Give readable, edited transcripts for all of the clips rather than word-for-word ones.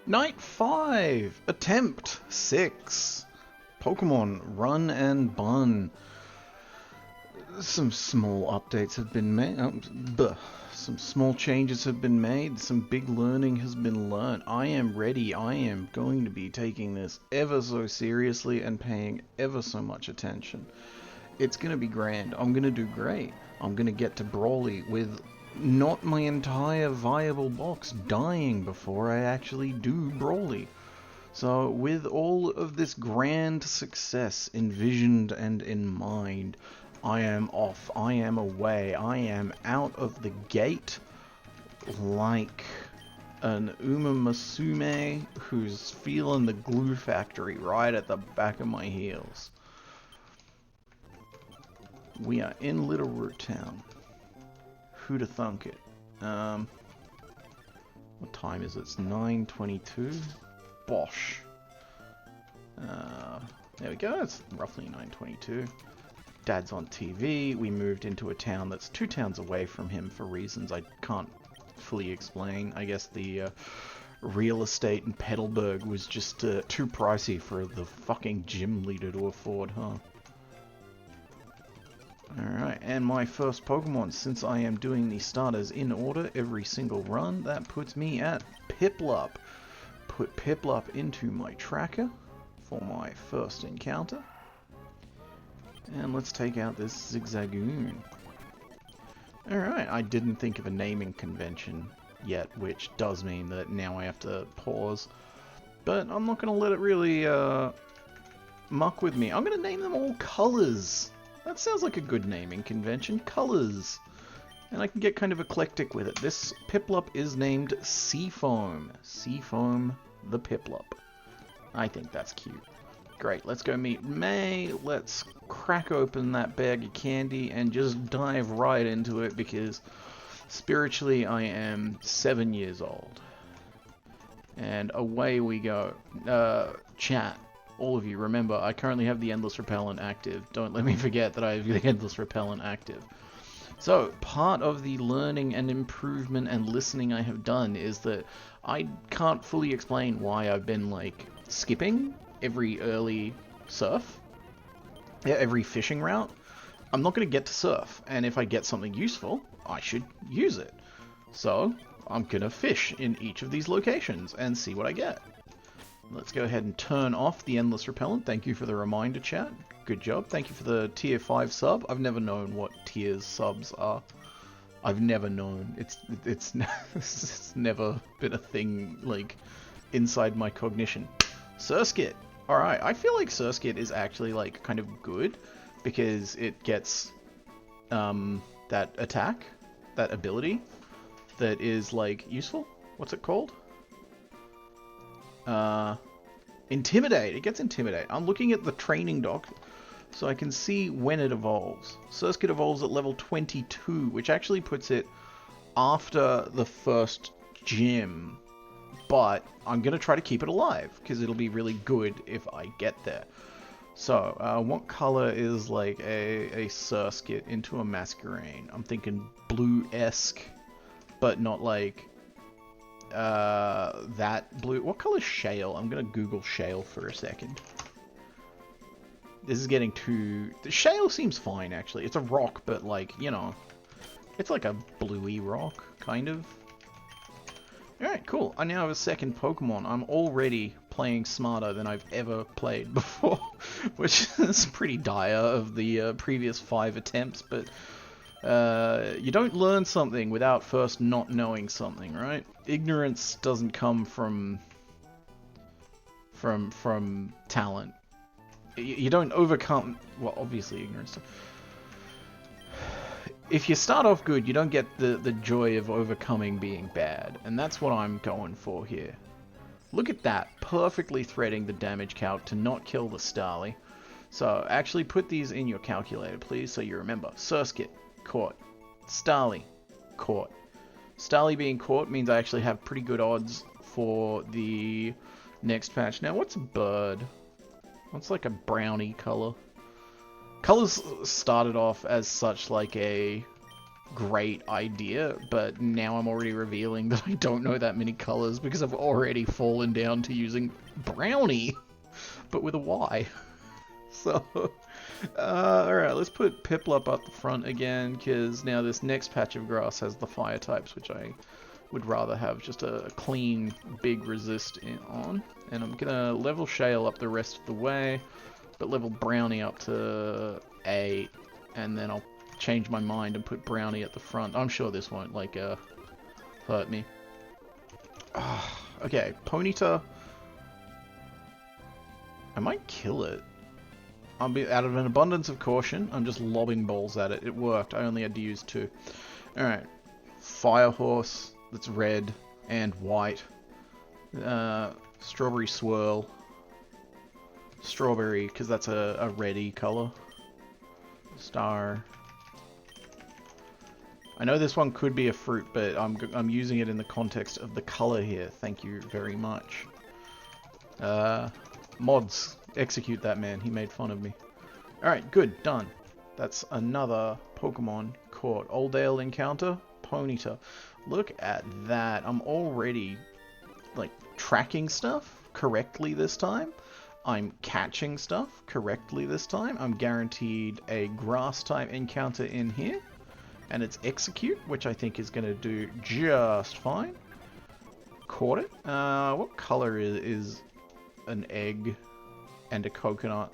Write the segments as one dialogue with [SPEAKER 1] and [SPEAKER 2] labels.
[SPEAKER 1] Night 5! Attempt 6! Pokemon Run and Bun. Some small updates have been made. Some small changes have been made. Some big learning has been learnt. I am ready. I am going to be taking this ever so seriously and paying ever so much attention. It's going to be grand. I'm going to do great. I'm going to get to Brawly with not my entire viable box dying before I actually do Brawly. So with all of this grand success envisioned and in mind, I am off, I am away, I am out of the gate like an Umamasume who's feeling the glue factory right at the back of my heels. We are in Little Root Town. Who'da thunk it? What time is it? It's 9:22. Bosh. There we go. It's roughly 9:22. Dad's on TV. We moved into a town that's 2 towns away from him for reasons I can't fully explain. I guess the real estate in Petalburg was just too pricey for the fucking gym leader to afford, huh? Alright, and my first Pokemon, since I am doing the starters in order every single run, that puts me at Piplup. Put Piplup into my tracker for my first encounter. And let's take out this Zigzagoon. Alright, I didn't think of a naming convention yet, which does mean that now I have to pause. But I'm not going to let it really muck with me. I'm going to name them all Colors. That sounds like a good naming convention. Colors. And I can get kind of eclectic with it. This Piplup is named Seafoam. Seafoam the Piplup. I think that's cute. Great, let's go meet May. Let's crack open that bag of candy and just dive right into it because spiritually I am 7 years old. And away we go. Chat. All of you, remember, I currently have the Endless Repellent active. Don't let me forget that I have the Endless Repellent active. So, part of the learning and improvement and listening I have done is that I can't fully explain why I've been, like, skipping every early surf. Yeah, every fishing route. I'm not going to get to surf, and if I get something useful, I should use it. So, I'm going to fish in each of these locations and see what I get. Let's go ahead and turn off the Endless Repellent. Thank you for the reminder, chat. Good job. Thank you for the tier 5 sub. I've never known what tiers subs are. I've never known. It's never been a thing, like, inside my cognition. Surskit. Alright, I feel like Surskit is actually, like, kind of good because it gets that attack, that ability that is, like, useful. What's it called? Intimidate. It gets Intimidate. I'm looking at the training doc so I can see when it evolves. Surskit evolves at level 22, which actually puts it after the first gym. But I'm going to try to keep it alive because it'll be really good if I get there. So, what color is like a Surskit into a Masquerain? I'm thinking blue-esque, but not like that blue. What color is shale? I'm gonna Google shale for a second. This is getting too... The shale seems fine, actually. It's a rock, but, like, you know, it's like a bluey rock, kind of. Alright, cool. I now have a second Pokemon. I'm already playing smarter than I've ever played before, which is pretty dire of the previous 5 attempts, but you don't learn something without first not knowing something, right? Ignorance doesn't come from talent. You don't overcome... Well, obviously ignorance. If you start off good, you don't get the joy of overcoming being bad. And that's what I'm going for here. Look at that. Perfectly threading the damage calc to not kill the Starly. So, actually put these in your calculator, please, so you remember. Surskit. Caught. Starly. Caught. Starly being caught means I actually have pretty good odds for the next patch. Now, what's a bird? What's like a brownie color? Colors started off as such like a great idea, but now I'm already revealing that I don't know that many colors because I've already fallen down to using brownie, but with a Y. So, alright, let's put Piplup up the front again, because now this next patch of grass has the fire types, which I would rather have just a clean, big resist on. And I'm going to level Shale up the rest of the way, but level Brownie up to 8, and then I'll change my mind and put Brownie at the front. I'm sure this won't, like, hurt me. Okay, Ponyta. I might kill it. I'll be out of an abundance of caution. I'm just lobbing balls at it. It worked. I only had to use 2. Alright. Fire Horse. That's red and white. Strawberry Swirl. Strawberry, because that's a reddy color. Star. I know this one could be a fruit, but I'm using it in the context of the color here. Thank you very much. Mods. Execute that man. He made fun of me. Alright, good. Done. That's another Pokemon caught. Oldale encounter. Ponyta. Look at that. I'm already, like, tracking stuff correctly this time. I'm catching stuff correctly this time. I'm guaranteed a Grass-type encounter in here. And it's Execute, which I think is going to do just fine. Caught it. What color is an egg and a coconut?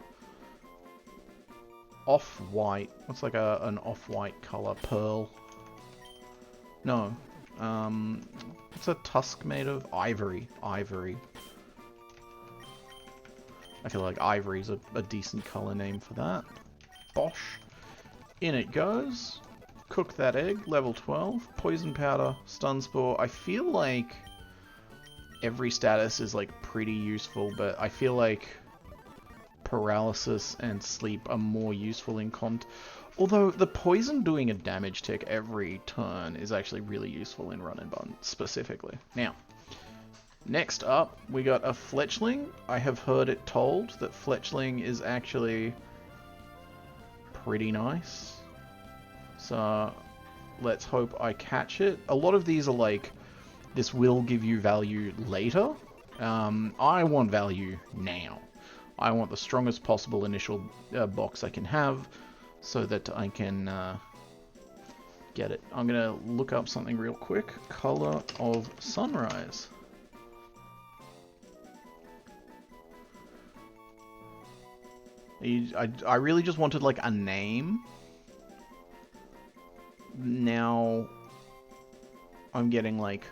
[SPEAKER 1] Off-white. What's like an off-white color? Pearl. No. What's a tusk made of? Ivory. Ivory. I feel like ivory's a decent color name for that. Bosh. In it goes. Cook that egg. Level 12. Poison powder. Stun spore. I feel like every status is like pretty useful, but I feel like paralysis and sleep are more useful in although the poison doing a damage tick every turn is actually really useful in Run and Bun specifically. Now, next up we got a Fletchling. I have heard it told that Fletchling is actually pretty nice. So let's hope I catch it. A lot of these are like, this will give you value later. I want value now. I want the strongest possible initial box I can have so that I can get it. I'm going to look up something real quick. Color of Sunrise. I really just wanted like a name. Now I'm getting like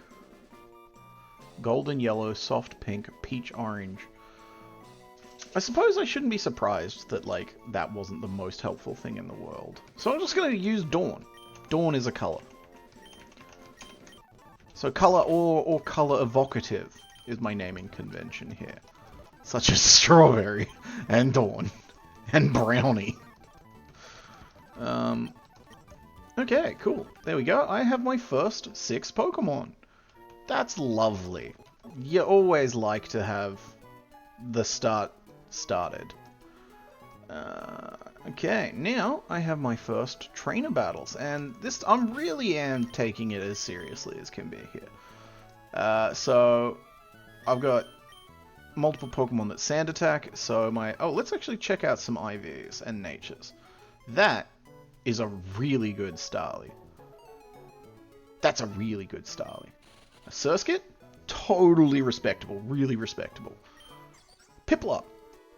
[SPEAKER 1] golden yellow, soft pink, peach orange. I suppose I shouldn't be surprised that, like, that wasn't the most helpful thing in the world. So I'm just going to use Dawn. Dawn is a color. So color or color evocative is my naming convention here. Such as Strawberry and Dawn and Brownie. Okay, cool. There we go. I have my first 6 Pokemon. That's lovely. You always like to have the start started. Okay, now I have my first trainer battles, and this I'm really am taking it as seriously as can be here. So I've got multiple Pokemon that Sand Attack, so let's actually check out some IVs and Natures. That is a really good Starly. That's a really good Starly. A Surskit? Totally respectable, really respectable. Piplup.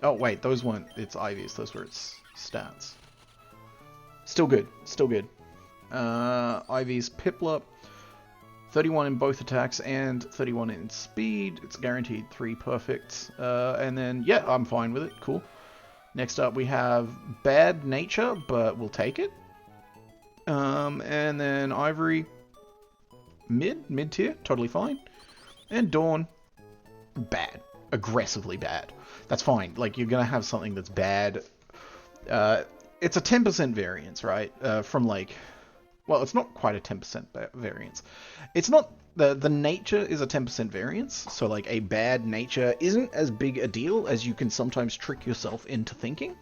[SPEAKER 1] Oh, wait, those weren't its IVs, those were its stats. Still good, still good. IVs Piplup, 31 in both attacks and 31 in speed. It's guaranteed 3 perfects. And then, yeah, I'm fine with it, cool. Next up we have Bad Nature, but we'll take it. And then Ivory, mid-tier, totally fine. And Dawn, bad. Aggressively bad. That's fine. Like, you're gonna have something that's bad. It's a 10% variance, right? From like... Well, it's not quite a 10% variance. It's not... The nature is a 10% variance, so like a bad nature isn't as big a deal as you can sometimes trick yourself into thinking.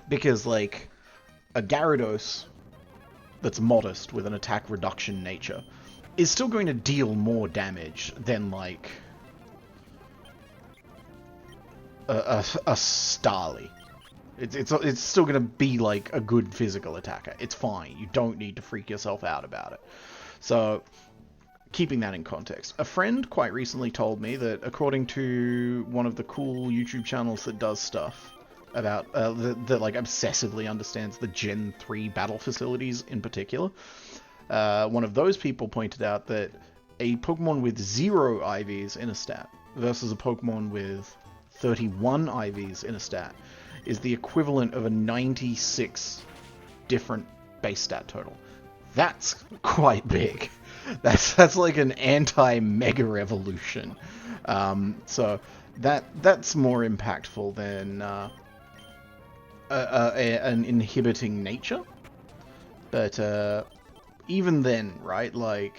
[SPEAKER 1] Because like, a Gyarados that's modest with an attack reduction nature is still going to deal more damage than, like, a Starly. It's still going to be, like, a good physical attacker. It's fine. You don't need to freak yourself out about it. So, keeping that in context. A friend quite recently told me that according to one of the cool YouTube channels that does stuff about, that like obsessively understands the Gen 3 battle facilities in particular, one of those people pointed out that a Pokemon with 0 IVs in a stat versus a Pokemon with 31 IVs in a stat is the equivalent of a 96 different base stat total. That's quite big. That's like an anti-Mega Evolution. So that's more impactful than an inhibiting nature. But even then, right? Like,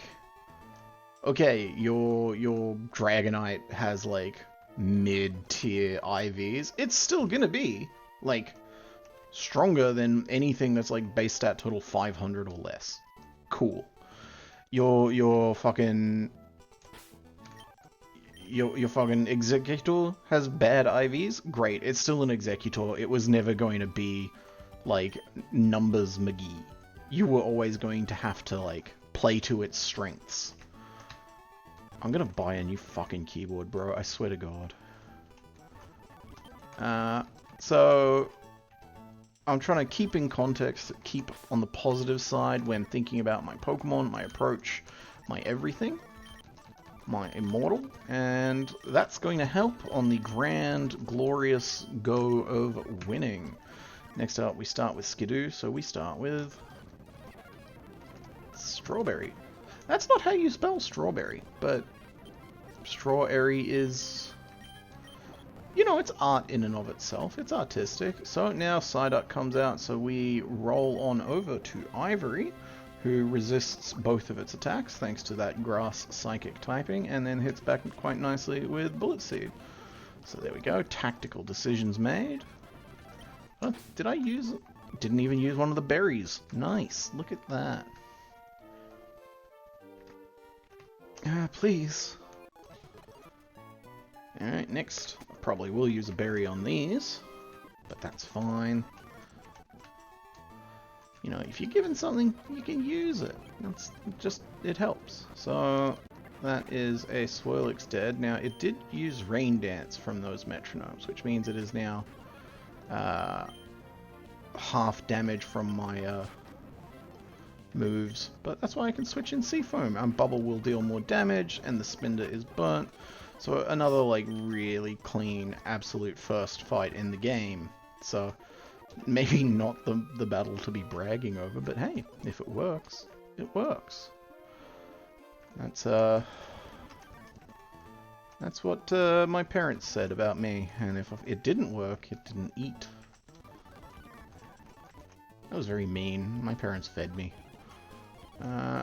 [SPEAKER 1] okay, your Dragonite has like mid-tier IVs. It's still gonna be like stronger than anything that's like base stat total 500 or less. Cool. Your fucking Executor has bad IVs? Great, it's still an Executor. It was never going to be like Numbers McGee. You were always going to have to like play to its strengths. I'm gonna buy a new fucking keyboard, bro. I swear to God. So I'm trying to keep in context, keep on the positive side when thinking about my Pokemon, my approach, my everything, my Immortal, and that's going to help on the grand, glorious go of winning. Next up, we start with Skidoo, so we start with Strawberry. That's not how you spell strawberry, but Strawberry is... you know, it's art in and of itself. It's artistic. So now Psyduck comes out, so we roll on over to Ivory, who resists both of its attacks thanks to that grass psychic typing, and then hits back quite nicely with Bullet Seed. So there we go. Tactical decisions made. Oh, did I use... didn't even use one of the berries. Nice. Look at that. Please. Alright, next. I probably will use a berry on these, but that's fine. You know, if you're given something, you can use it. It's just, it helps. So, that is a Swirlix dead. Now, it did use Rain Dance from those metronomes, which means it is now half damage from my moves. But that's why I can switch in Seafoam. And Bubble will deal more damage, and the Spinder is burnt. So another, like, really clean, absolute first fight in the game. So, maybe not the battle to be bragging over, but hey, if it works, it works. That's what my parents said about me, and if it didn't work, it didn't eat. That was very mean. My parents fed me.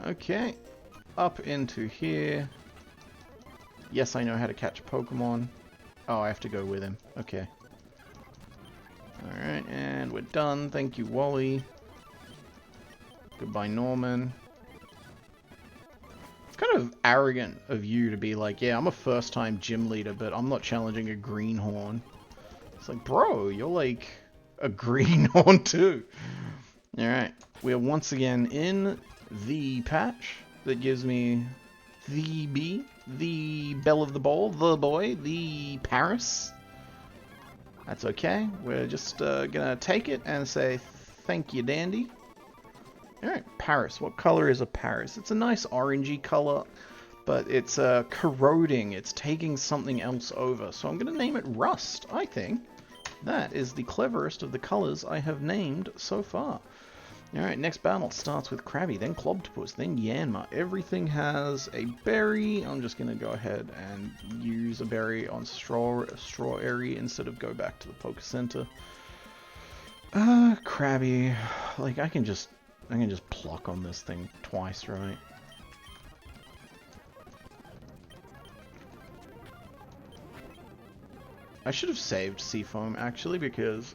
[SPEAKER 1] Okay, up into here. Yes, I know how to catch a Pokemon. Oh, I have to go with him. Okay. Alright, and we're done. Thank you, Wally. Goodbye, Norman. It's kind of arrogant of you to be like, yeah, I'm a first-time gym leader, but I'm not challenging a greenhorn. It's like, bro, you're like a greenhorn too. Alright, we are once again in the patch that gives me the bee, the belle of the ball, the boy, the Paris. That's okay. We're just gonna take it and say thank you, dandy. Alright, Paris. What color is a Paris? It's a nice orangey color, but it's corroding. It's taking something else over. So I'm gonna name it Rust, I think. That is the cleverest of the colors I have named so far. Alright, next battle starts with Krabby, then Clobtopus, then Yanma. Everything has a berry. I'm just going to go ahead and use a berry on Strawberry instead of go back to the Poke Center. Krabby. Like, I can just pluck on this thing twice, right? I should have saved Seafoam, actually, because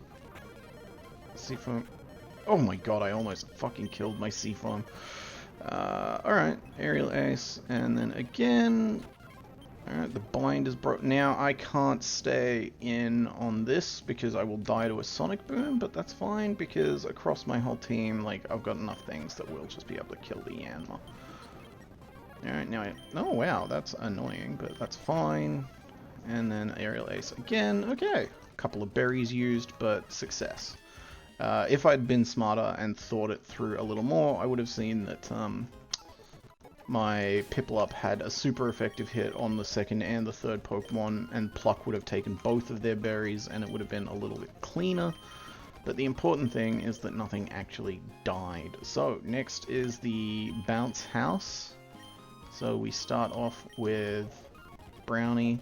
[SPEAKER 1] Seafoam... Oh my god, I almost fucking killed my Seafoam. Alright, Aerial Ace, and then again... Alright, the bind is broken. Now I can't stay in on this because I will die to a Sonic Boom, but that's fine because across my whole team, like, I've got enough things that will just be able to kill the Yanma. Alright, now oh wow, that's annoying, but that's fine. And then Aerial Ace again. Okay, a couple of berries used, but success. If I'd been smarter and thought it through a little more, I would have seen that my Piplup had a super effective hit on the second and the third Pokemon, and Pluck would have taken both of their berries, and it would have been a little bit cleaner. But the important thing is that nothing actually died. So, next is the Bounce House. So we start off with Brownie.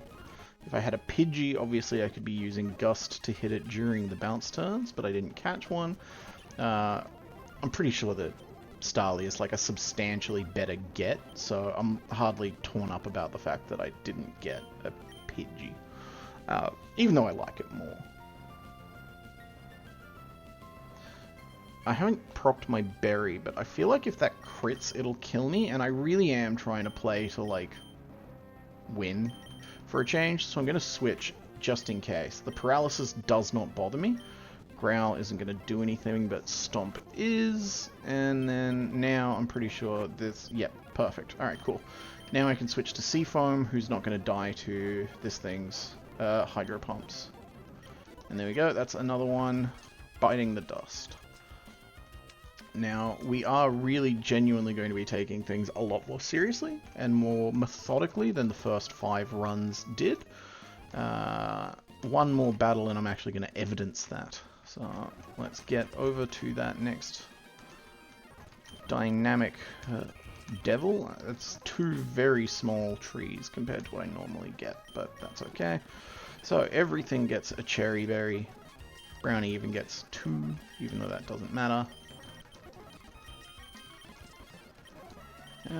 [SPEAKER 1] If I had a Pidgey, obviously I could be using Gust to hit it during the bounce turns, but I didn't catch one. I'm pretty sure that Starly is like a substantially better get, so I'm hardly torn up about the fact that I didn't get a Pidgey, even though I like it more. I haven't procced my berry, but I feel like if that crits, it'll kill me, and I really am trying to play to, like, win for a change, so I'm going to switch just in case. The paralysis does not bother me. Growl isn't going to do anything, but Stomp is, and then now I'm pretty sure this... Yep, perfect. Alright, cool. Now I can switch to Seafoam, who's not going to die to this thing's Hydro Pumps. And there we go, that's another one. Biting the Dust. Now, we are really genuinely going to be taking things a lot more seriously and more methodically than the first 5 runs did. One more battle and I'm actually going to evidence that. So, let's get over to that next dynamic devil. It's 2 very small trees compared to what I normally get, but that's okay. So, everything gets a cherry berry. Brownie even gets 2, even though that doesn't matter.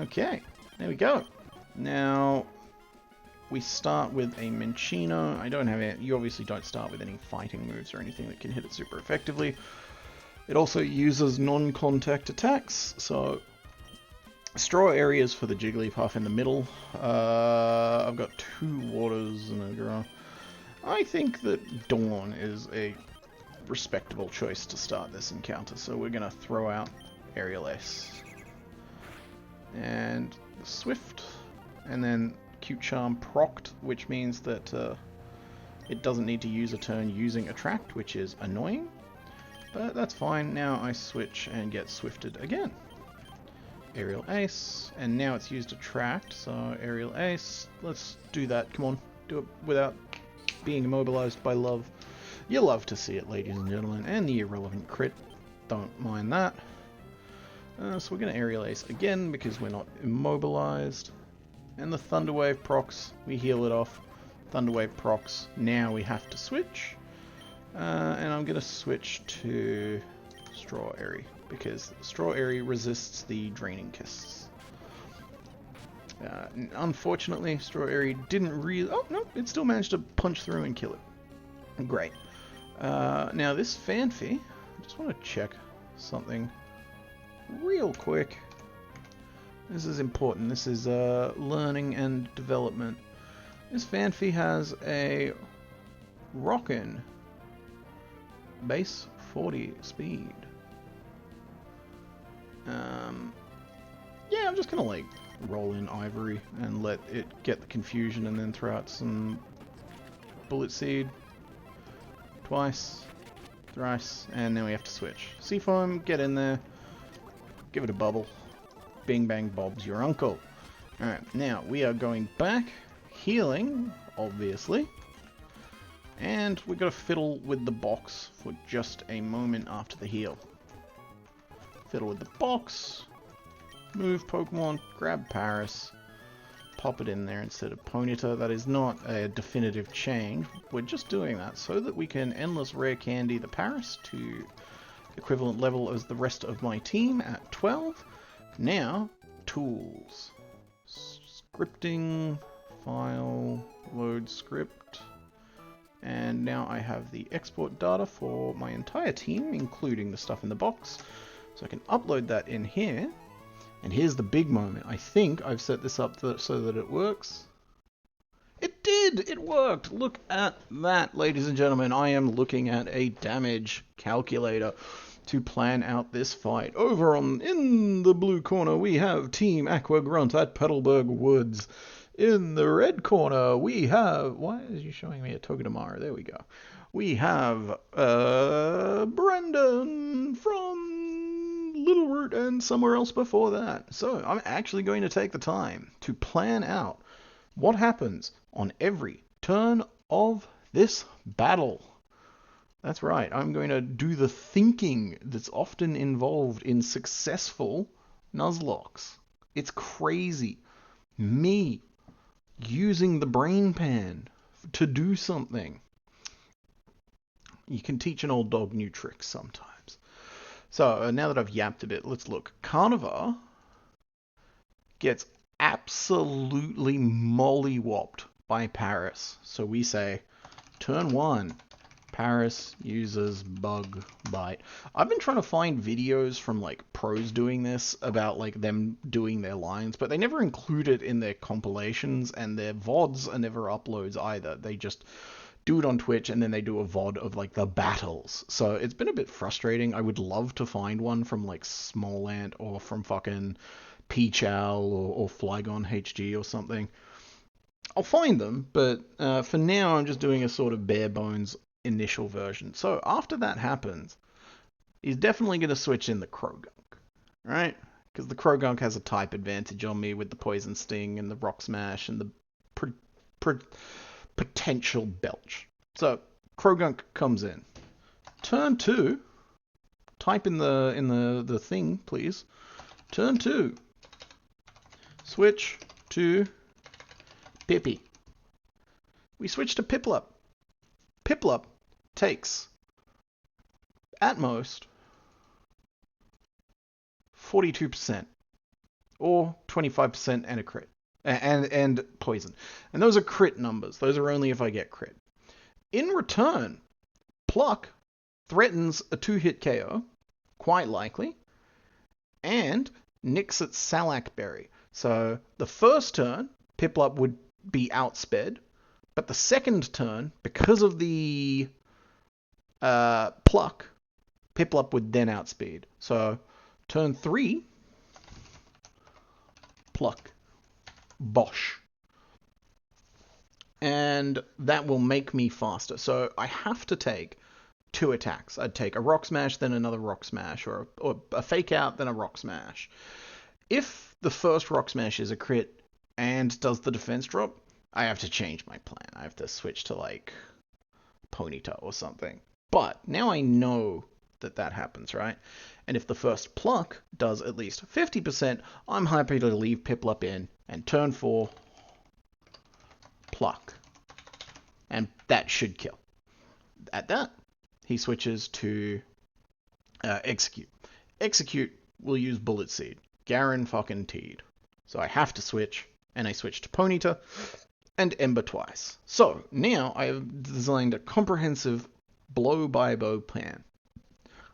[SPEAKER 1] Okay, there we go. Now, we start with a Minccino. I don't have it. You obviously don't start with any fighting moves or anything that can hit it super effectively. It also uses non-contact attacks, so straw areas for the Jigglypuff in the middle. I've got 2 waters and a ground. I think that Dawn is a respectable choice to start this encounter, so we're going to throw out Aerial Ace. And Swift, and then Cute Charm procced, which means that it doesn't need to use a turn using Attract, which is annoying, but that's fine. Now I switch and get Swifted again. Aerial Ace, and now it's used Attract, so Aerial Ace, let's do that, come on, do it without being immobilized by love. You love to see it, ladies and gentlemen, and the irrelevant crit, don't mind that. So we're going to Aerial Ace again because we're not immobilized. And the Thunder Wave procs, we heal it off. Thunder Wave procs, now we have to switch. And I'm going to switch to Straw Airy because Straw Airy resists the Draining Kiss. Unfortunately, Straw Airy didn't really... Oh, no, it still managed to punch through and kill it. Great. Now this Fanfy, I just want to check something real quick. This is important. This is learning and development. This Fanfy has a Rockin' base 40 speed. Yeah, I'm just gonna like roll in Ivory and let it get the confusion and then throw out some Bullet Seed twice, thrice, and then we have to switch. Seafoam, get in there. Give it a bubble. Bing bang Bob's your uncle. Alright, now we are going back, healing, obviously. And we're going to fiddle with the box for just a moment after the heal. Fiddle with the box, move Pokemon, grab Paris, pop it in there instead of Ponyta. That is not a definitive change. We're just doing that so that we can endless rare candy the Paris to equivalent level as the rest of my team at 12. Now, tools. Scripting, file, load script, And now I have the export data for my entire team, including the stuff in the box. So I can upload that in here. And here's the big moment. I think I've set this up so that it works. It did! It worked! Look at that, ladies and gentlemen. I am looking at a damage calculator to plan out this fight. Over in the blue corner, we have Team Aqua Grunt at Petalburg Woods. In the red corner, we have... Why is you showing me a Togedemaru? There we go. We have Brendan from Little Root and somewhere else before that. So I'm actually going to take the time to plan out what happens on every turn of this battle. That's right, I'm going to do the thinking that's often involved in successful Nuzlockes. It's crazy. Me using the brain pan to do something. You can teach an old dog new tricks sometimes. So now that I've yapped a bit, let's look. Carnivore gets absolutely mollywopped by Paris. So we say, turn 1, Paris uses Bug Bite. I've been trying to find videos from like pros doing this about like them doing their lines, but they never include it in their compilations, and their VODs are never uploads either. They just do it on Twitch and then they do a VOD of like the battles. So it's been a bit frustrating. I would love to find one from like Smallant or from fucking Peachow or Flygon HG or something. I'll find them, but for now I'm just doing a sort of bare bones initial version. So after that happens, he's definitely going to switch in the Krogunk, right? Because the Krogunk has a type advantage on me with the Poison Sting and the Rock Smash and the potential Belch. So Krogunk comes in. Turn 2, type in the thing, please. Turn 2, switch to Pippi. We switch to Piplup. Piplup takes, at most, 42%, or 25% and a crit, and poison. And those are crit numbers. Those are only if I get crit. In return, Pluck threatens a 2-hit KO, quite likely, and nicks at Salak Berry. So the first turn, Piplup would be outsped, but the second turn, because of the Pluck, Piplup would then outspeed. So turn 3, Pluck, Bosh. And that will make me faster. So I have to take 2 attacks. I'd take a Rock Smash, then another Rock Smash, or a Fake Out, then a Rock Smash. If the first Rock Smash is a crit and does the defense drop, I have to change my plan. I have to switch to like Ponyta or something. But now I know that happens, right? And if the first Pluck does at least 50%, I'm happy to leave Piplup in and turn 4, Pluck. And that should kill. At that, he switches to Execute. Execute will use Bullet Seed. Guaranteed. So I have to switch, and I switch to Ponyta and Ember twice. So now I have designed a comprehensive blow-by-blow plan.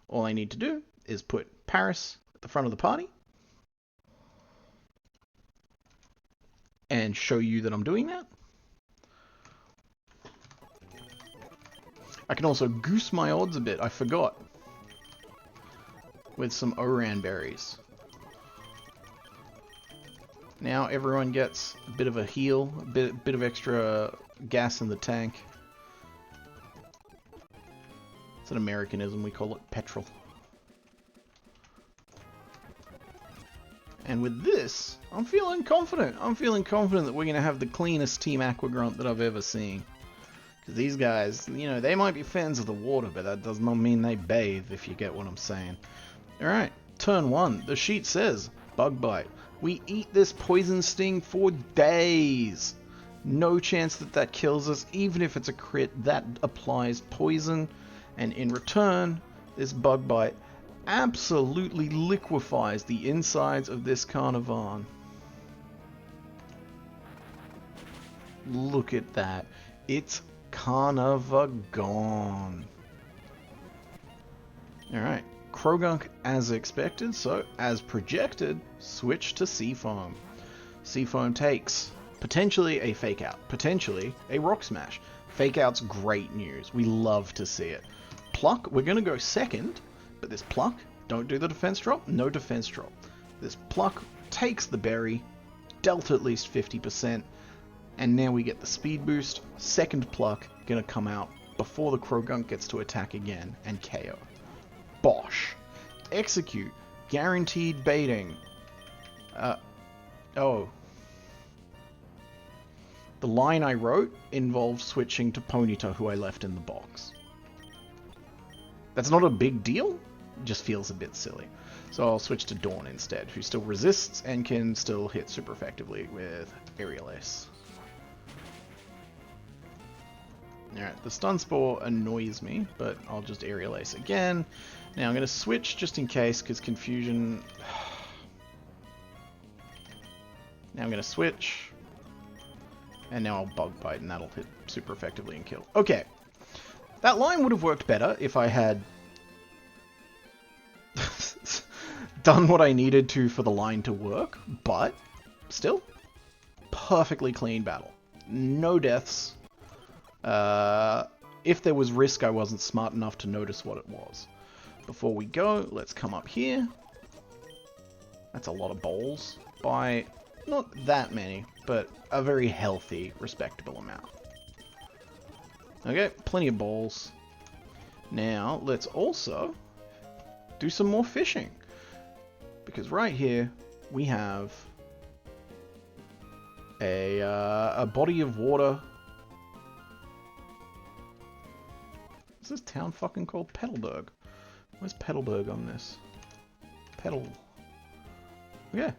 [SPEAKER 1] All I need to do is put Paris at the front of the party and show you that I'm doing that. I can also goose my odds a bit. I forgot. With some Oran berries. Now everyone gets a bit of a heal, a bit of extra gas in the tank. It's an Americanism, we call it petrol. And with this, I'm feeling confident. I'm feeling confident that we're going to have the cleanest Team Aqua Grunt that I've ever seen. Because these guys, you know, they might be fans of the water, but that does not mean they bathe, if you get what I'm saying. Alright, turn 1. The sheet says, Bug Bite. We eat this Poison Sting for days. No chance that kills us, even if it's a crit. That applies poison, and in return, this Bug Bite absolutely liquefies the insides of this Carnivore. Look at that. It's Carnivore gone. Alright, Krogunk as expected, so as projected, switch to Seafoam. Seafoam takes potentially a Fake Out, potentially a Rock Smash. Fake Out's great news, we love to see it. Pluck, we're going to go second, but this Pluck, don't do the defense drop, no defense drop. This Pluck takes the berry, dealt at least 50%, and now we get the speed boost. Second Pluck, going to come out before the Krogunk gets to attack again, and KO. Bosh. Execute. Guaranteed baiting. Oh. The line I wrote involved switching to Ponyta, who I left in the box. That's not a big deal, it just feels a bit silly. So I'll switch to Dawn instead, who still resists and can still hit super effectively with Aerial Ace. Alright, the Stun Spore annoys me, but I'll just Aerial Ace again. Now I'm going to switch just in case, because Confusion... Now I'm going to switch. And now I'll Bug Bite, and that'll hit super effectively and kill. Okay. That line would have worked better if I had done what I needed to for the line to work, but still, perfectly clean battle. No deaths. If there was risk, I wasn't smart enough to notice what it was. Before we go, let's come up here. That's a lot of bowls by not that many, but a very healthy, respectable amount. Okay, plenty of bowls. Now, let's also do some more fishing. Because right here, we have a body of water. What's this town fucking called? Petalburg. Where's Petalburg on this? Petal. Yeah.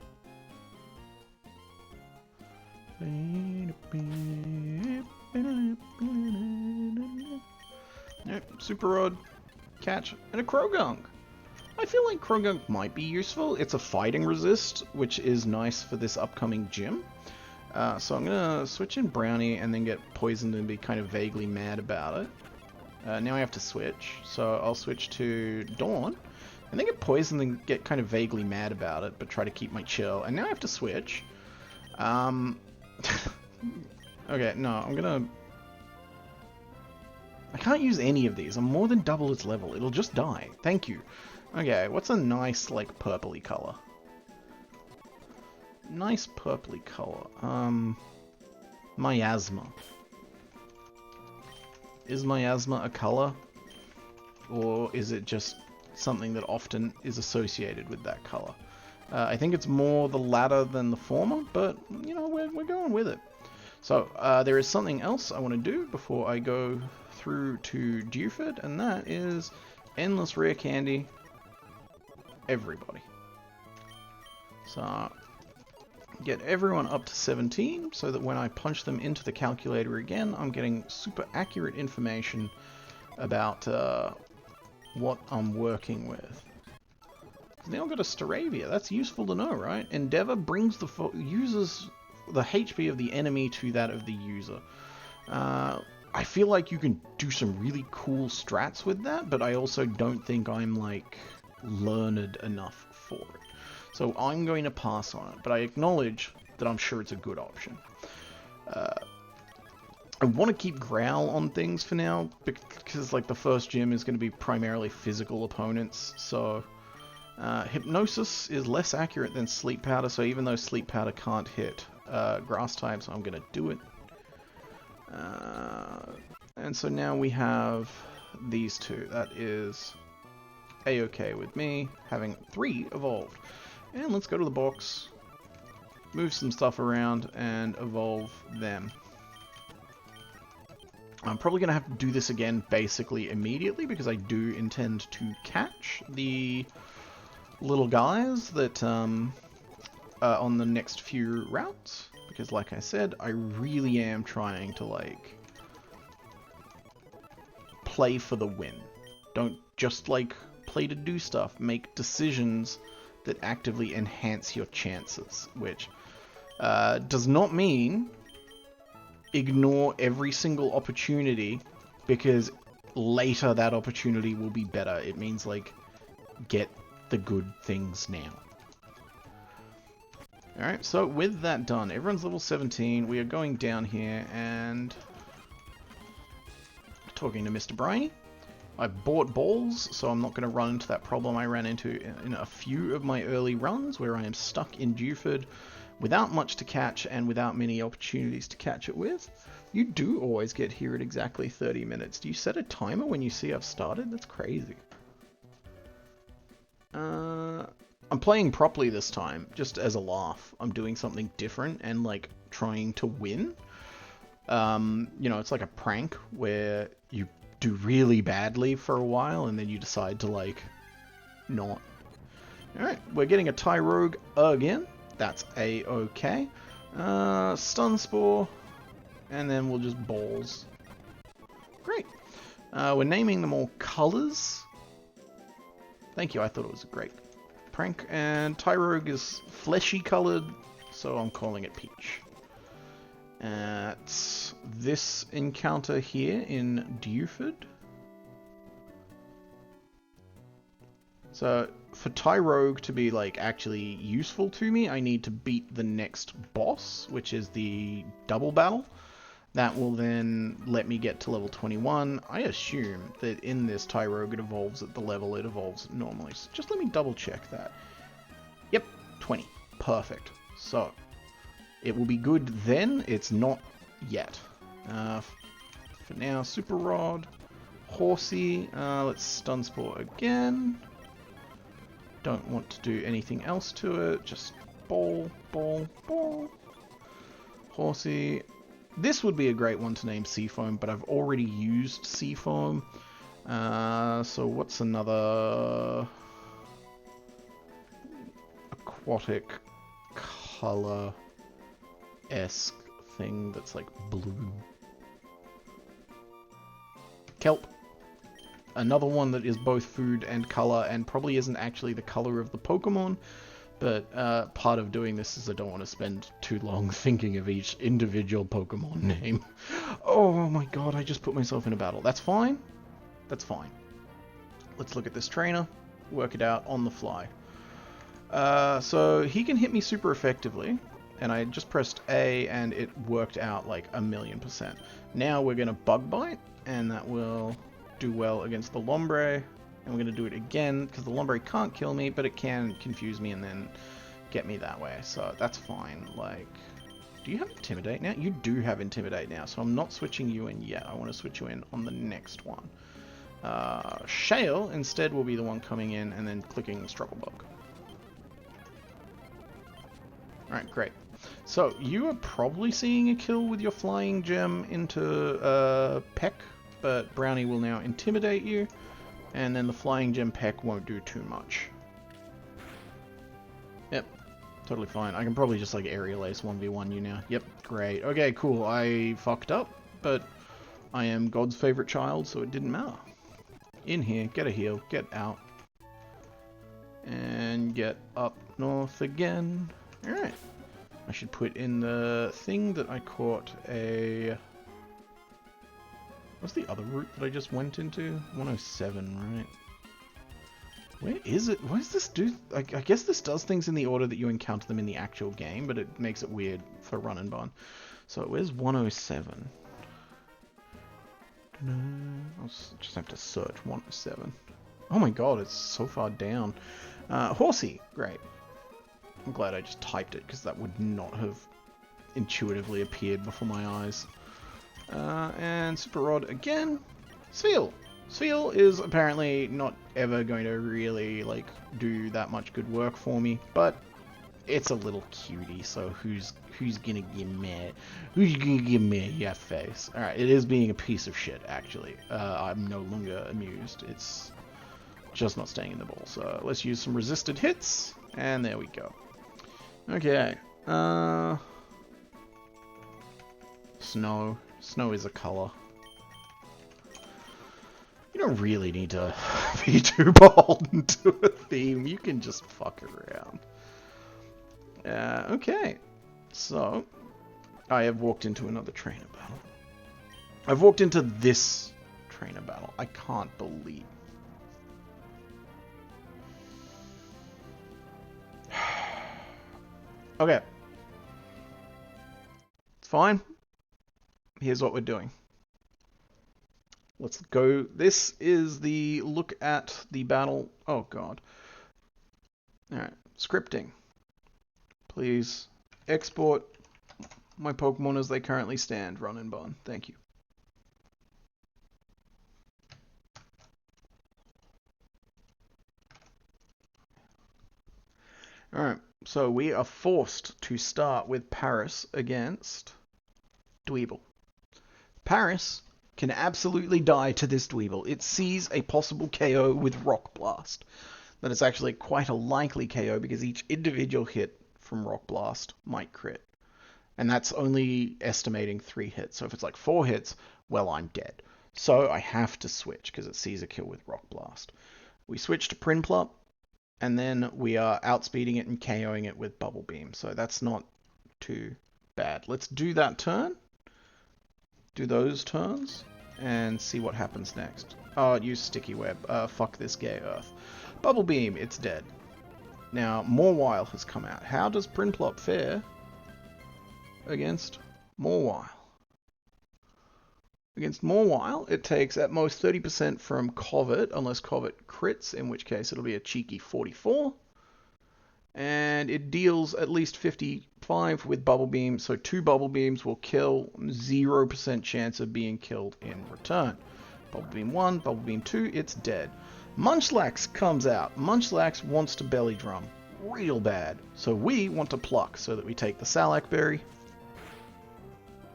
[SPEAKER 1] Yep, Super Rod, Catch, and a Krogunk. I feel like Krogunk might be useful. It's a fighting resist, which is nice for this upcoming gym. So I'm gonna switch in Brownie and then get poisoned and be kind of vaguely mad about it. Now I have to switch, so I'll switch to Dawn, and then get poisoned and get kind of vaguely mad about it, but try to keep my chill. And now I have to switch. Okay, no, I'm gonna... I can't use any of these. I'm more than double its level. It'll just die. Thank you. Okay, what's a nice, like, purpley color? Nice purpley color. Miasma. Is Miasma a color? Or is it just something that often is associated with that color? I think it's more the latter than the former, but, you know, we're going with it. So, there is something else I want to do before I go through to Dewford, and that is endless rare candy everybody. So, get everyone up to 17, so that when I punch them into the calculator again, I'm getting super accurate information about what I'm working with. Now I've got a Staravia. That's useful to know, right? Endeavor brings the user's the HP of the enemy to that of the user. I feel like you can do some really cool strats with that, but I also don't think I'm, like, learned enough for it. So I'm going to pass on it, but I acknowledge that I'm sure it's a good option. I want to keep Growl on things for now, because, like, the first gym is going to be primarily physical opponents, so... Hypnosis is less accurate than Sleep Powder, so even though Sleep Powder can't hit grass types, I'm going to do it. And so now we have these two. That is a-okay with me, having 3 evolved. And let's go to the box, move some stuff around, and evolve them. I'm probably going to have to do this again basically immediately, because I do intend to catch the little guys that on the next few routes, because like I said, I really am trying to, like, play for the win. Don't just, like, play to do stuff. Make decisions that actively enhance your chances, which does not mean ignore every single opportunity, because later that opportunity will be better. It means, like, get the good things now. Alright, so with that done, everyone's level 17. We are going down here and talking to Mr. Briny. I bought balls, so I'm not going to run into that problem I ran into in a few of my early runs, where I am stuck in Dewford without much to catch and without many opportunities to catch it with. You do always get here at exactly 30 minutes. Do you set a timer when you see I've started? That's crazy. I'm playing properly this time, just as a laugh. I'm doing something different and, like, trying to win. You know, it's like a prank where you do really badly for a while and then you decide to, like, not. Alright, we're getting a Tie Rogue again. That's a-okay. Stun Spore. And then we'll just balls. Great. We're naming them all colors. Thank you, I thought it was a great prank. And Tie Rogue is fleshy colored, so I'm calling it peach. At this encounter here in Dewford. So for Tie Rogue to be, like, actually useful to me, I need to beat the next boss, which is the double battle. That will then let me get to level 21. I assume that in this Tie Rogue it evolves at the level it evolves normally. So just let me double check that. Yep, 20. Perfect. So it will be good then. It's not yet. For now, Super Rod. Horsey. Let's Stun Spore again. Don't want to do anything else to it. Just ball, ball, ball. Horsey. This would be a great one to name Seafoam, but I've already used Seafoam. So what's another aquatic color-esque thing that's like blue? Kelp. Another one that is both food and color, and probably isn't actually the color of the Pokemon. But part of doing this is I don't want to spend too long thinking of each individual Pokemon name. Oh my god, I just put myself in a battle. That's fine. That's fine. Let's look at this trainer. Work it out on the fly. So he can hit me super effectively. And I just pressed A and it worked out like 1,000,000%. Now we're going to Bug Bite. And that will do well against the Lombre. And we're going to do it again, because the Lombre can't kill me, but it can confuse me and then get me that way. So that's fine. Like, do you have Intimidate now? You do have Intimidate now, so I'm not switching you in yet. I want to switch you in on the next one. Shale, instead, will be the one coming in and then clicking the Struggle Bug. Alright, great. So, you are probably seeing a kill with your Flying Gem into Peck, but Brownie will now Intimidate you. And then the Flying Gem Peck won't do too much. Yep, totally fine. I can probably just like Aerial Ace 1v1 you now. Yep, great. Okay, cool. I fucked up, but I am God's favorite child, so it didn't matter. In here, get a heal, get out. And get up north again. Alright. I should put in the thing that I caught a... What's the other route that I just went into? 107, right? Where is it? What does this do? I guess this does things in the order that you encounter them in the actual game, but it makes it weird for Run and Bun. So where's 107? I'll just have to search 107. Oh my god, it's so far down. Horsey, great. I'm glad I just typed it, because that would not have intuitively appeared before my eyes. And Super Rod again. Spheal. Spheal is apparently not ever going to really, like, do that much good work for me, but it's a little cutie, so who's gonna get mad? Who's gonna get mad? Yeah, face. Alright, it is being a piece of shit, actually. I'm no longer amused. It's just not staying in the ball. So let's use some resisted hits, and there we go. Okay. Snow. Snow is a color. You don't really need to be too beholden to a theme. You can just fuck around. Okay. So, I have walked into another trainer battle. I've walked into this trainer battle. I can't believe. Okay. It's fine. Here's what we're doing. Let's go. This is the look at the battle. Oh, God. Alright. Scripting. Please export my Pokemon as they currently stand. Run and Bun. Thank you. Alright. So we are forced to start with Paris against Dweeble. Paris can absolutely die to this Dweeble. It sees a possible KO with Rock Blast. That is actually quite a likely KO because each individual hit from Rock Blast might crit. And that's only estimating 3 hits. So if it's like 4 hits, well, I'm dead. So I have to switch because it sees a kill with Rock Blast. We switch to Prinplup, and then we are outspeeding it and KOing it with Bubble Beam. So that's not too bad. Let's do that turn. Do those turns and see what happens next. Oh, use Sticky Web. Fuck this gay Earth. Bubble Beam, it's dead. Now, Mawile has come out. How does Prinplup fare against Mawile? Against Mawile, it takes at most 30% from Covet, unless Covet crits, in which case it'll be a cheeky 44. And it deals at least 55 with Bubble Beam, so 2 Bubble Beams will kill, 0% chance of being killed in return. Bubble Beam 1, Bubble Beam 2, it's dead. Munchlax comes out. Munchlax wants to Belly Drum real bad, so we want to Pluck, so that we take the Salac Berry.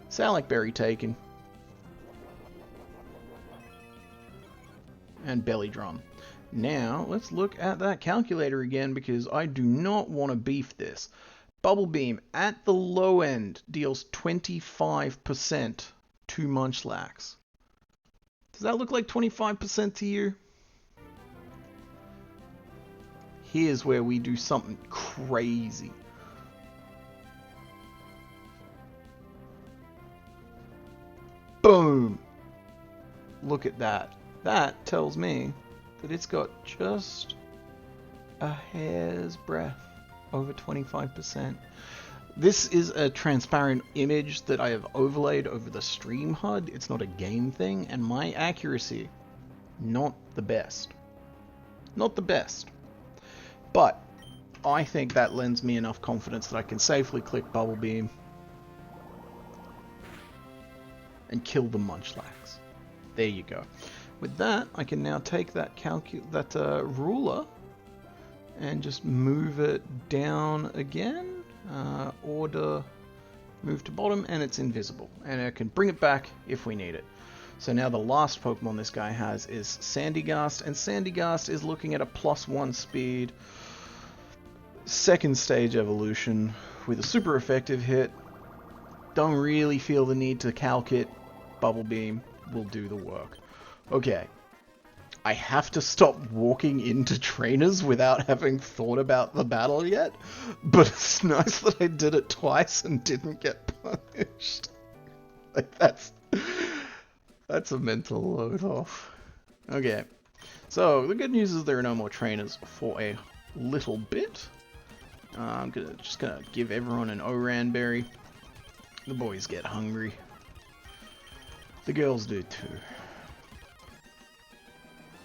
[SPEAKER 1] Salac Berry taken. And Belly Drum. Now, let's look at that calculator again, because I do not want to beef this. Bubble Beam, at the low end, deals 25% to Munchlax. Does that look like 25% to you? Here's where we do something crazy. Boom! Look at that. That tells me that it's got just a hair's breadth over 25%. This is a transparent image that I have overlaid over the stream HUD. It's not a game thing, and my accuracy, not the best. Not the best. But I think that lends me enough confidence that I can safely click Bubble Beam and kill the Munchlax. There you go. With that, I can now take that ruler and just move it down again. Order, move to bottom, and it's invisible. And I can bring it back if we need it. So now the last Pokemon this guy has is Sandygast, and Sandygast is looking at a +1 speed, 2nd stage evolution with a super effective hit. Don't really feel the need to calc it. Bubble Beam will do the work. Okay, I have to stop walking into trainers without having thought about the battle yet, but it's nice that I did it twice and didn't get punished. Like, that's a mental load off. Okay, so the good news is there are no more trainers for a little bit. I'm just gonna give everyone an Oran berry. The boys get hungry. The girls do too.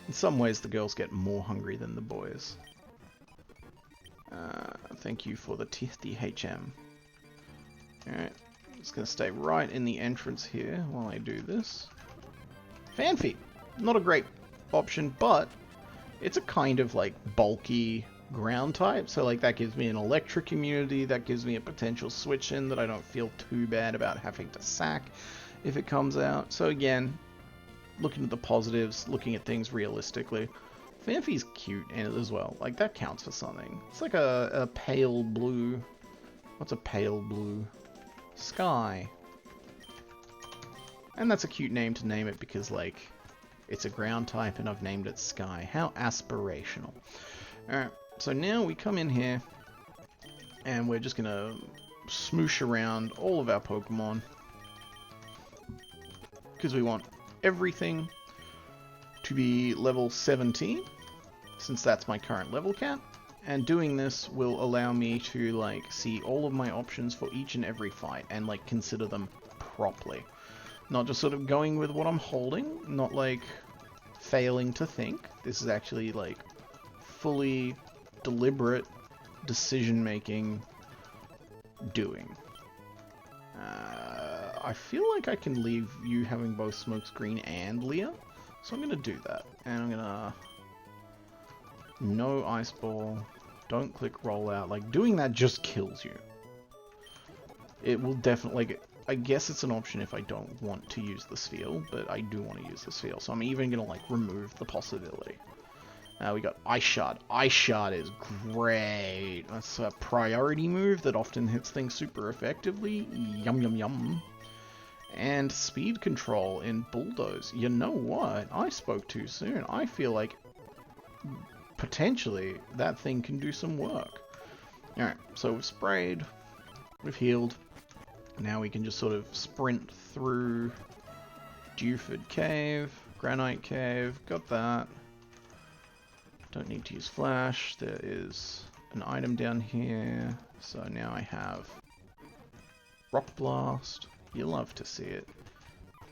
[SPEAKER 1] In some ways, the girls get more hungry than the boys. Thank you for the THM. Alright, I'm just going to stay right in the entrance here while I do this. Fanfy! Not a great option, but it's a kind of like bulky ground type, so like that gives me an electric immunity, that gives me a potential switch in that I don't feel too bad about having to sack if it comes out. So again, looking at the positives, looking at things realistically. Fanfy's cute in it as well. Like, that counts for something. It's like a pale blue... What's a pale blue? Sky. And that's a cute name to name it because, like, it's a ground type and I've named it Sky. How aspirational. Alright, so now we come in here and we're just gonna smoosh around all of our Pokemon. Because we want everything to be level 17, since that's my current level cap. And doing this will allow me to, like, see all of my options for each and every fight and, like, consider them properly. Not just sort of going with what I'm holding, not, like, failing to think. This is actually, like, fully deliberate decision-making doing. I feel like I can leave you having both Smokescreen and Leah, so I'm going to do that. And I'm going to... No Ice Ball. Don't click Rollout. Like, doing that just kills you. It will definitely... Like, I guess it's an option if I don't want to use the Sphere, but I do want to use the Sphere, so I'm even going to, like, remove the possibility. We got Ice Shard. Ice Shard is great. That's a priority move that often hits things super effectively. Yum, yum, yum. And Speed Control in Bulldoze. You know what? I spoke too soon. I feel like potentially that thing can do some work. Alright, so we've sprayed. We've healed. Now we can just sort of sprint through Dewford Cave, Granite Cave. Got that. Don't need to use Flash. There is an item down here. So now I have Rock Blast. You love to see it.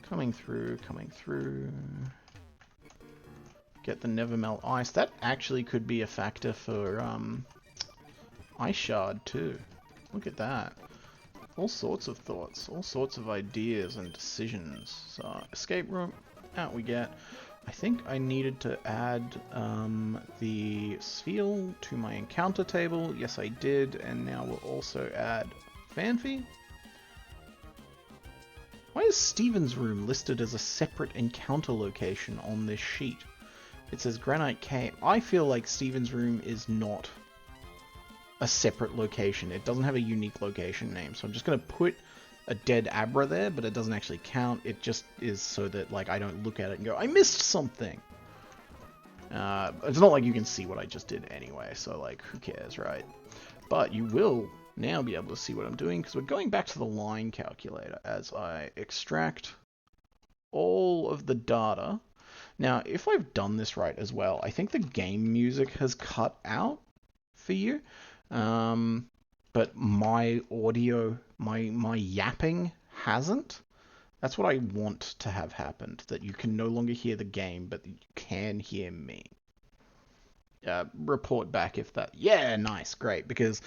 [SPEAKER 1] Coming through, coming through. Get the Never Melt Ice. That actually could be a factor for Ice Shard too. Look at that. All sorts of thoughts, all sorts of ideas and decisions. So, escape room, out we get. I think I needed to add the Sphere to my encounter table. Yes, I did. And now we'll also add Phanpy. Why is Steven's room listed as a separate encounter location on this sheet? It says Granite Cave. I feel like Steven's room is not a separate location. It doesn't have a unique location name. So I'm just going to put a dead Abra there, but it doesn't actually count. It just is so that, like, I don't look at it and go, I missed something. It's not like you can see what I just did anyway, so, like, who cares, right? But you will now be able to see what I'm doing, because we're going back to the line calculator as I extract all of the data. Now, if I've done this right as well, I think the game music has cut out for you. But my audio, my yapping hasn't. That's what I want to have happened, that you can no longer hear the game, but you can hear me. Report back if that... Yeah, nice, great, because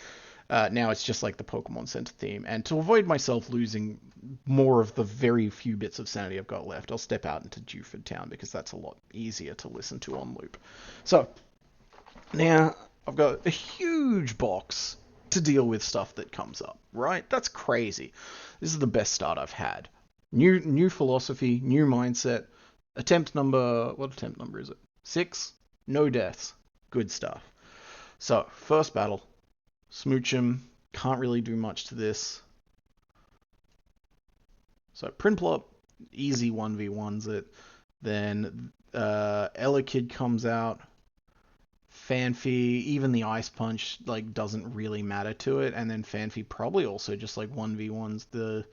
[SPEAKER 1] now it's just like the Pokemon Center theme. And to avoid myself losing more of the very few bits of sanity I've got left, I'll step out into Dewford Town, because that's a lot easier to listen to on loop. So, now I've got a huge box to deal with stuff that comes up, right? That's crazy. This is the best start I've had. New philosophy, new mindset. Attempt number... What attempt number is it? 6. No deaths. Good stuff. So, first battle. Smoochum. Can't really do much to this. So, Prinplup. Easy 1v1s it. Then, Elekid comes out. Phanpy, even the Ice Punch, like, doesn't really matter to it. And then Phanpy probably also just, like, 1v1s the...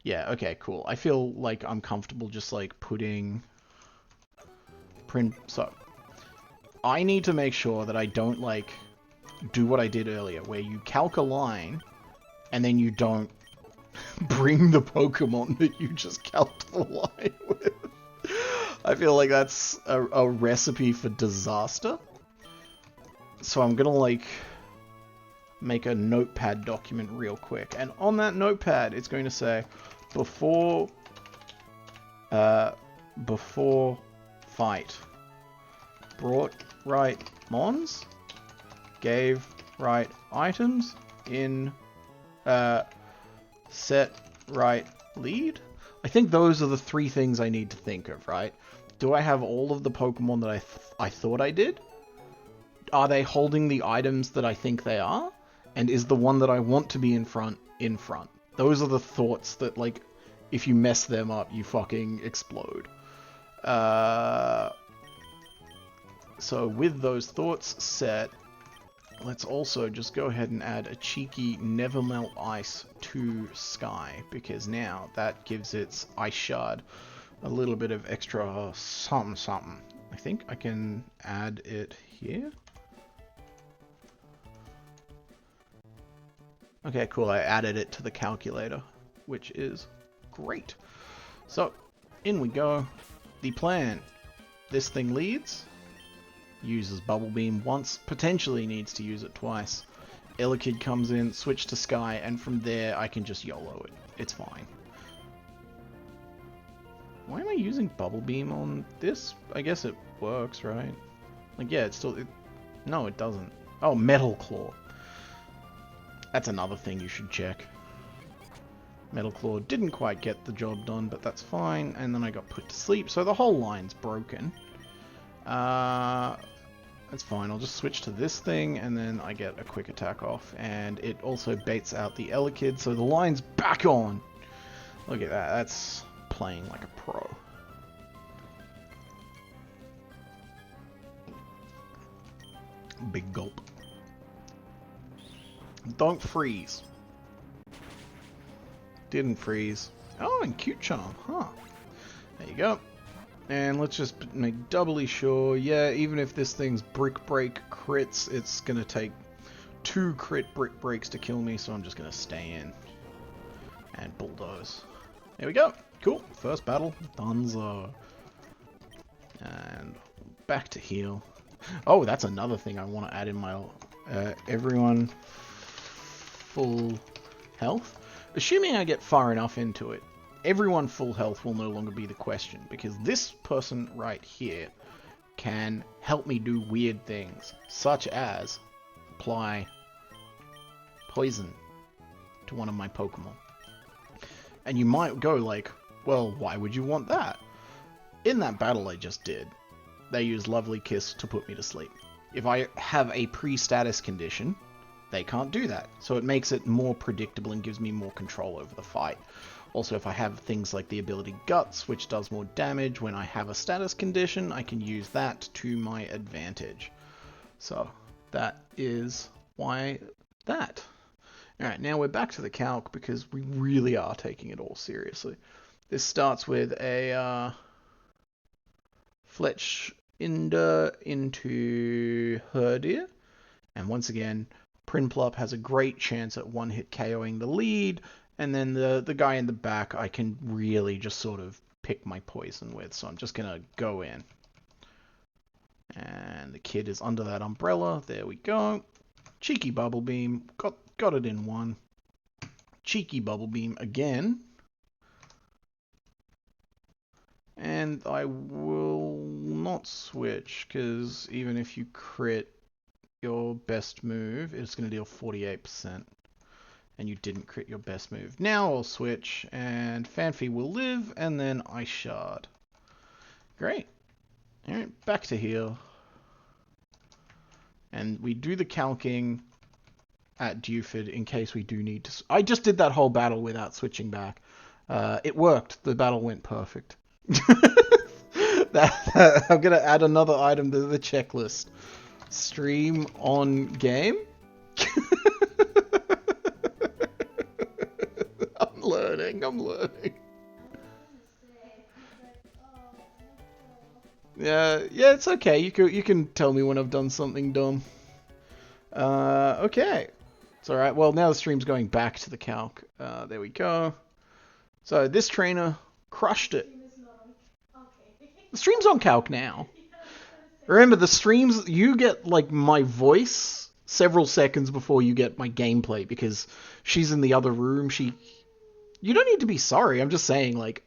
[SPEAKER 1] Yeah, okay, cool. I feel like I'm comfortable just, like, putting... So, I need to make sure that I don't, like, do what I did earlier, where you calc a line, and then you don't bring the Pokemon that you just calced the line with. I feel like that's a recipe for disaster. So I'm gonna, like, make a notepad document real quick. And on that notepad, it's going to say, before fight, brought right mons, gave right items, in set right lead. I think those are the 3 things I need to think of, right? Do I have all of the Pokemon that I thought I did? Are they holding the items that I think they are? And is the one that I want to be in front, in front? Those are the thoughts that, like, if you mess them up, you fucking explode. So with those thoughts set, let's also just go ahead and add a cheeky Never Melt Ice to Sky, because now that gives its Ice Shard a little bit of extra something something. I think I can add it here. Okay, cool, I added it to the calculator, which is great. So, in we go. The plan. This thing leads, uses Bubble Beam once, potentially needs to use it twice. Elekid comes in, switch to Sky, and from there I can just YOLO it. It's fine. Why am I using Bubble Beam on this? I guess it works, right? Like, yeah, it's still... No, it doesn't. Oh, Metal Claw. That's another thing you should check. Metal Claw didn't quite get the job done, but that's fine. And then I got put to sleep, so the whole line's broken. That's fine. I'll just switch to this thing, and then I get a quick attack off. And it also baits out the Elekid, so the line's back on. Look at that. That's playing like a pro. Big gulp. Don't freeze. Didn't freeze. Oh, and Cute Charm, huh? There you go. And let's just make doubly sure. Yeah, even if this thing's Brick Break crits, it's gonna take 2 crit Brick Breaks to kill me, so I'm just gonna stay in and bulldoze. There we go. Cool. First battle, donezo. And back to heal. Oh, that's another thing I want to add in my everyone full health. Assuming I get far enough into it, everyone full health will no longer be the question, because this person right here can help me do weird things, such as apply poison to one of my Pokemon. And you might go like, well, why would you want that? In that battle I just did, they used Lovely Kiss to put me to sleep. If I have a pre-status condition, they can't do that. So it makes it more predictable and gives me more control over the fight. Also, if I have things like the ability Guts, which does more damage when I have a status condition, I can use that to my advantage. So that is why that. Alright, now we're back to the calc because we really are taking it all seriously. This starts with a Fletch Ender into Herdir. And once again, Prinplup has a great chance at one-hit KOing the lead, and then the guy in the back I can really just sort of pick my poison with, so I'm just going to go in. And the kid is under that umbrella, there we go. Cheeky Bubble Beam, got it in one. Cheeky Bubble Beam again. And I will not switch, because even if you crit your best move, it's going to deal 48%. And you didn't crit your best move. Now I'll switch, and Fanfi will live, and then Ice Shard. Great. Alright, back to heal. And we do the calking at Dewford in case we do need to... I just did that whole battle without switching back. It worked. The battle went perfect. I'm going to add another item to the checklist. Stream on game? I'm learning. Yeah, it's okay. You can tell me when I've done something dumb. Okay. It's alright. Well, now the stream's going back to the calc. There we go. So this trainer crushed it. The stream's on calc now. Remember, the streams, you get, like, my voice several seconds before you get my gameplay, because she's in the other room. You don't need to be sorry. I'm just saying, like,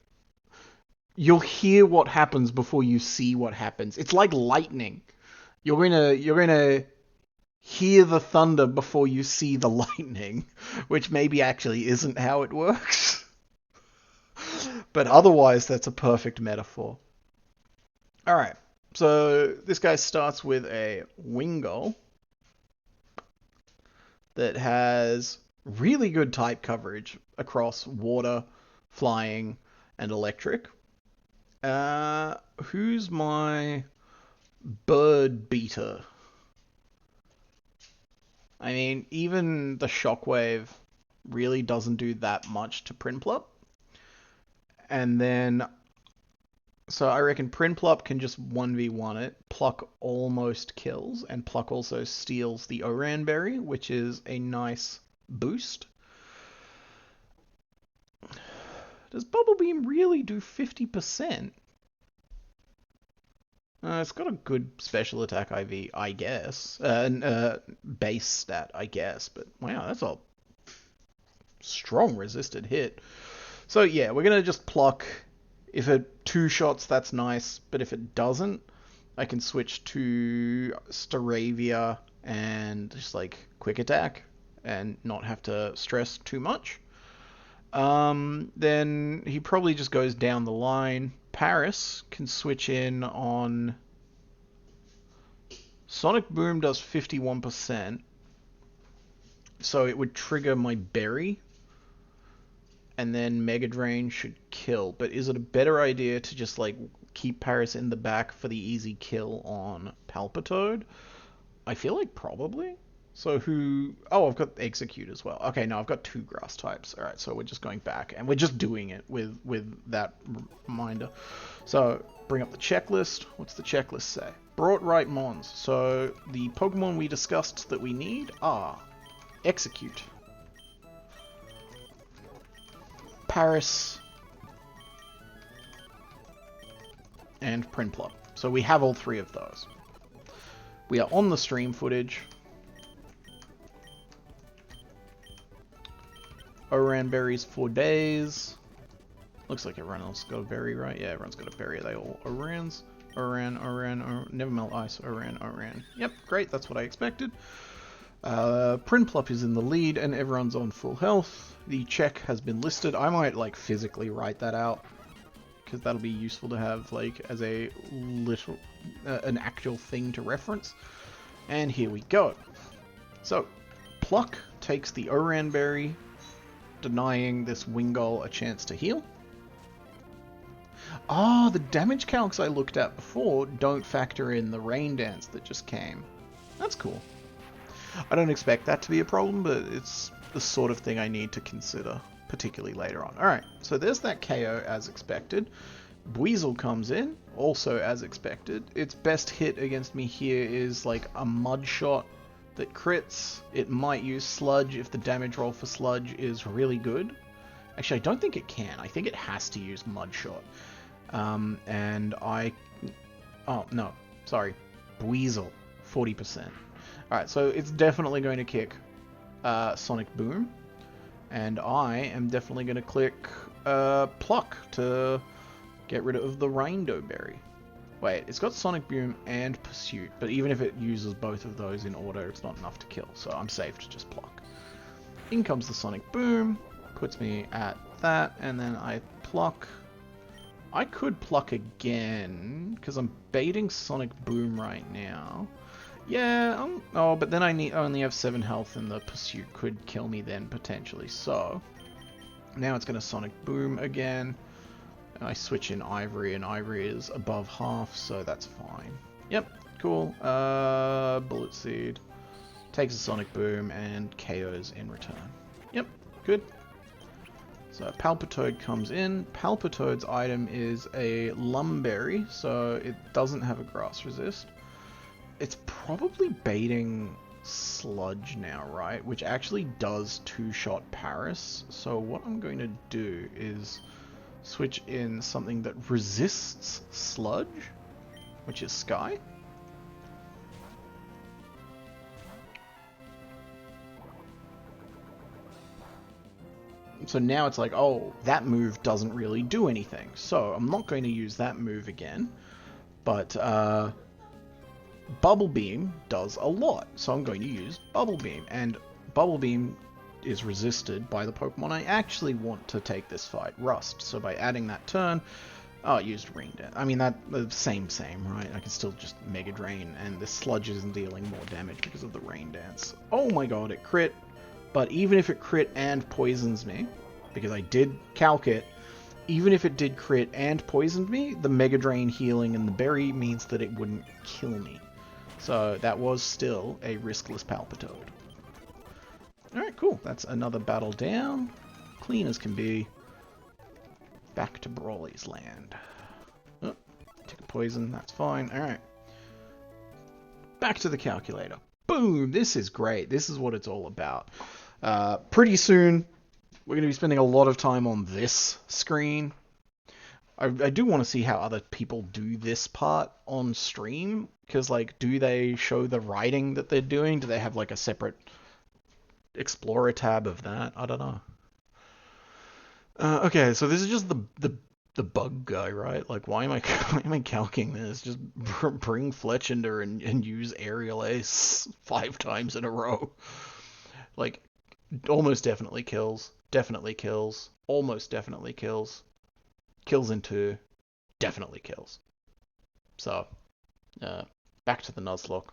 [SPEAKER 1] you'll hear what happens before you see what happens. It's like lightning. You're gonna hear the thunder before you see the lightning, which maybe actually isn't how it works. But otherwise, that's a perfect metaphor. Alright, so this guy starts with a Wingull that has really good type coverage across water, flying, and electric. Who's my bird beater? I mean, even the Shockwave really doesn't do that much to Prinplup. And then, so I reckon Prinplup can just 1v1 it. Pluck almost kills, and Pluck also steals the Oran Berry, which is a nice boost. Does Bubble Beam really do 50%? It's got a good special attack IV, I guess. Base stat, I guess. But wow, that's a strong resisted hit. So yeah, we're going to just pluck. If it two shots, that's nice. But if it doesn't, I can switch to Staravia and just like quick attack and not have to stress too much. Then he probably just goes down the line. Paris can switch in on... Sonic Boom does 51%, so it would trigger my Berry, and then Mega Drain should kill. But is it a better idea to just like keep Paris in the back for the easy kill on Palpitoad? I feel like probably. So who... Oh, I've got Execute as well. Okay, no, I've got 2 grass types. Alright, so we're just going back. And we're just doing it with that reminder. So, bring up the checklist. What's the checklist say? Brought right Mons. So, the Pokemon we discussed that we need are... Execute. Paris. And Prinplup. So we have all 3 of those. We are on the stream footage. Oran berries for days. Looks like everyone else got a berry, right? Yeah, everyone's got a berry. They all Orans. Oran, never melt ice. Oran. Yep, great. That's what I expected. Prinplup is in the lead and everyone's on full health. The check has been listed. I might like physically write that out because that'll be useful to have like as a little, an actual thing to reference. And here we go. So, Pluck takes the Oran Berry, denying this Wingull a chance to heal. Ah, the damage calcs I looked at before don't factor in the Rain Dance that just came. That's cool. I don't expect that to be a problem, but it's the sort of thing I need to consider, particularly later on. Alright, so there's that KO as expected. Buizel comes in, also as expected. Its best hit against me here is like a Mud Shot that crits. It might use Sludge if the damage roll for Sludge is really good. Actually, I don't think it can. I think it has to use Mud Shot. And I... Oh, no. Sorry. Buizel. 40%. Alright, so it's definitely going to kick Sonic Boom. And I am definitely going to click Pluck to get rid of the Rainbow Berry. Wait, it's got Sonic Boom and Pursuit, but even if it uses both of those in order, it's not enough to kill, so I'm safe to just Pluck. In comes the Sonic Boom, puts me at that, and then I Pluck. I could Pluck again, because I'm baiting Sonic Boom right now. Yeah, oh, but then I only have 7 health, and the Pursuit could kill me then, potentially, so... Now it's going to Sonic Boom again. I switch in Ivory, and Ivory is above half, so that's fine. Yep, cool. Bullet Seed. Takes a Sonic Boom, and KOs in return. Yep, good. So Palpitoad comes in. Palpitoad's item is a Lumberry, so it doesn't have a Grass Resist. It's probably baiting Sludge now, right? Which actually does 2-shot Paris. So what I'm going to do is switch in something that resists Sludge, which is Sky. So now it's like, oh, that move doesn't really do anything. So I'm not going to use that move again. But Bubble Beam does a lot. So I'm going to use Bubble Beam. And Bubble Beam is resisted by the Pokemon I actually want to take this fight, Rust. So by adding that turn, oh, it used Rain Dance. I mean, that same, right? I can still just Mega Drain, and this Sludge isn't dealing more damage because of the Rain Dance. Oh my god, it crit. But even if it crit and poisons me, because I did calc it, even if it did crit and poisoned me, the Mega Drain healing and the berry means that it wouldn't kill me. So that was still a riskless Palpitoad. Alright, cool. That's another battle down. Clean as can be. Back to Brawley's land. Oh, take a poison, that's fine. Alright. Back to the calculator. Boom! This is great. This is what it's all about. Pretty soon, we're going to be spending a lot of time on this screen. I do want to see how other people do this part on stream. Because, like, do they show the writing that they're doing? Do they have, like, a separate Explorer tab of that? I don't know. Okay, so this is just the bug guy, right? Like, why am I calcing this? Just bring Fletchender and use Aerial Ace 5 times in a row. Like, almost definitely kills. Definitely kills. Almost definitely kills. Kills in 2. Definitely kills. So, back to the Nuzlocke.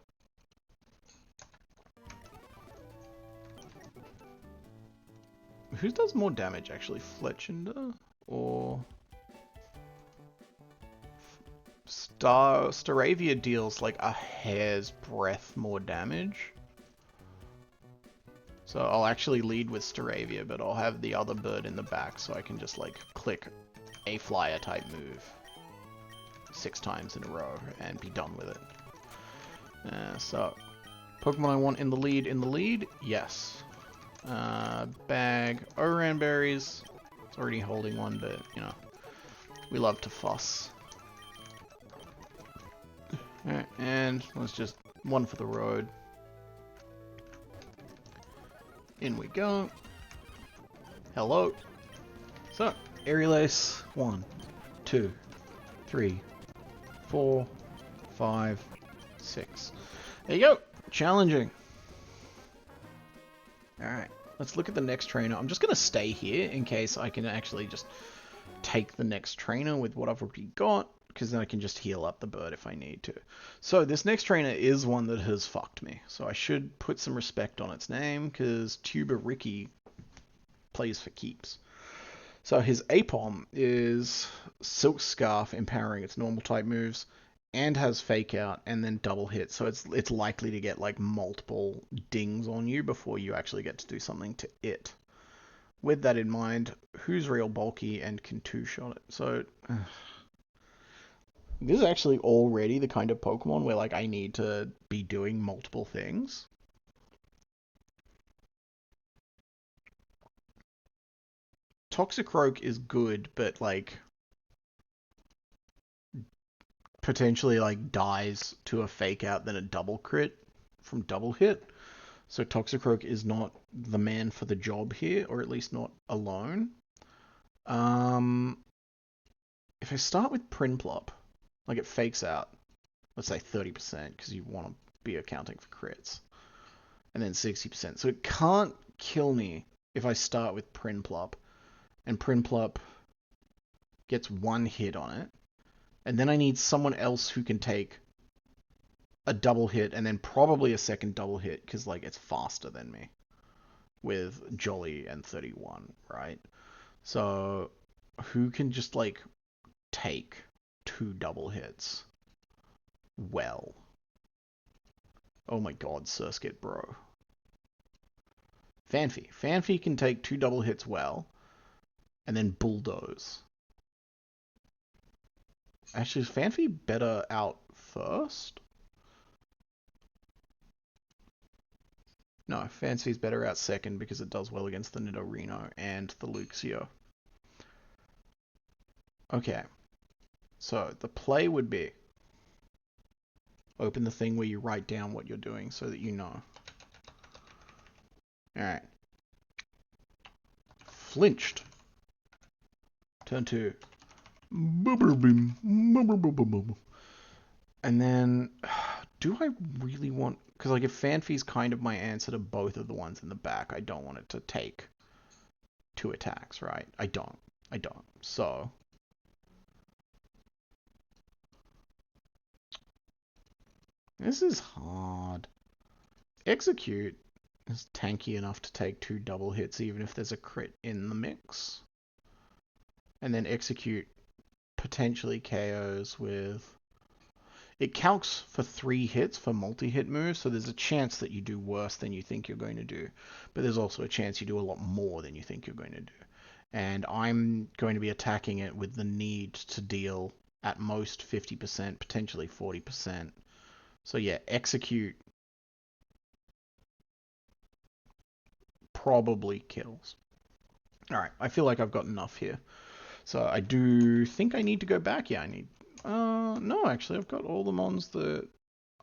[SPEAKER 1] Who does more damage, actually? Fletchender? Or... Staravia deals, like, a hair's breadth more damage. So I'll actually lead with Staravia, but I'll have the other bird in the back, so I can just, like, click a flyer type move 6 times in a row and be done with it. So, Pokemon I want in the lead? Yes. Bag Oran berries. It's already holding one, but, you know, we love to fuss. Alright, and let's just one for the road. In we go. Hello. So, Aerial Ace. 1, 2, 3, 4, 5, 6. There you go. Challenging. Alright, let's look at the next trainer. I'm just going to stay here in case I can actually just take the next trainer with what I've already got, because then I can just heal up the bird if I need to. So this next trainer is one that has fucked me. So I should put some respect on its name, because Tuber Ricky plays for keeps. So his APOM is Silk Scarf, empowering its normal type moves, and has Fake Out, and then double hit. So it's likely to get like multiple dings on you before you actually get to do something to it. With that in mind, who's real bulky and can two-shot it? So this is actually already the kind of Pokemon where like I need to be doing multiple things. Toxicroak is good, but like potentially like dies to a Fake Out than a double crit from double hit. So Toxicroak is not the man for the job here, or at least not alone. If I start with Prinplup, like it fakes out, let's say 30%, because you want to be accounting for crits, and then 60%. So it can't kill me if I start with Prinplup, and Prinplup gets 1 hit on it, and then I need someone else who can take a double hit, and then probably a second double hit, because like it's faster than me, with Jolly and 31, right? So who can just like take 2 double hits well? Oh my god, Surskit, bro. Fanfi. Fanfi can take 2 double hits well, and then bulldoze. Actually, is Fanfi better out first? No, Fanfi's better out second because it does well against the Nidorino and the Luxio. Okay. So, the play would be open the thing where you write down what you're doing so that you know. Alright. Flinched. Turn 2. And then, do I really want... Because like if Fanfi's kind of my answer to both of the ones in the back, I don't want it to take 2 attacks, right? I don't. So... This is hard. Execute is tanky enough to take 2 double hits even if there's a crit in the mix. And then Execute potentially KOs with... It calcs for 3 hits for multi-hit moves, so there's a chance that you do worse than you think you're going to do. But there's also a chance you do a lot more than you think you're going to do. And I'm going to be attacking it with the need to deal at most 50%, potentially 40%. So yeah, execute probably kills. Alright, I feel like I've got enough here. So I do think I need to go back. Yeah, I need... no, actually, I've got all the mons that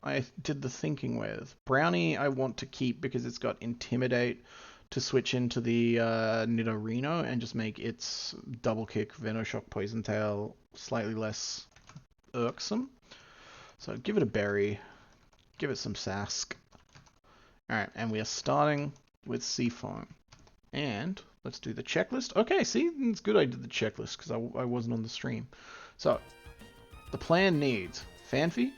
[SPEAKER 1] I did the thinking with. Brownie I want to keep because it's got Intimidate to switch into the Nidorino and just make its double kick, Venoshock, Poison Tail slightly less irksome. So give it a berry, give it some Sask. Alright, and we are starting with Seafoam. And let's do the checklist. Okay, see, it's good I did the checklist because I wasn't on the stream. So, the plan needs Fanfi,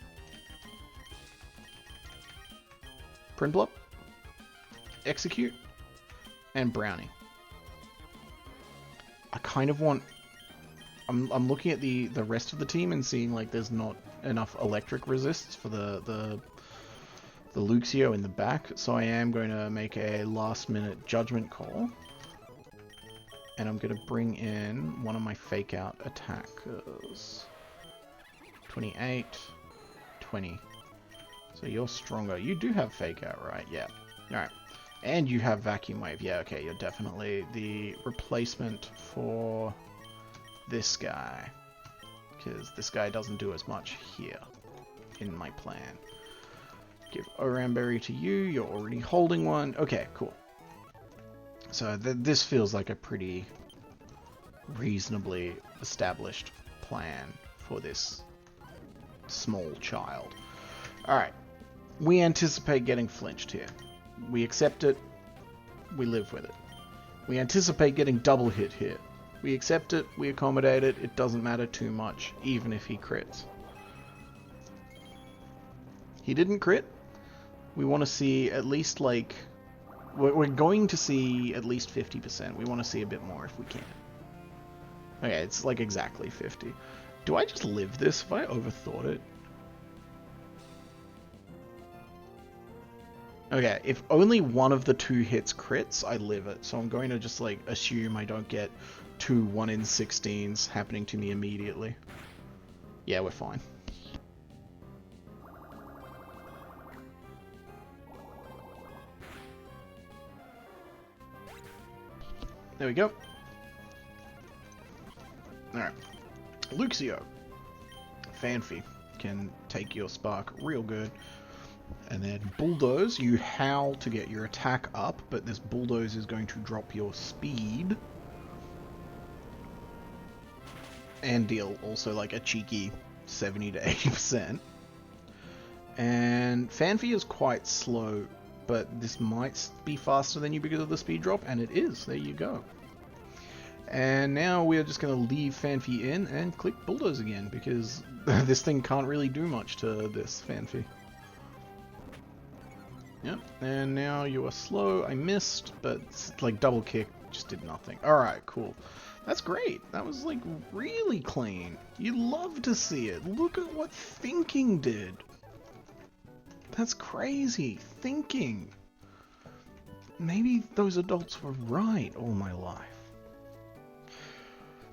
[SPEAKER 1] Prinplup, Execute, and Brownie. I kind of want... I'm looking at the rest of the team and seeing like there's not enough electric resists for the Luxio in the back, so I am going to make a last-minute judgment call. And I'm going to bring in one of my fake-out attackers. 28, 20. So you're stronger. You do have fake-out, right? Yeah. Alright. And you have Vacuum Wave. Yeah, okay, you're definitely the replacement for this guy. Because this guy doesn't do as much here in my plan. Give Oranberry to you. You're already holding one. Okay, cool. So this feels like a pretty reasonably established plan for this small child. Alright, we anticipate getting flinched here. We accept it, we live with it. We anticipate getting double hit here. We accept it, we accommodate it, it doesn't matter too much, even if he crits. He didn't crit. We want to see at least like... We're going to see at least 50%. We want to see a bit more if we can. Okay, it's like exactly 50. Do I just live this? Have I overthought it? Okay, if only one of the 2 hits crits, I live it. So I'm going to just like assume I don't get 2 1 in 16s happening to me immediately. Yeah, we're fine. There we go. Alright. Luxio. Fanfi can take your spark real good. And then Bulldoze, you howl to get your attack up, but this Bulldoze is going to drop your speed. And deal also like a cheeky 70 to 80%. And Fanfi is quite slow, but this might be faster than you because of the speed drop, and it is. There you go. And now we're just going to leave Fanfi in and click Bulldoze again, because this thing can't really do much to this Fanfi. Yep, and now you are slow. I missed, but like double kick just did nothing. Alright, cool. That's great. That was like really clean. You love to see it. Look at what thinking did. That's crazy. Thinking. Maybe those adults were right all my life.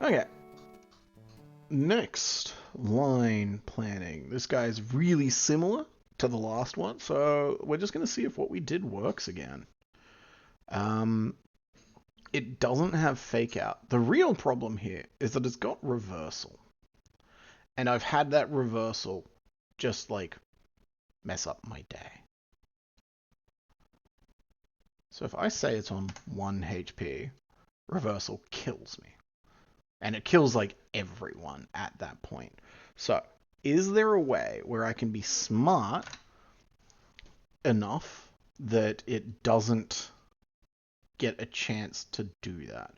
[SPEAKER 1] Okay. Next, line planning. This guy is really similar to the last one, so we're just going to see if what we did works again. It doesn't have fake out. The real problem here is that it's got reversal. And I've had that reversal just like mess up my day. So if I say it's on 1 HP, reversal kills me. And it kills like everyone at that point. So is there a way where I can be smart enough that it doesn't get a chance to do that?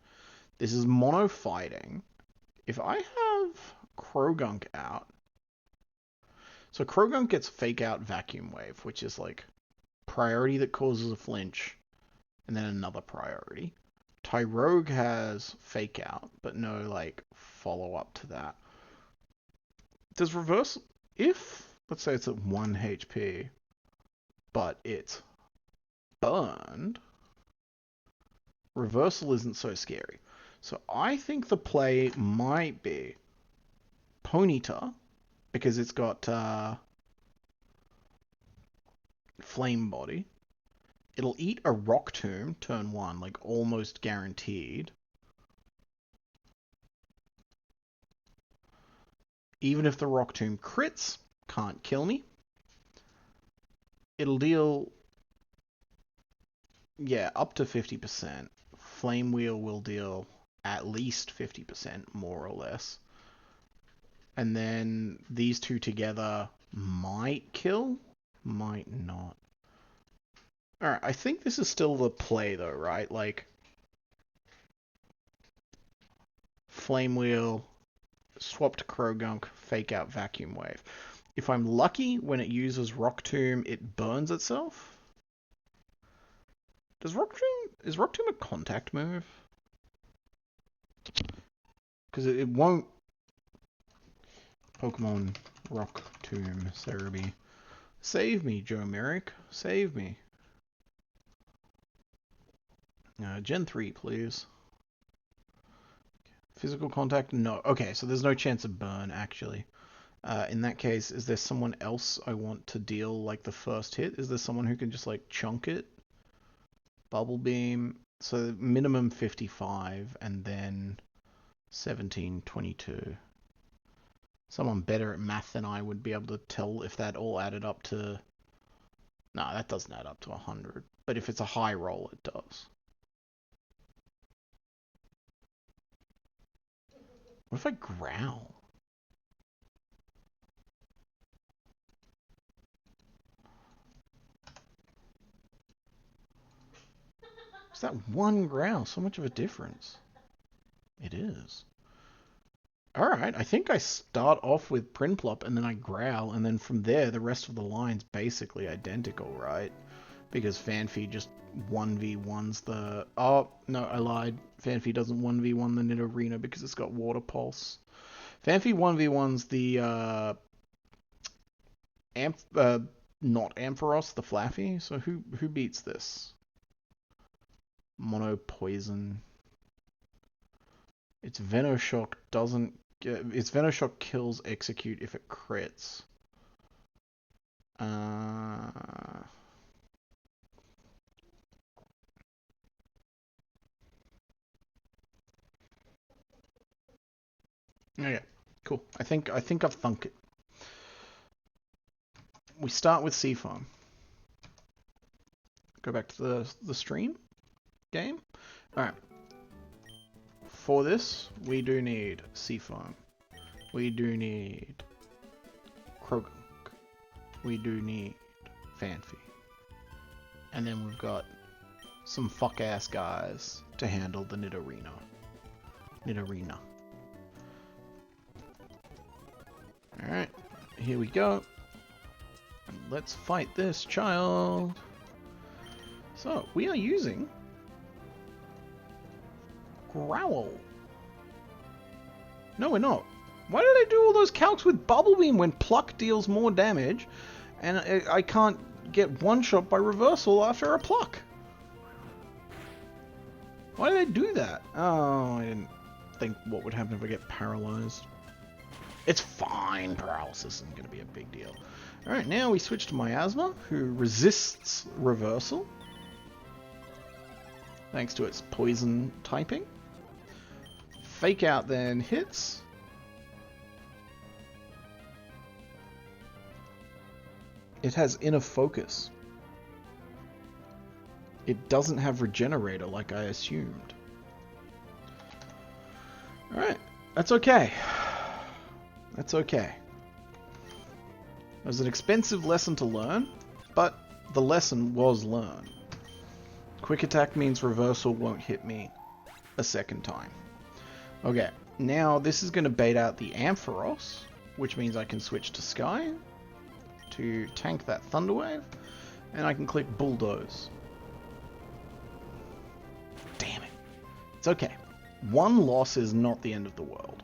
[SPEAKER 1] This is mono fighting. If I have Krogunk out, so Krogunk gets fake out Vacuum Wave, which is like priority that causes a flinch, and then another priority. Tyrogue has fake out, but no like follow up to that. Does reversal, if let's say it's at 1 HP, but it's burned, reversal isn't so scary. So I think the play might be Ponyta, because it's got Flame Body. It'll eat a Rock Tomb turn 1, like almost guaranteed. Even if the Rock Tomb crits, can't kill me. It'll deal, yeah, up to 50%. Flame Wheel will deal at least 50%, more or less. And then these two together might kill, might not. Alright, I think this is still the play though, right? Like, Flame Wheel, swap to Krogunk, fake out Vacuum Wave. If I'm lucky, when it uses Rock Tomb, it burns itself. Is Rock Tomb a contact move? Because it won't. Pokemon Rock Tomb, Cerebi. Save me, Joe Merrick. Save me. Gen 3, please. Physical contact? No. Okay, so there's no chance of burn, actually. In that case, is there someone else I want to deal, like, the first hit? Is there someone who can just, like, chunk it? Bubble Beam. So minimum 55, and then 17, 22. Someone better at math than I would be able to tell if that all added up to... No, that doesn't add up to 100. But if it's a high roll, it does. What if I growl? Is that one growl so much of a difference? It is. Alright, I think I start off with Prinplup and then I growl, and then from there the rest of the line's basically identical, right? Because Fanfi just 1v1s the... Oh, no, I lied. Fanfi doesn't 1v1 the Nidorina because it's got Water Pulse. Fanfi 1v1s the... not Ampharos, the Flaffy. So who beats this? Mono Poison. Its Venoshock doesn't... Its Venoshock kills Execute if it crits. Okay, cool. I think I've thunk it. We start with Seafoam. Go back to the stream game. Alright. For this, we do need Seafoam. We do need Krogunk. We do need Fanfi. And then we've got some fuck-ass guys to handle the Nidorina. Alright, here we go. Let's fight this child. So, we are using Growl. No, we're not. Why did I do all those calcs with Bubble Beam when Pluck deals more damage and I can't get one shot by reversal after a Pluck? Why did I do that? Oh, I didn't think what would happen if I get paralyzed. It's fine. Paralysis isn't going to be a big deal. Alright, now we switch to Miasma, who resists reversal, thanks to its poison typing. Fake Out then hits. It has Inner Focus. It doesn't have Regenerator like I assumed. Alright, that's okay. That's okay. It was an expensive lesson to learn, but the lesson was learned. Quick Attack means reversal won't hit me a second time. Okay, now this is going to bait out the Ampharos, which means I can switch to Sky to tank that Thunder Wave, and I can click Bulldoze. Damn it. It's okay. One loss is not the end of the world.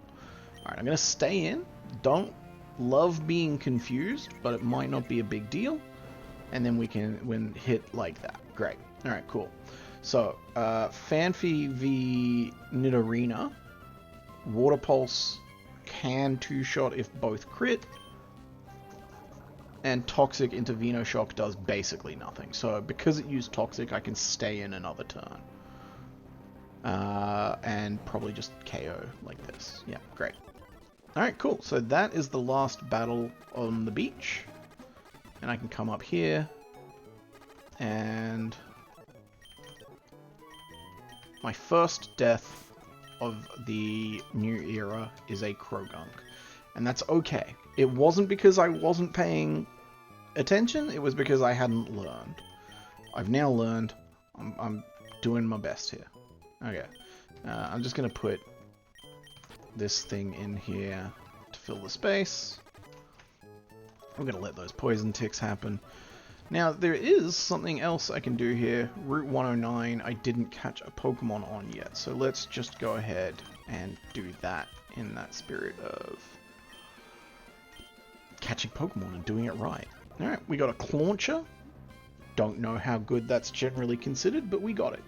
[SPEAKER 1] Alright, I'm going to stay in. Don't love being confused, but it might not be a big deal. And then we can hit like that. Great. Alright, cool. So, Fanfi v Nidorina. Water Pulse can two-shot if both crit. And Toxic into Venoshock does basically nothing. So, because it used Toxic, I can stay in another turn. And probably just KO like this. Yeah, great. Alright, cool. So that is the last battle on the beach. And I can come up here. And my first death of the new era is a Krogunk. And that's okay. It wasn't because I wasn't paying attention, it was because I hadn't learned. I've now learned. I'm doing my best here. Okay. I'm just going to put this thing in here to fill the space. I'm going to let those poison ticks happen. Now, there is something else I can do here. Route 109, I didn't catch a Pokemon on yet. So let's just go ahead and do that in that spirit of catching Pokemon and doing it right. Alright, we got a Clauncher. Don't know how good that's generally considered, but we got it.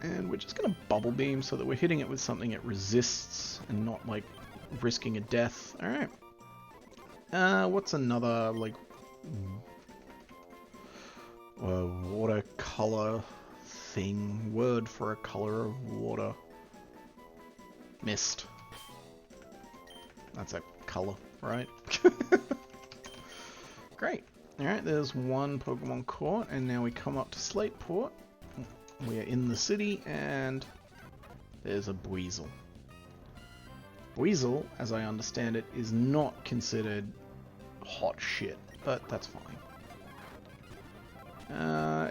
[SPEAKER 1] And we're just going to Bubble Beam so that we're hitting it with something it resists and not, like, risking a death. Alright. What's another, like, watercolor thing? Word for a color of water. Mist. That's a color, right? Great. Alright, there's one Pokemon caught, and now we come up to Slateport. We are in the city, and there's a Buizel. Buizel, as I understand it, is not considered hot shit, but that's fine.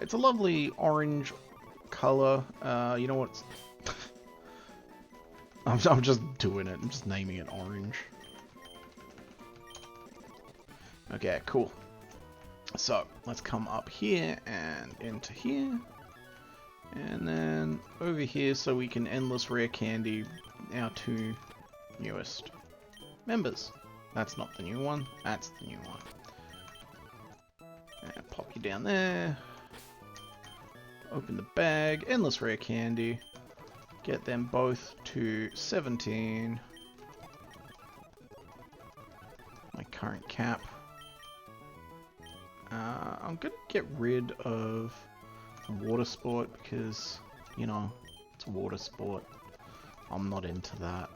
[SPEAKER 1] It's a lovely orange color. You know what? I'm just doing it. I'm just naming it orange. Okay, cool. So, let's come up here and into here. And then over here so we can endless rare candy our two newest members. That's not the new one, that's the new one. And pop you down there. Open the bag, endless rare candy. Get them both to 17. My current cap. I'm gonna get rid of water sport because, you know, it's water sport. I'm not into that.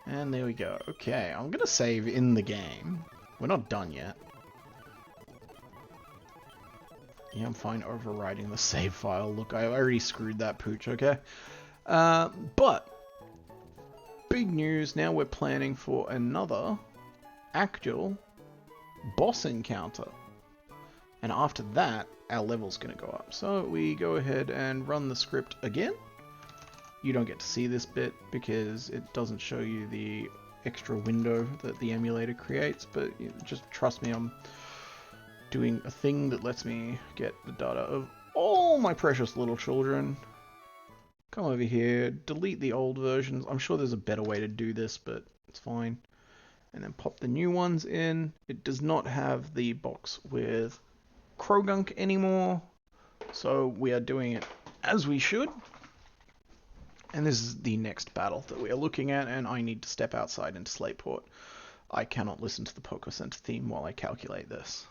[SPEAKER 1] And there we go. Okay, I'm gonna save in the game. We're not done yet. Yeah, I'm fine overwriting the save file. Look, I already screwed that pooch, okay? But big news, now we're planning for another actual boss encounter. And after that, our level's going to go up. So we go ahead and run the script again. You don't get to see this bit because it doesn't show you the extra window that the emulator creates, but just trust me, I'm doing a thing that lets me get the data of all my precious little children. Come over here, delete the old versions. I'm sure there's a better way to do this, but it's fine. And then pop the new ones in. It does not have the box with Krogunk anymore, so we are doing it as we should. And this is the next battle that we are looking at, and I need to step outside into Slateport. I cannot listen to the Poké Center theme while I calculate this.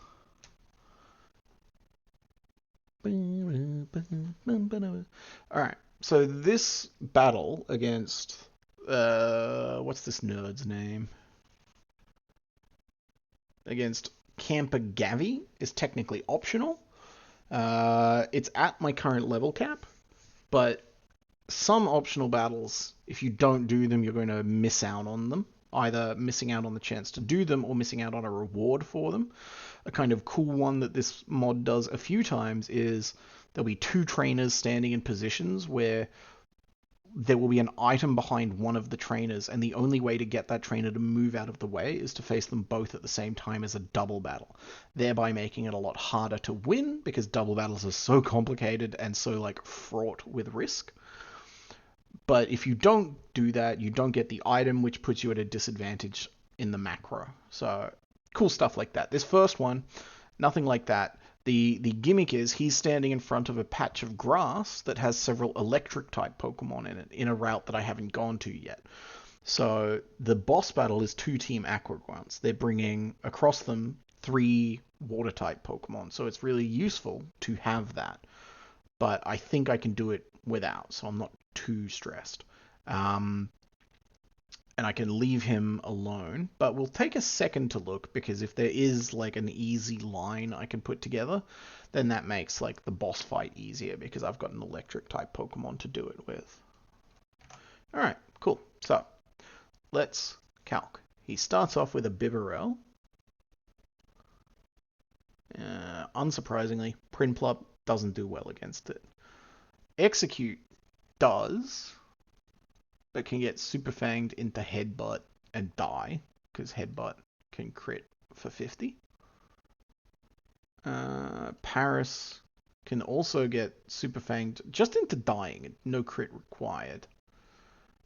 [SPEAKER 1] Alright, so this battle against... what's this nerd's name? Against Camper Gavi is technically optional. It's at my current level cap, but some optional battles, if you don't do them, you're going to miss out on them. Either missing out on the chance to do them or missing out on a reward for them. A kind of cool one that this mod does a few times is there'll be two trainers standing in positions where there will be an item behind one of the trainers, and the only way to get that trainer to move out of the way is to face them both at the same time as a double battle, thereby making it a lot harder to win because double battles are so complicated and so like fraught with risk. But if you don't do that, you don't get the item, which puts you at a disadvantage in the macro. So cool stuff like that. This first one, nothing like that. The gimmick is he's standing in front of a patch of grass that has several electric type Pokemon in it in a route that I haven't gone to yet. So the boss battle is two Team Aqua Grunts. They're bringing across them three water type Pokemon. So it's really useful to have that. But I think I can do it without, so I'm not too stressed. And I can leave him alone. But we'll take a second to look, because if there is like an easy line I can put together, then that makes like the boss fight easier because I've got an electric type Pokemon to do it with. Alright, cool. So, let's calc. He starts off with a Bibarel. Unsurprisingly, Prinplup doesn't do well against it. Execute does, but can get super fanged into Headbutt and die, because Headbutt can crit for 50. Paris can also get super fanged just into dying, no crit required.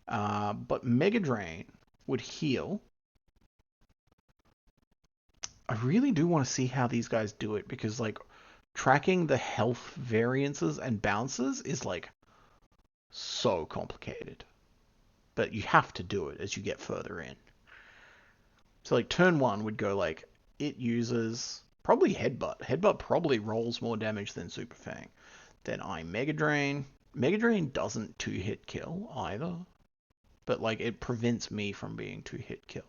[SPEAKER 1] But Mega Drain would heal. I really do want to see how these guys do it, because like tracking the health variances and bounces is like so complicated. But you have to do it as you get further in. So like turn one would go like, it uses probably Headbutt. Headbutt probably rolls more damage than Super Fang. Then I Mega Drain. Mega Drain doesn't two-hit kill either. But like it prevents me from being two-hit killed.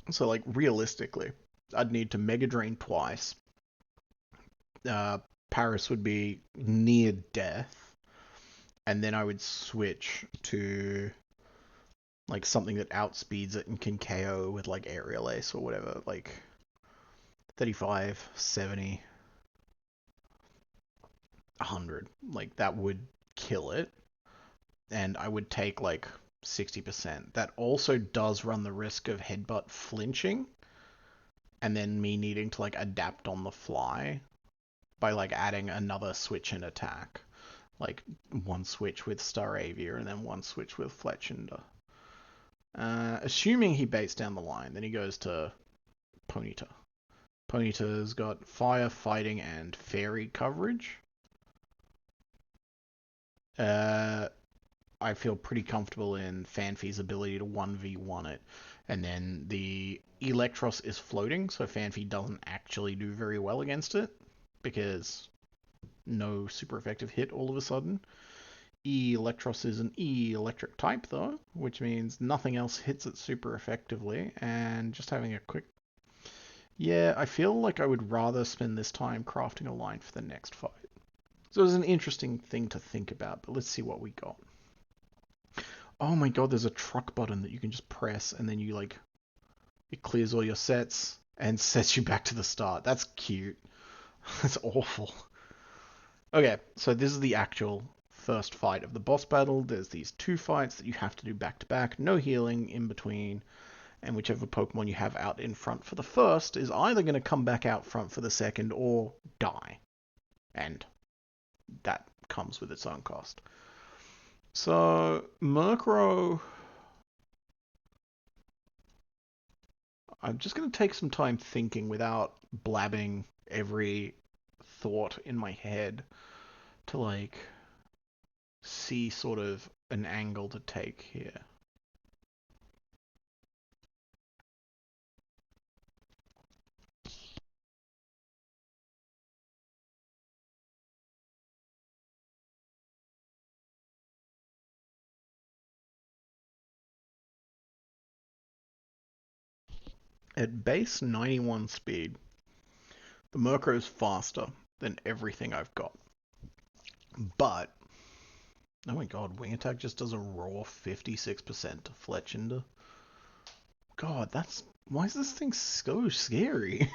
[SPEAKER 1] So like realistically, I'd need to Mega Drain twice. Paris would be near death, and then I would switch to like something that outspeeds it and can KO with like Aerial Ace or whatever, like 35, 70, 100. Like that would kill it, and I would take like 60%. That also does run the risk of Headbutt flinching, and then me needing to like adapt on the fly by like adding another switch and attack. Like one switch with Staravia and then one switch with Fletchinder. Assuming he baits down the line, then he goes to Ponyta. Ponyta's got fire, fighting, and fairy coverage. I feel pretty comfortable in Fanfi's ability to 1v1 it. And then the Electros is floating, so Fanfi doesn't actually do very well against it, because no super effective hit all of a sudden. Electros is an E-electric type though, which means nothing else hits it super effectively, and just having a quick... Yeah, I feel like I would rather spend this time crafting a line for the next fight. So it's an interesting thing to think about, but let's see what we got. Oh my god, there's a truck button that you can just press, and then you like... It clears all your sets and sets you back to the start. That's cute. That's awful. Okay, so this is the actual first fight of the boss battle. There's these two fights that you have to do back to back, no healing in between, and whichever Pokemon you have out in front for the first is either going to come back out front for the second or die. And that comes with its own cost. So, Murkrow... I'm just going to take some time thinking without blabbing every thought in my head to like see sort of an angle to take here. At base 91 speed, the Murkrow is faster than everything I've got. But, oh my god, Wing Attack just does a raw 56% to Fletchinder. God, that's... Why is this thing so scary?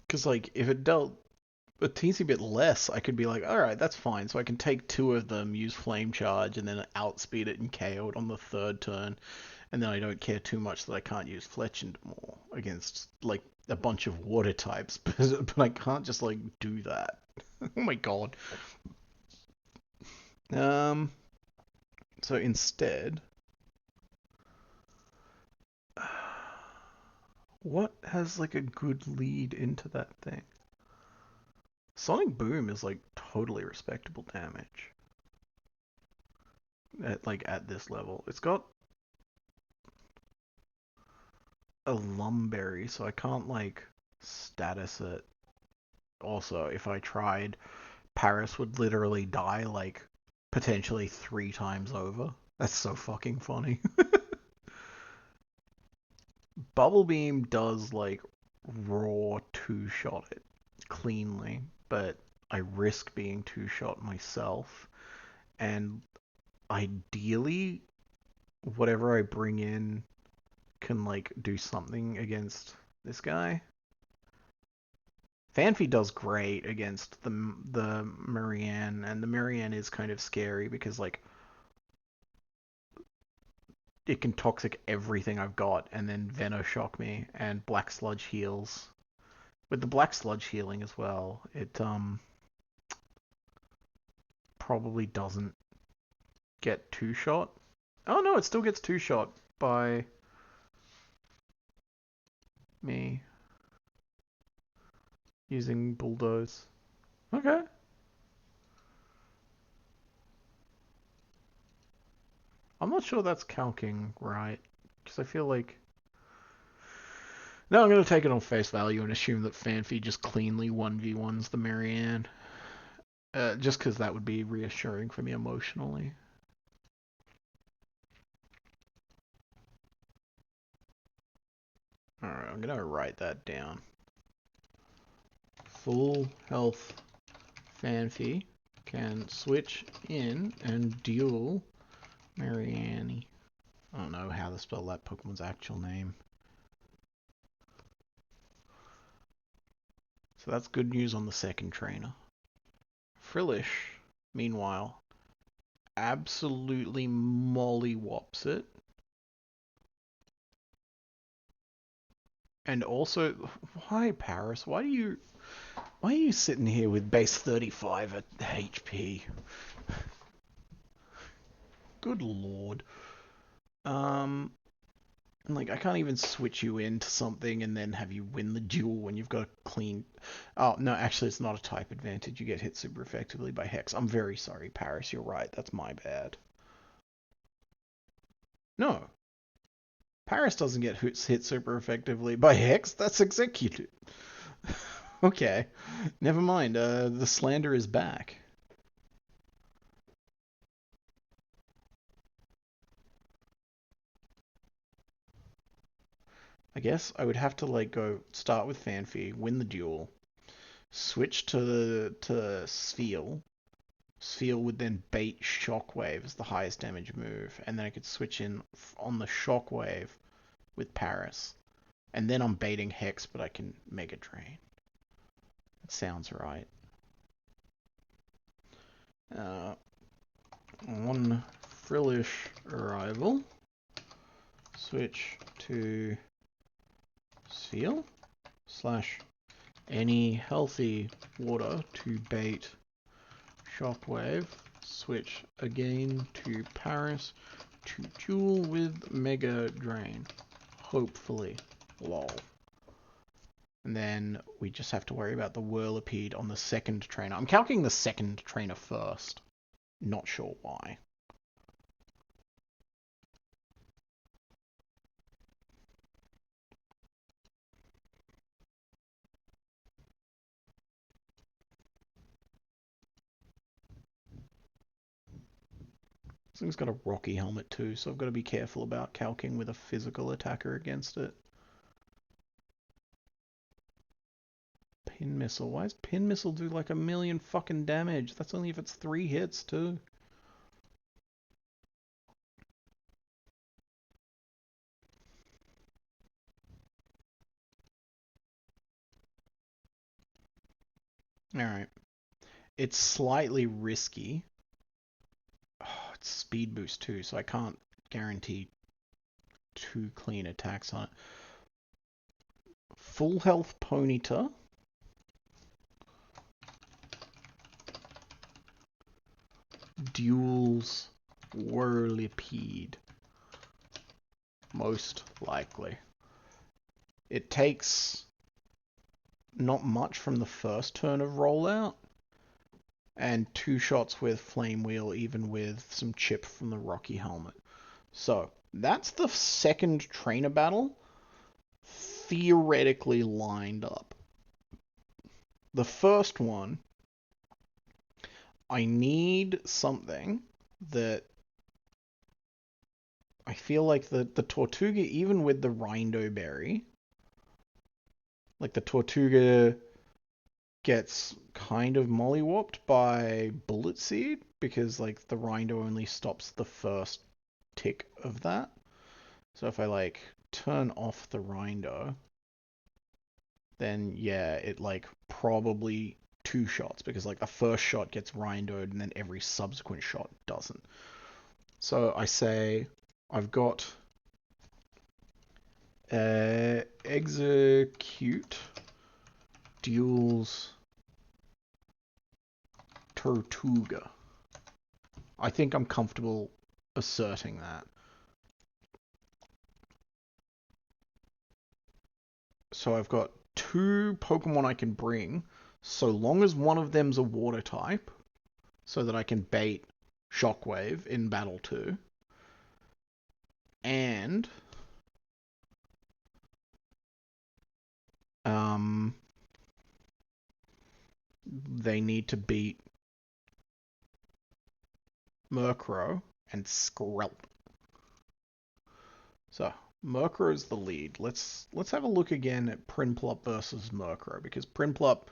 [SPEAKER 1] Because, like, if it dealt a teensy bit less, I could be like, alright, that's fine. So I can take two of them, use Flame Charge, and then outspeed it and KO it on the third turn. And then I don't care too much that I can't use Fletch more against, like, a bunch of water types. But I can't just, like, do that. Oh my god. Um, so instead... What has, like, a good lead into that thing? Sonic Boom is, like, totally respectable damage. At this level. It's got a Lumberry, so I can't, like, status it. Also, if I tried, Paris would literally die, like, potentially 3 times over. That's so fucking funny. Bubble Beam does, like, raw two-shot it cleanly, but I risk being two-shot myself, and ideally, whatever I bring in can, like, do something against this guy. Fanfi does great against the Marianne, and the Marianne is kind of scary because, like, it can toxic everything I've got and then Venoshock me, and Black Sludge heals. With the Black Sludge healing as well, it probably doesn't get two-shot. Oh no, it still gets two-shot by me using Bulldoze. Okay. I'm not sure that's calking right, because I feel like... No, I'm going to take it on face value and assume that Fanfi just cleanly 1v1s the Marianne. Just because that would be reassuring for me emotionally. Alright, I'm going to write that down. Full health Fanfi can switch in and duel Marianne. I don't know how to spell that Pokemon's actual name. So that's good news on the second trainer. Frillish, meanwhile, absolutely mollywops it. And also, why Paris? Why are you sitting here with base 35 at HP? Good lord. Like, I can't even switch you into something and then have you win the duel when you've got a clean... Oh, no, actually, it's not a type advantage. You get hit super effectively by Hex. I'm very sorry, Paris. You're right. That's my bad. No. Paris doesn't get hit super effectively by Hex. That's Executed. Okay. Never mind. The slander is back. I guess I would have to, like, go start with Fanfi, win the duel, switch to Spheal. Spheal would then bait Shockwave as the highest damage move, and then I could switch in on the Shockwave with Paris. And then I'm baiting Hex, but I can Mega Drain. That sounds right. On Frillish arrival, switch to Spheal / any healthy water to bait Shockwave, switch again to Paris to duel with Mega Drain. Hopefully. Lol. And then we just have to worry about the Whirlipede on the second trainer. I'm calculating the second trainer first. Not sure why. This thing's got a rocky helmet too, so I've got to be careful about calcing with a physical attacker against it. Pin Missile. Why does Pin Missile do like 1,000,000 fucking damage? That's only if it's 3 hits too. Alright. It's slightly risky. Oh, it's speed boost too, so I can't guarantee 2 clean attacks on it. Full health Ponyta. Duels Whirlipede. Most likely. It takes not much from the first turn of rollout, and 2 shots with Flame Wheel, even with some chip from the Rocky Helmet. So, that's the second trainer battle theoretically lined up. The first one, I need something that I feel like the Tortuga, even with the Rindo Berry, like the Tortuga gets kind of mollywopped by Bullet Seed, because like the Rindo only stops the first tick of that. So if I like turn off the Rindo, then yeah, it like probably 2 shots, because like the first shot gets Rindoed and then every subsequent shot doesn't. So I say I've got execute duels Tortuga. I think I'm comfortable asserting that. So I've got 2 Pokemon I can bring, so long as one of them's a water type, so that I can bait Shockwave in Battle 2. And they need to beat Murkrow and Skrelp. So Murkrow is the lead. Let's have a look again at Prinplup versus Murkrow, because Prinplup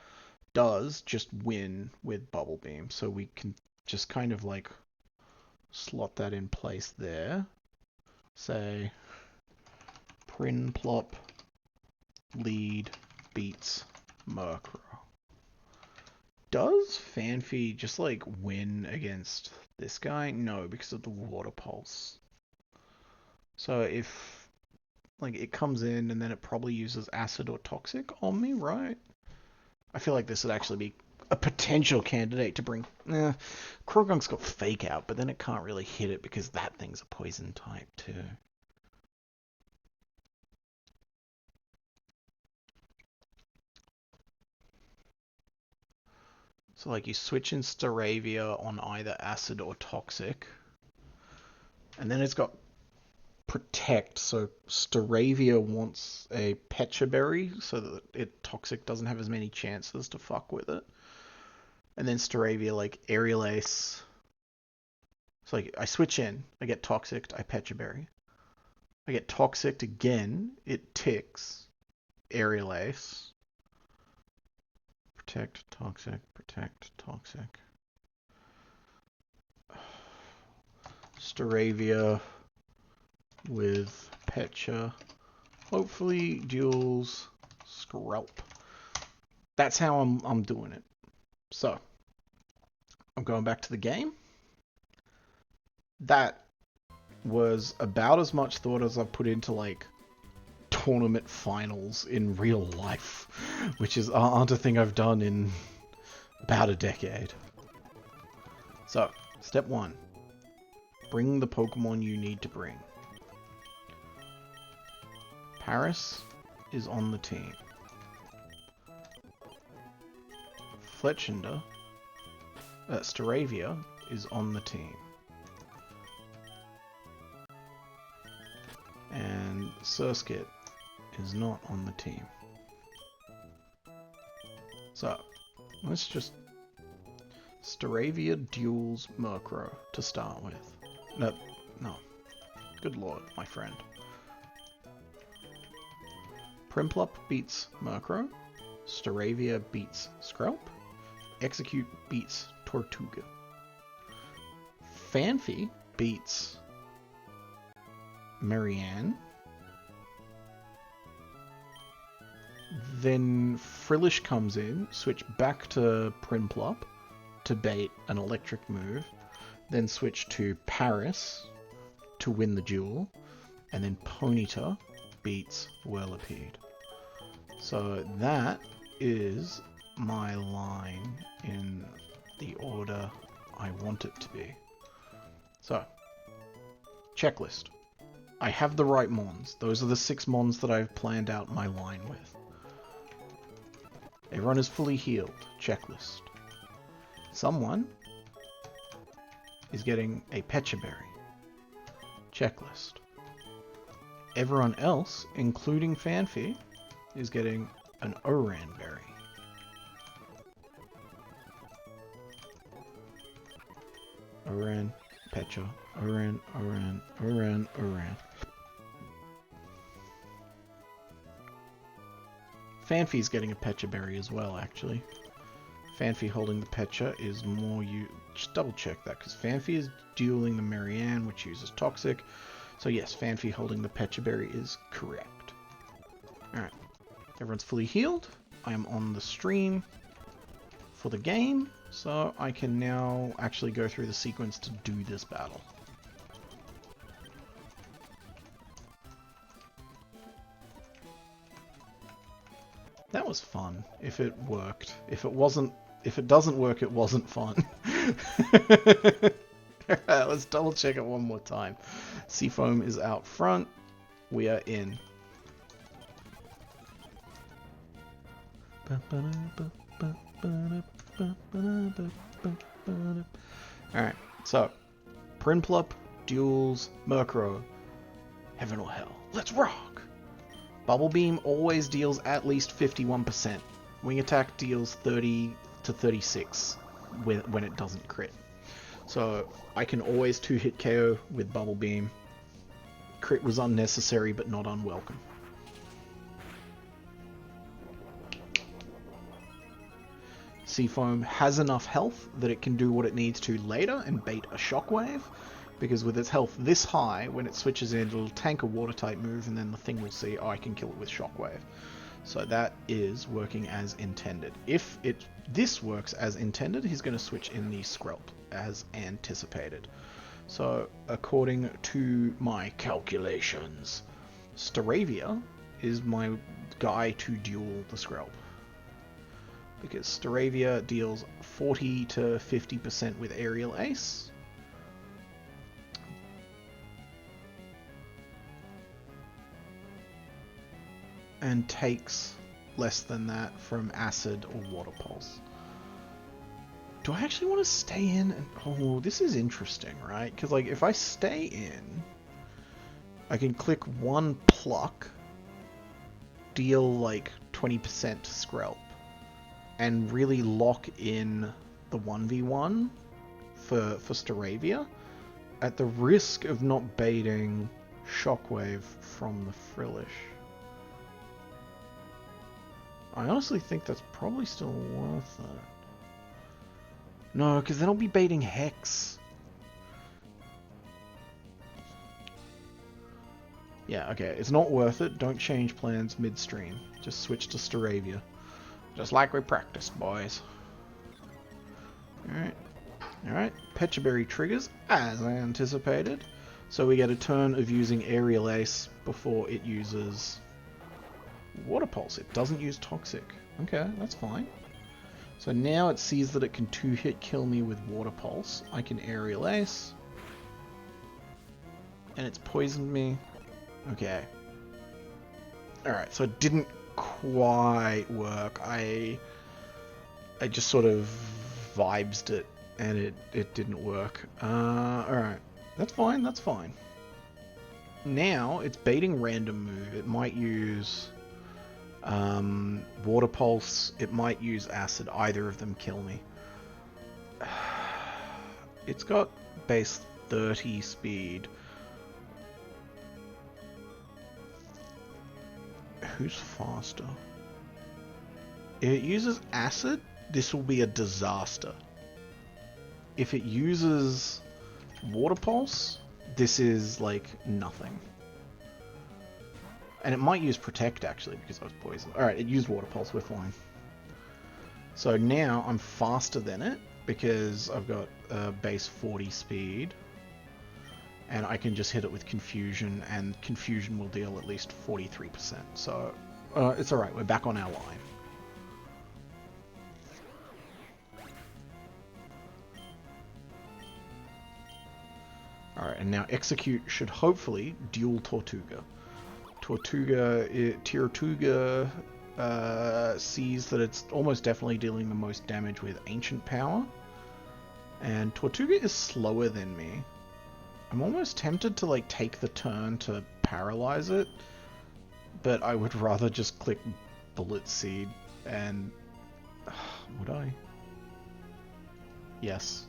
[SPEAKER 1] does just win with Bubble Beam, so we can just kind of like slot that in place there. Say Prinplup lead beats Murkrow. Does Fanfi just like win against this guy? No, because of the Water Pulse. So if like it comes in and then it probably uses Acid or Toxic on me, right? I feel like this would actually be a potential candidate to bring. Croagunk's got Fake Out, but then it can't really hit it because that thing's a poison type too. So like you switch in Staravia on either Acid or Toxic, and then it's got Protect, so Staravia wants a Pecha Berry so that Toxic doesn't have as many chances to fuck with it. And then Staravia, like Aerial Ace. So like I switch in, I get Toxic, I Pecha Berry. I get Toxic again, it ticks. Aerial Ace. Protect, Toxic, Protect, Toxic. Staravia with Pecha. Hopefully duels Skrelp. That's how I'm doing it. So, I'm going back to the game. That was about as much thought as I've put into like tournament finals in real life, which is aren't a thing I've done in about a decade. So, step 1. Bring the Pokemon you need to bring. Paris is on the team. Fletchinder, Staravia is on the team. And Surskit is not on the team. So, let's just Staravia duels Murkrow to start with. No. Good lord, my friend. Prinplup beats Murkrow. Staravia beats Skrelp. Execute beats Tortuga. Fanfi beats Marianne. Then Frillish comes in, switch back to Prinplup to bait an electric move, then switch to Paris to win the duel, and then Ponyta beats Whirlipede. So that is my line in the order I want it to be. So, checklist. I have the right mons. Those are the 6 mons that I've planned out my line with. Everyone is fully healed. Checklist. Someone is getting a Pecha Berry. Checklist. Everyone else, including Fanfi, is getting an Oran Berry. Oran, Pecha, Oran, Oran, Oran, Oran. Fanfi's getting a Pecha Berry as well, actually. Fanfi holding the Pecha is more just double check that, because Fanfi is dueling the Marianne, which uses Toxic. So yes, Fanfi holding the Pecha Berry is correct. Alright. Everyone's fully healed. I am on the stream for the game, so I can now actually go through the sequence to do this battle. That was fun, if it worked. If it doesn't work, it wasn't fun. Let's double check it one more time. Seafoam is out front. We are in. Alright, so Prinplup duels Murkrow. Heaven or Hell. Let's rock! Bubble Beam always deals at least 51%. Wing Attack deals 30 to 36 when it doesn't crit. So I can always 2-hit KO with Bubble Beam. Crit was unnecessary but not unwelcome. Seafoam has enough health that it can do what it needs to later and bait a Shockwave, because with its health this high, when it switches in, it'll tank a water type move and then the thing will see, oh, I can kill it with Shockwave. So that is working as intended. If this works as intended, he's going to switch in the Skrelp as anticipated. So according to my calculations, Staravia is my guy to duel the Skrelp, because Staravia deals 40 to 50% with Aerial Ace. And takes less than that from Acid or Water Pulse. Do I actually want to stay in? And, oh, this is interesting, right? Because like, if I stay in, I can click one Pluck, deal like 20% to Skrelp, and really lock in the 1v1 for Staravia, at the risk of not baiting Shockwave from the Frillish. I honestly think that's probably still worth it. No, because then I'll be baiting Hex. Yeah, okay, it's not worth it. Don't change plans midstream. Just switch to Staravia. Just like we practiced, boys. Alright. Alright, Pecha Berry triggers as I anticipated. So we get a turn of using Aerial Ace before it uses Water Pulse. It doesn't use Toxic. Okay, that's fine. So now it sees that it can 2-hit kill me with Water Pulse. I can Aerial Ace. And it's poisoned me. Okay. Alright, so it didn't quite work. I just sort of vibes it and it didn't work. Alright. That's fine, that's fine. Now it's baiting random move. It might use Water Pulse, it might use Acid. Either of them kill me. It's got base 30 speed. Who's faster? If it uses Acid, this will be a disaster. If it uses Water Pulse, this is like nothing. And it might use Protect, actually, because I was poisoned. Alright, it used Water Pulse, we're fine. So now I'm faster than it, because I've got base 40 speed. And I can just hit it with Confusion, and Confusion will deal at least 43%. So it's alright, we're back on our line. Alright, and now Execute should hopefully duel Tortuga. Tortuga sees that it's almost definitely dealing the most damage with Ancient Power. And Tortuga is slower than me. I'm almost tempted to like take the turn to paralyze it, but I would rather just click Bullet Seed and... would I? Yes.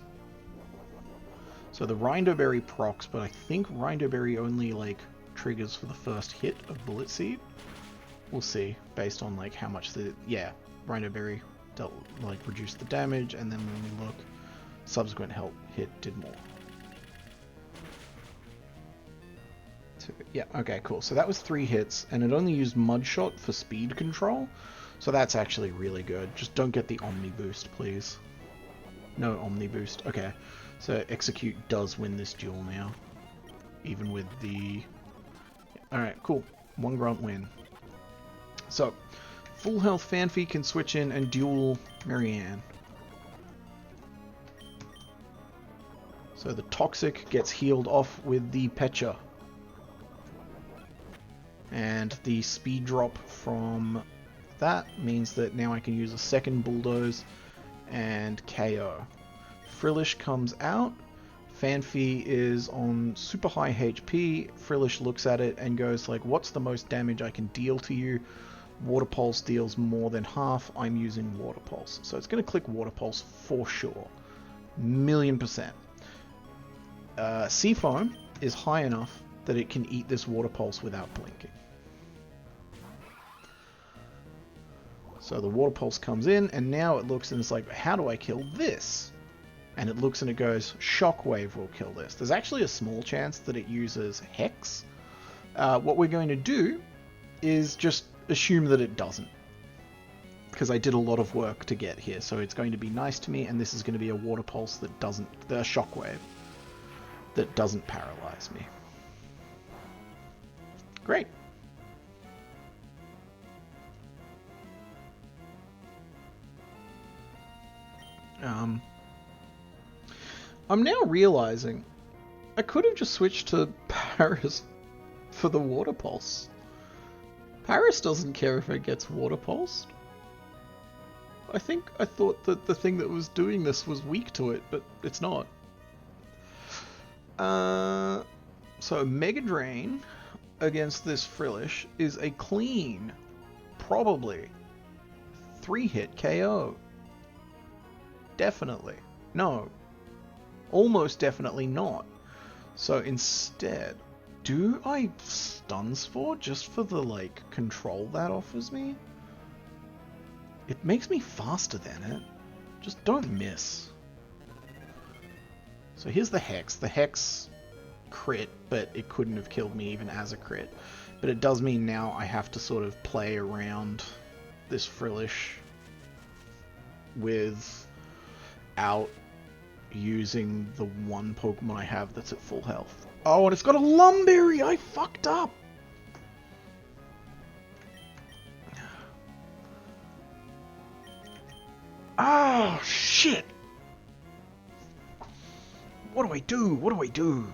[SPEAKER 1] So the Rindoberry procs, but I think Rindoberry only like triggers for the first hit of Bullet Seed. We'll see, based on like how much the... yeah, Rindoberry dealt, like reduced the damage, and then when we look, subsequent hit did more. Yeah, okay, cool. So that was 3 hits, and it only used Mud Shot for speed control, so that's actually really good. Just don't get the Omni Boost, please. No Omni Boost. Okay, so Execute does win this duel now, even with the... Alright, cool. 1 grunt win. So, full health Fanfi can switch in and duel Marianne. So the Toxic gets healed off with the Pecha. And the speed drop from that means that now I can use a second Bulldoze and KO. Frillish comes out. Fanfi is on super high HP. Frillish looks at it and goes like, what's the most damage I can deal to you? Water Pulse deals more than half. I'm using Water Pulse. So it's going to click Water Pulse for sure. 1,000,000%. Seafoam is high enough that it can eat this Water Pulse without blinking. So the Water Pulse comes in, and now it looks and it's like, how do I kill this? And it looks and it goes, Shockwave will kill this. There's actually a small chance that it uses Hex. What we're going to do is just assume that it doesn't, because I did a lot of work to get here. So it's going to be nice to me, and this is going to be a Water Pulse that doesn't, the Shockwave that doesn't paralyze me. Great. I'm now realizing I could have just switched to Paris for the Water Pulse. Paris doesn't care if it gets Water Pulsed. I thought that the thing that was doing this was weak to it, but it's not. So Mega Drain against this Frillish is a clean, probably 3-hit KO. Definitely. No. Almost definitely not. So instead, do I Stun Spore just for the, like, control that offers me? It makes me faster than it. Just don't miss. So here's the Hex. The Hex crit, but it couldn't have killed me even as a crit. But it does mean now I have to sort of play around this Frillish without using the one Pokemon I have that's at full health. Oh, and it's got a Lumberry! I fucked up! Oh, shit! What do I do? What do I do?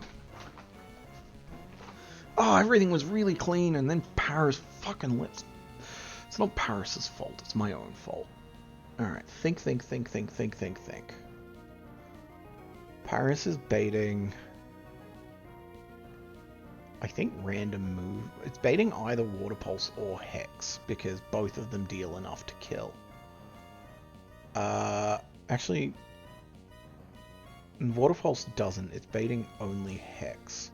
[SPEAKER 1] Oh, everything was really clean, and then Paris fucking lets... It's not Paris's fault, it's my own fault. Alright, think. Paris is baiting... I think random move. It's baiting either Water Pulse or Hex, because both of them deal enough to kill. Actually... Water Pulse doesn't. It's baiting only Hex.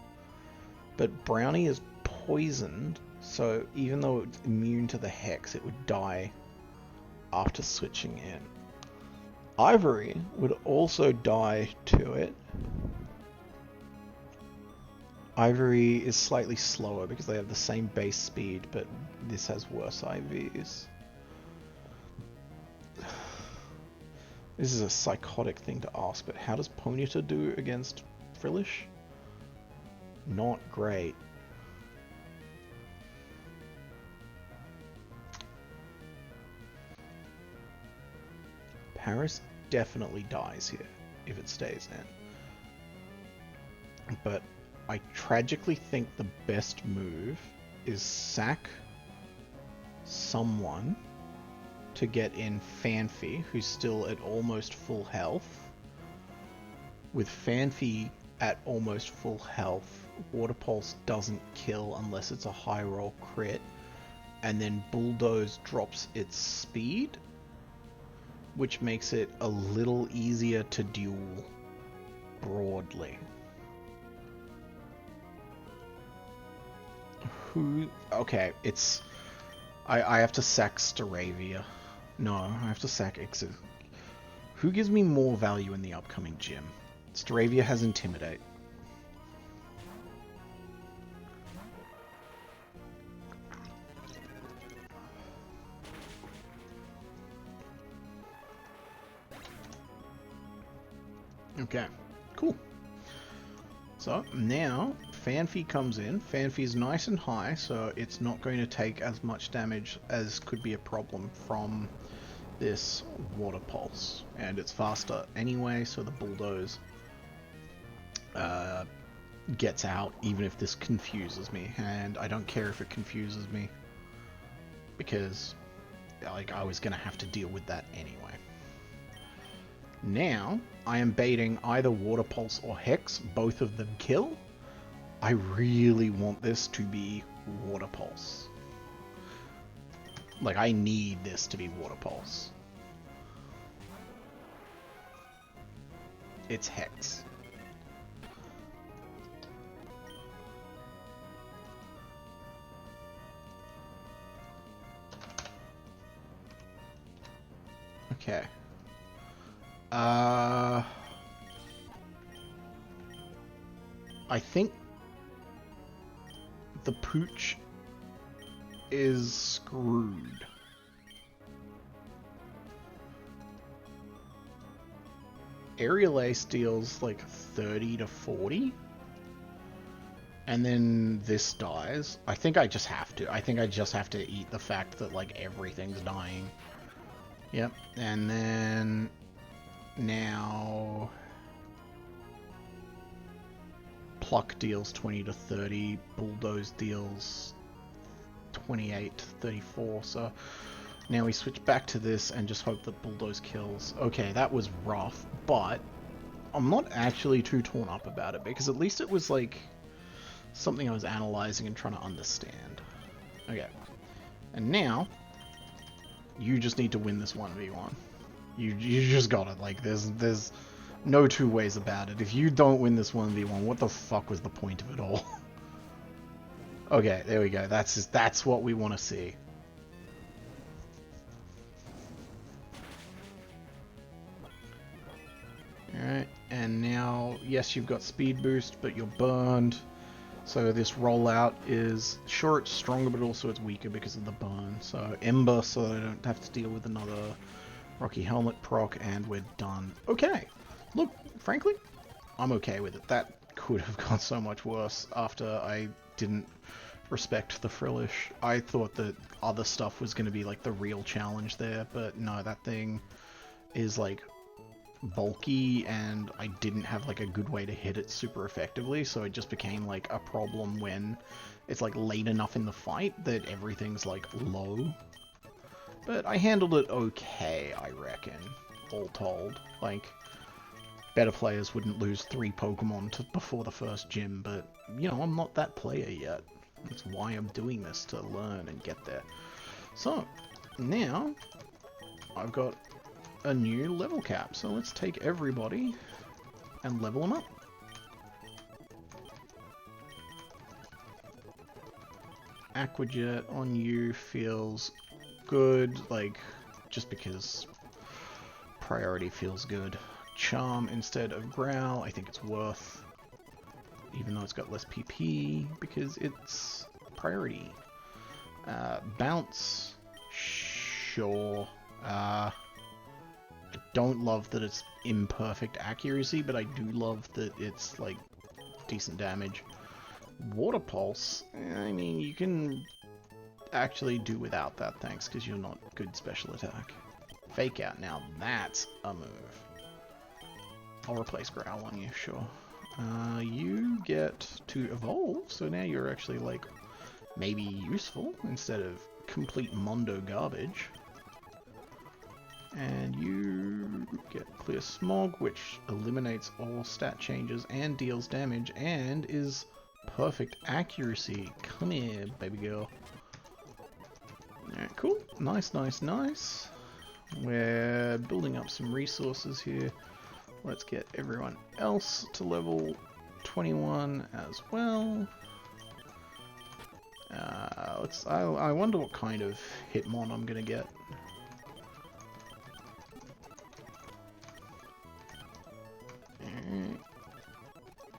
[SPEAKER 1] But Brownie is poisoned, so even though it's immune to the Hex, it would die after switching in. Ivory would also die to it. Ivory is slightly slower because they have the same base speed, but this has worse IVs. This is a psychotic thing to ask, but how does Ponyta do against Frillish? Not great. Paris definitely dies here if it stays in. But I tragically think the best move is sack someone to get in Fanfi, who's still at almost full health. With Fanfi at almost full health, Water Pulse doesn't kill unless it's a high roll crit, and then Bulldoze drops its speed, which makes it a little easier to duel broadly. Okay, it's... I have to sack Staravia. No, I have to sack Exit. Who gives me more value in the upcoming gym? Staravia has Intimidate. Okay, cool. So now Fanfi comes in. Fanfi's nice and high, so it's not going to take as much damage as could be a problem from this Water Pulse. And it's faster anyway, so the Bulldoze gets out, even if this confuses me. And I don't care if it confuses me, because like I was going to have to deal with that anyway. Now, I am baiting either Water Pulse or Hex, both of them kill. I really want this to be Water Pulse. Like, I need this to be Water Pulse. It's Hex. Okay. I think the Pooch is screwed. Aerial Ace deals like 30 to 40. And then this dies. I think I just have to. I think I just have to eat the fact that like everything's dying. Yep. And then now Pluck deals 20 to 30, Bulldoze deals 28 to 34, so now we switch back to this and just hope that Bulldoze kills. Okay, that was rough, but I'm not actually too torn up about it, because at least it was like something I was analyzing and trying to understand. Okay, and now you just need to win this 1v1. You just got it. Like, there's no two ways about it. If you don't win this 1v1, what the fuck was the point of it all? Okay, there we go. That's what we want to see. Alright, and now, yes, you've got speed boost, but you're burned. So this rollout is, sure, it's stronger, but also it's weaker because of the burn. So Ember, so I don't have to deal with another Rocky Helmet proc, and we're done. Okay. Look, frankly, I'm okay with it. That could have gone so much worse after I didn't respect the Frillish. I thought that other stuff was going to be like the real challenge there, but no, that thing is like bulky, and I didn't have like a good way to hit it super effectively, so it just became like a problem when it's like late enough in the fight that everything's like low. But I handled it okay, I reckon, all told. Like, better players wouldn't lose 3 Pokemon before the first gym, but, you know, I'm not that player yet. That's why I'm doing this, to learn and get there. So, now, I've got a new level cap, so let's take everybody and level them up. Aquajet on you feels good, like, just because priority feels good. Charm instead of Growl, I think it's worth. even though it's got less PP, because it's priority. Bounce, sure. I don't love that it's imperfect accuracy, but I do love that it's like decent damage. Water Pulse, I mean, you can actually do without that, thanks, because you're not good special attack. Fake Out, now that's a move. I'll replace Growl on you, sure. You get to evolve, so now you're actually, like, maybe useful instead of complete Mondo garbage. And you get Clear Smog, which eliminates all stat changes and deals damage, and is perfect accuracy. Come here, baby girl. Alright, cool. Nice, nice, nice. We're building up some resources here. Let's get everyone else to level 21 as well. I wonder what kind of Hitmon I'm gonna get.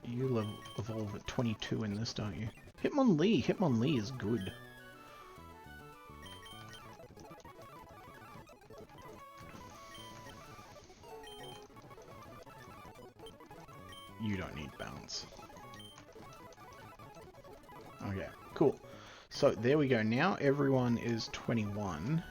[SPEAKER 1] You evolve at 22 in this, don't you? Hitmonlee! Hitmonlee is good. You don't need bounce. Okay, cool. So there we go. Now everyone is 21.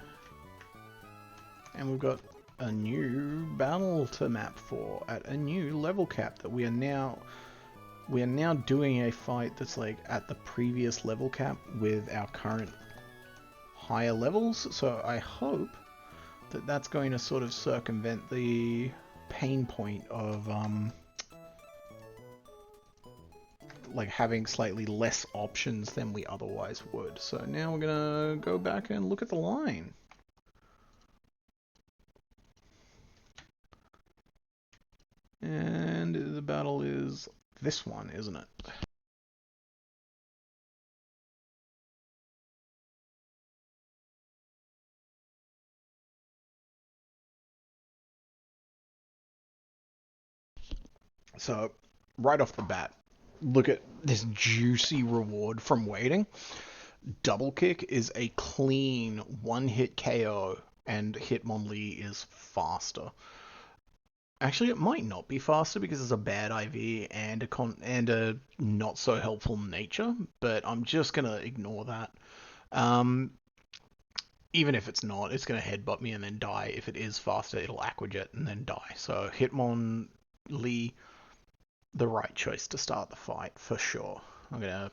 [SPEAKER 1] And we've got a new battle to map for at a new level cap that we are now doing a fight that's like at the previous level cap with our current higher levels. So I hope that that's going to sort of circumvent the pain point of like having slightly less options than we otherwise would. So now we're gonna go back and look at the line. And the battle is this one, isn't it? So, right off the bat, look at this juicy reward from waiting. Double Kick is a clean one-hit KO, and Hitmonlee is faster. Actually, it might not be faster because it's a bad IV and a not so helpful nature, but I'm just gonna ignore that. Even if it's not, it's gonna headbutt me and then die. If it is faster, it'll Aqua Jet and then die. So Hitmonlee, the right choice to start the fight for sure. I'm gonna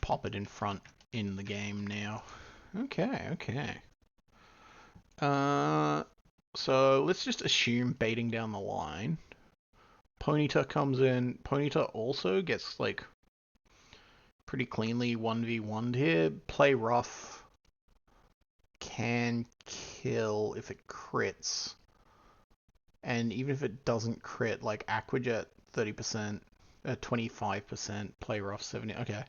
[SPEAKER 1] pop it in front in the game now. Okay. So let's just assume baiting down the line. Ponyta comes in. Ponyta also gets like pretty cleanly 1v1'd here. Play rough. Can kill if it crits. And even if it doesn't crit, like Aqua Jet 30%, 25%, play rough 70. Okay.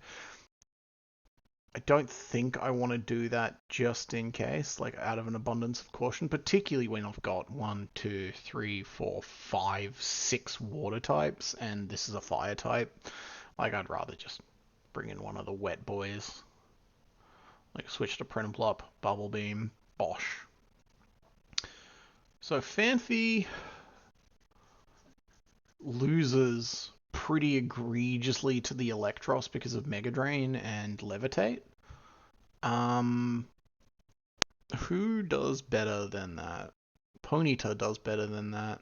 [SPEAKER 1] I don't think I want to do that just in case, like out of an abundance of caution, particularly when I've got 1, 2, 3, 4, 5, 6 water types, and this is a fire type. Like, I'd rather just bring in one of the wet boys. Like, switch to Prenplop, Bubble Beam, Bosh. So, Fanfi loses pretty egregiously to the Electros because of Mega Drain and Levitate. Who does better than that? Ponyta does better than that.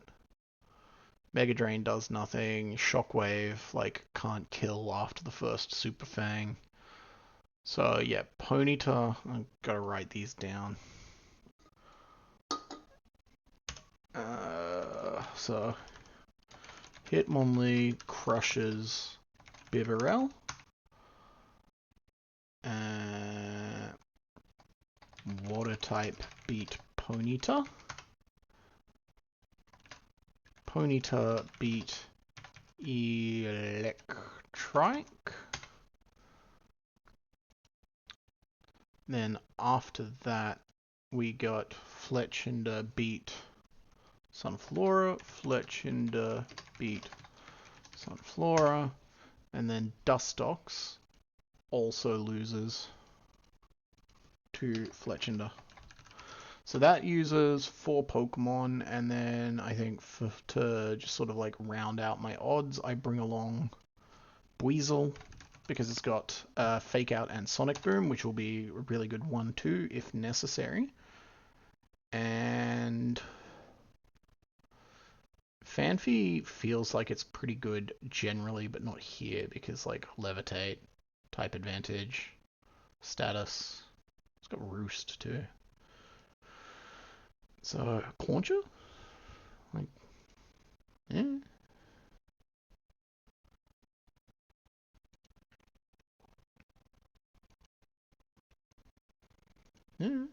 [SPEAKER 1] Mega Drain does nothing. Shockwave, like, can't kill after the first Super Fang. So, yeah, Ponyta, I've got to write these down. So, Hitmonlee crushes Bibarel. Water type beat Ponyta. Ponyta beat Electrike. Then after that, we got Fletchinder beat Sunflora. Fletchinder beat Sunflora, and then Dustox also loses to Fletchinder. So that uses 4 Pokemon, and then I think to just sort of like round out my odds, I bring along Buizel, because it's got Fake Out and Sonic Boom, which will be a really good 1-2 if necessary. And Fanfi feels like it's pretty good generally, but not here, because like Levitate, Type Advantage, Status. It's got Roost too. So, Clauncher? Like, yeah. Yeah.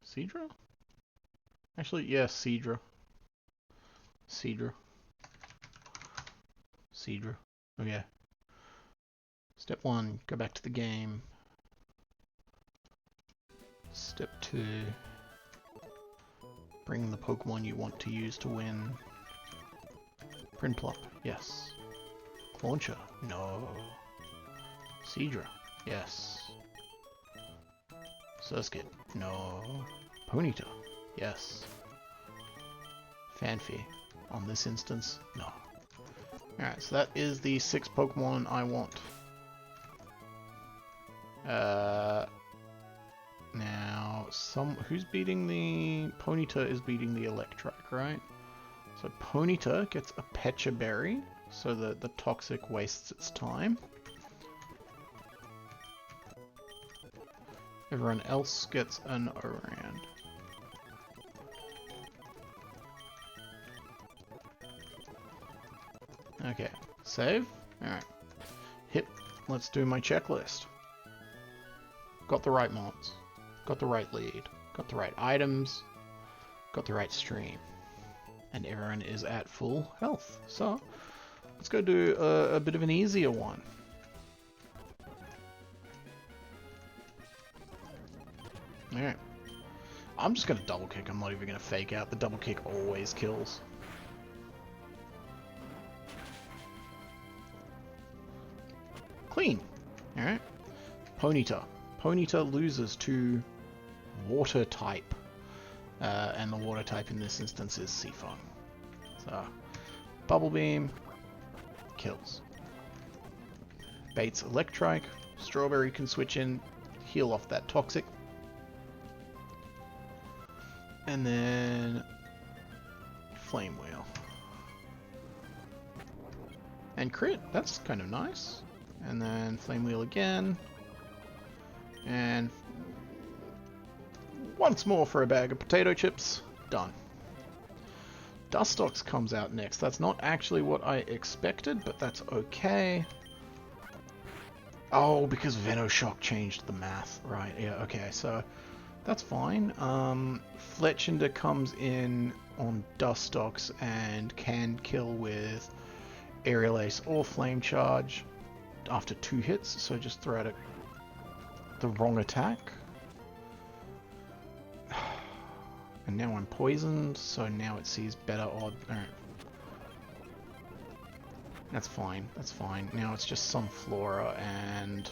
[SPEAKER 1] Seadra? Actually, yeah, Seadra. Seadra. Oh yeah. Step 1, go back to the game. Step 2, bring the Pokemon you want to use to win. Prinplup, yes. Clauncher, no. Seadra, yes. Surskit, no. Ponyta, yes. Fanfi, on this instance, no. Alright, so that is the 6 Pokemon I want. Now, who's beating the... Ponyta is beating the Electrike, right? So Ponyta gets a Pecha Berry, so that the Toxic wastes its time. Everyone else gets an Orand. Okay, save. Alright. Hit. Let's do my checklist. Got the right mods. Got the right lead. Got the right items. Got the right stream. And everyone is at full health. So, let's go do a bit of an easier one. Alright. I'm just going to double kick. I'm not even going to fake out. The double kick always kills. Clean. Alright. Ponyta. Ponyta loses to water type. And the water type in this instance is Seafoam. So, Bubble Beam kills. Baits Electrike. Strawberry can switch in, heal off that Toxic. And then Flame Wheel. And crit, that's kind of nice. And then Flame Wheel again. And once more for a bag of potato chips. Done. Dustox comes out next. That's not actually what I expected, but that's okay. Oh, because Venoshock changed the math. Right, yeah, okay, so that's fine. Fletchinder comes in on Dustox and can kill with Aerial Ace or Flame Charge after 2 hits, so just throw out the wrong attack. And now I'm poisoned, so now it sees better odds. Alright. That's fine, that's fine. Now it's just Sunflora and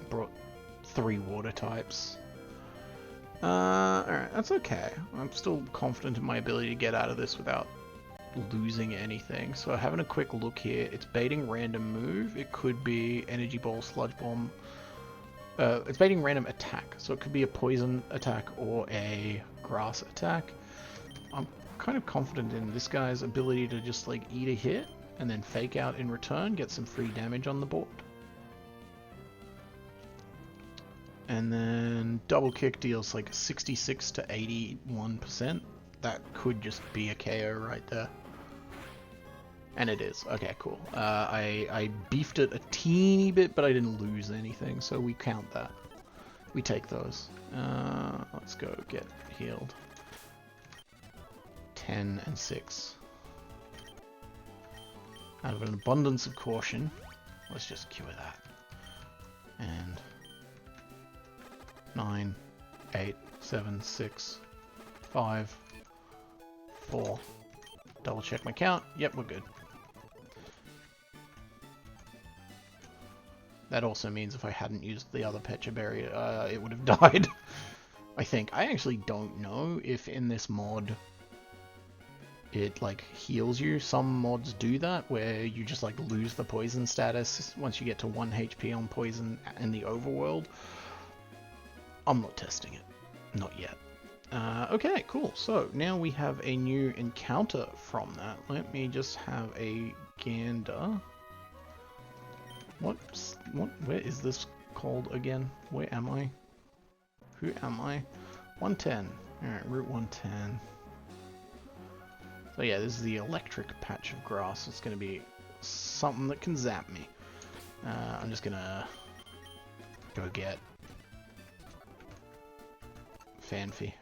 [SPEAKER 1] brought 3 water types. Alright, that's okay. I'm still confident in my ability to get out of this without losing anything. So having a quick look here, it's baiting random move. It could be Energy Ball, Sludge Bomb. It's baiting random attack, so it could be a poison attack or a grass attack. I'm kind of confident in this guy's ability to just like eat a hit and then fake out in return, get some free damage on the board. And then double kick deals like 66 to 81%. That could just be a KO right there. And it is. Okay, cool. I beefed it a teeny bit, but I didn't lose anything, so we count that. We take those. Let's go get healed. 10 and 6. Out of an abundance of caution, let's just cure that. And 9, 8, 7, 6, 5, 4. Double check my count. Yep, we're good. That also means if I hadn't used the other Pecha Berry, it would have died. I think. I actually don't know if in this mod it like heals you. Some mods do that where you just like lose the poison status once you get to 1 HP on poison in the overworld. I'm not testing it. Not yet. Okay, cool. So now we have a new encounter from that. Let me just have a gander. Where is this called again? Where am I? Who am I? 110. Alright, Route 110. So yeah, this is the electric patch of grass. It's going to be something that can zap me. I'm just going to go get Fanfi.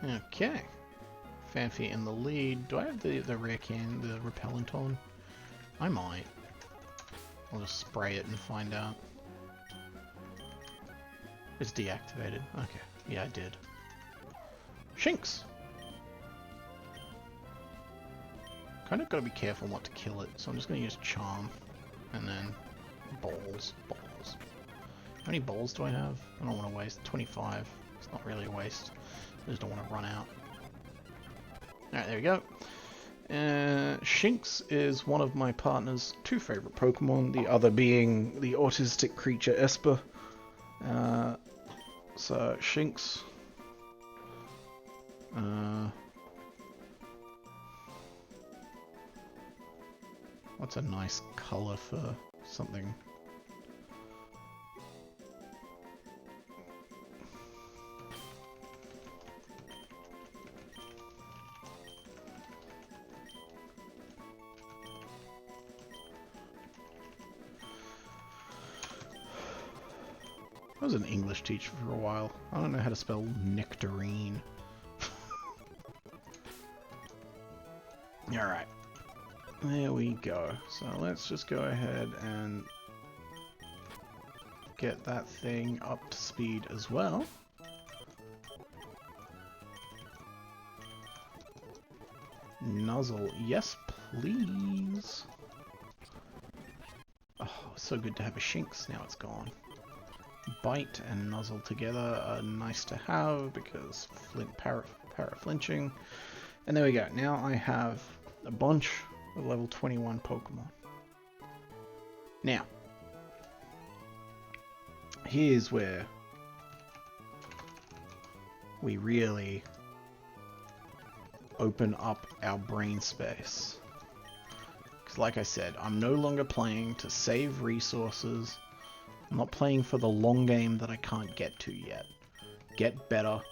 [SPEAKER 1] Okay. Fanfi in the lead. Do I have the rare can, the repellent on? I might. I'll just spray it and find out. It's deactivated. Okay. Yeah, I did. Shinx! Kind of gotta be careful not to kill it, so I'm just gonna use Charm. And then balls. Balls. How many balls do I have? I don't want to waste. 25. It's not really a waste. I just don't want to run out. Alright, there we go. Shinx is one of my partner's 2 favorite Pokemon, the other being the autistic creature Esper. So, Shinx. What's a nice color for something? I was an English teacher for a while. I don't know how to spell nectarine. Alright. There we go. So let's just go ahead and get that thing up to speed as well. Nuzzle. Yes, please. Oh, so good to have a Shinx. Now it's gone. Bite and Nuzzle together are nice to have because para-flinching. And there we go. Now I have a bunch of level 21 Pokemon. Now, here's where we really open up our brain space. Because like I said, I'm no longer playing to save resources. I'm not playing for the long game that I can't get to yet. Get better,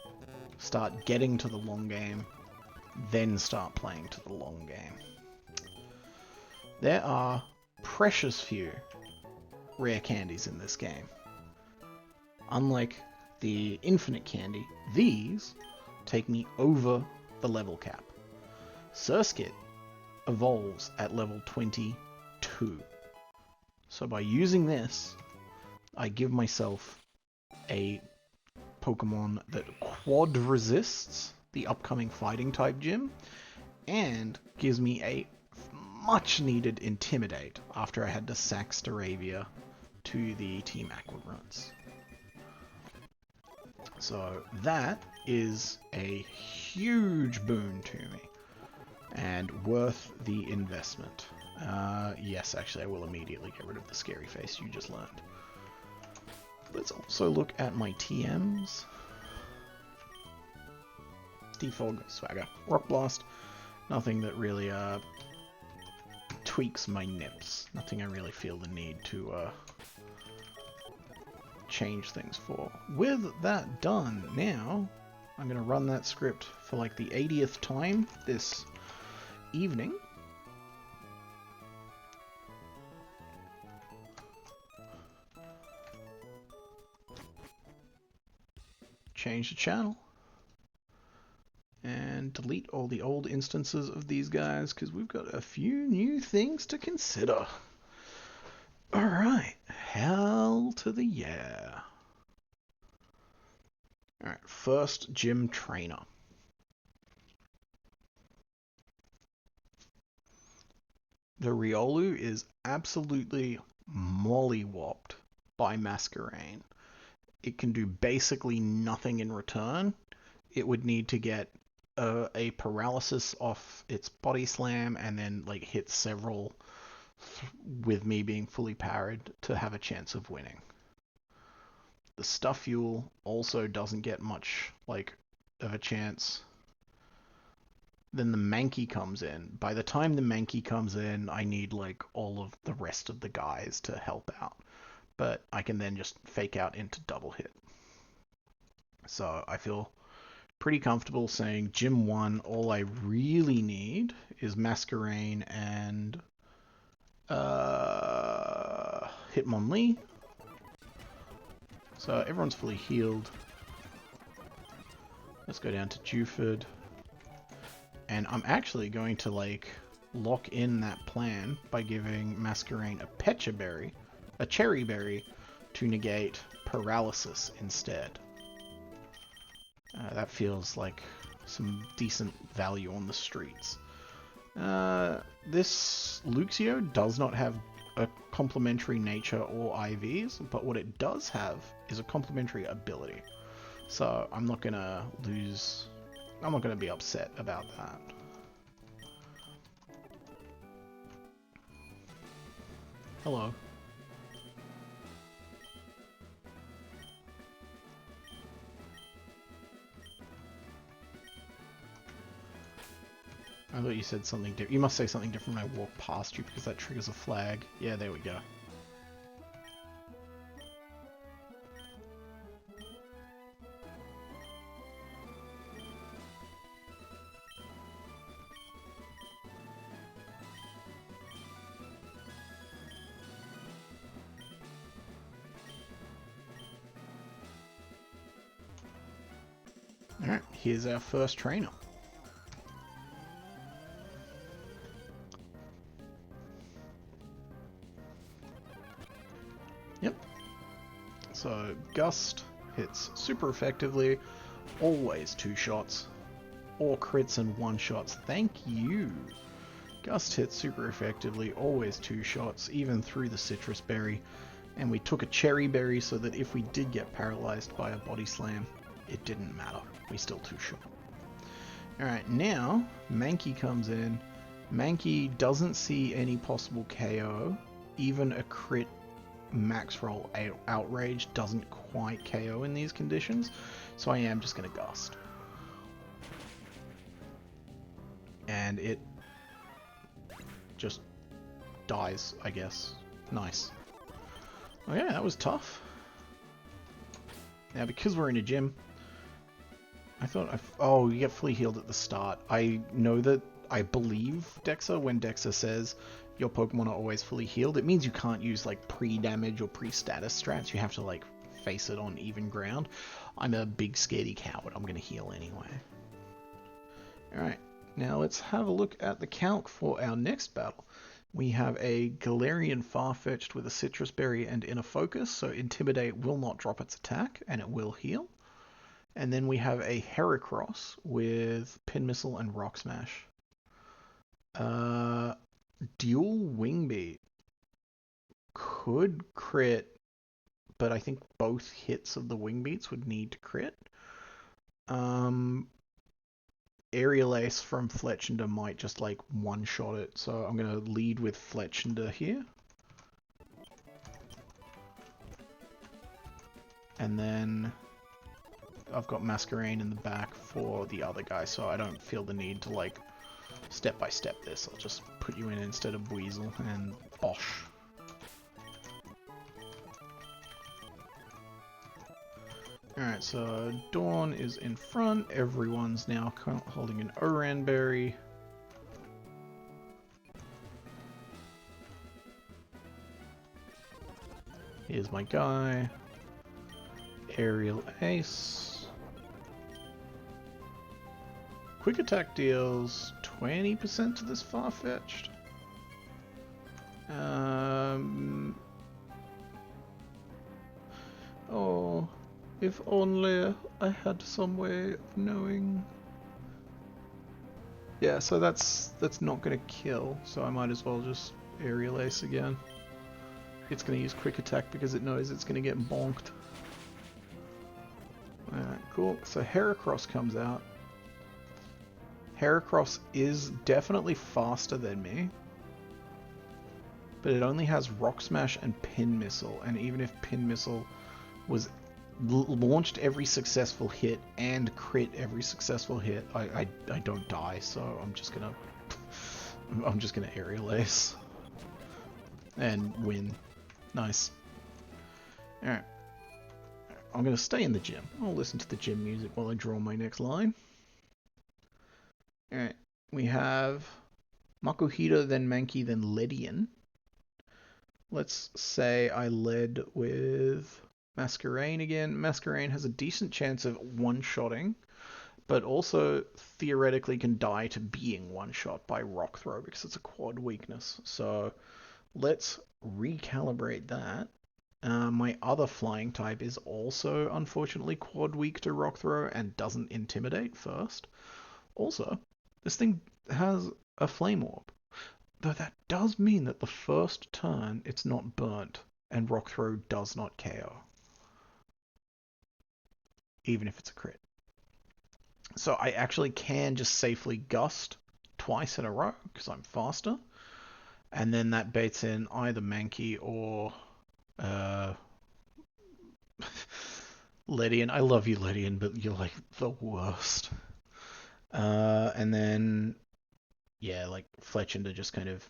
[SPEAKER 1] start getting to the long game, then start playing to the long game. There are precious few rare candies in this game. Unlike the infinite candy, these take me over the level cap. Surskit evolves at level 22. So by using this, I give myself a Pokemon that quad resists the upcoming fighting type gym and gives me a much needed Intimidate after I had to sack Staravia to the Team Aqua Grunts. So that is a huge boon to me and worth the investment. Yes, actually I will immediately get rid of the scary face you just learned. Let's also look at my TMs. Defog, Swagger, Rock Blast. Nothing that really tweaks my nips. Nothing I really feel the need to change things for. With that done, now I'm going to run that script for like the 80th time this evening. Change the channel and delete all the old instances of these guys because we've got a few new things to consider. Alright, hell to the yeah. Alright, first gym trainer. The Riolu is absolutely mollywopped by Masquerain. It can do basically nothing in return. It would need to get a paralysis off its body slam and then like hit several with me being fully parried to have a chance of winning. The Stuff Fuel also doesn't get much like of a chance. Then the Mankey comes in. By the time the Mankey comes in, I need like all of the rest of the guys to help out. But I can then just fake out into double hit. So I feel pretty comfortable saying Gym 1, all I really need is Masquerain and Hitmonlee. So everyone's fully healed. Let's go down to Juford. And I'm actually going to like lock in that plan by giving Masquerain a cherry berry, to negate paralysis instead. That feels like some decent value on the streets. This Luxio does not have a complementary nature or IVs, but what it does have is a complementary ability. So I'm not gonna be upset about that. Hello. I thought you said something different. You must say something different when I walk past you because that triggers a flag. Yeah, there we go. Alright, here's our first trainer. Yep. So Gust hits super effectively, always 2 shots, or crits and 1 shots. Thank you. Gust hits super effectively, always 2 shots, even through the citrus berry. And we took a cherry berry so that if we did get paralyzed by a body slam, it didn't matter. We still 2 shot. Alright, now Mankey comes in. Mankey doesn't see any possible KO. Even a crit max roll outrage doesn't quite KO in these conditions. So I am just going to Gust. And it just dies, I guess. Nice. Oh yeah, that was tough. Now because we're in a gym, I thought oh, you get fully healed at the start. I know that, I believe Dexa, when Dexa says your Pokemon are always fully healed, it means you can't use like pre-damage or pre-status strats. You have to like face it on even ground. I'm a big scaredy coward. I'm gonna heal anyway. Alright, now let's have a look at the calc for our next battle. We have a Galarian Farfetch'd with a Citrus Berry and Inner Focus, so Intimidate will not drop its attack, and it will heal. And then we have a Heracross with Pin Missile and Rock Smash. Dual Wing Beat could crit, but I think both hits of the Wing Beats would need to crit. Aerial Ace from Fletchender might just like one-shot it, so I'm going to lead with Fletchender here. And then I've got Masquerain in the back for the other guy, so I don't feel the need to like step by step this. I'll just put you in instead of Weasel and Bosh. Alright, so Dawn is in front. Everyone's now holding an Oran Berry. Here's my guy. Aerial Ace. Quick Attack deals 20% to this Farfetch'd. Oh, If only I had some way of knowing. Yeah, so that's not gonna kill, so I might as well just aerial ace again. It's gonna use quick attack because it knows it's gonna get bonked. Alright, cool. So Heracross comes out. Heracross is definitely faster than me, but it only has Rock Smash and Pin Missile, and even if Pin Missile was launched every successful hit and crit every successful hit, I don't die, so I'm just gonna aerial ace and win. Nice. Alright. I'm gonna stay in the gym. I'll listen to the gym music while I draw my next line. Alright. We have Makuhita, then Mankey, then Ledian. Let's say I led with Masquerain again. Masquerain has a decent chance of one-shotting, but also theoretically can die to being one-shot by Rock Throw because it's a quad weakness. So let's recalibrate that. My other flying type is also unfortunately quad weak to Rock Throw and doesn't intimidate first. Also, this thing has a Flame Orb, though that does mean that the first turn it's not burnt and Rock Throw does not KO, even if it's a crit. So I actually can just safely Gust twice in a row because I'm faster, and then that baits in either Mankey or Ledian. I love you, Ledian, but you're like the worst. And then, yeah, like Fletchinder just kind of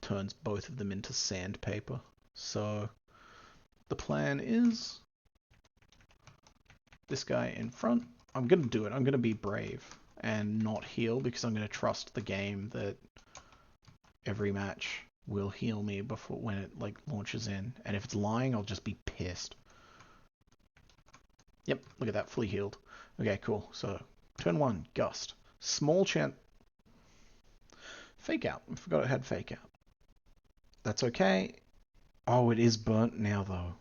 [SPEAKER 1] turns both of them into sandpaper. So the plan is this guy in front. I'm going to do it. I'm going to be brave and not heal because I'm going to trust the game that every match will heal me before when it like launches in. And if it's lying, I'll just be pissed. Yep, look at that, fully healed. Okay, cool. So turn 1, Gust. Small chance. Fake Out. I forgot it had Fake Out. That's okay. Oh, it is burnt now, though.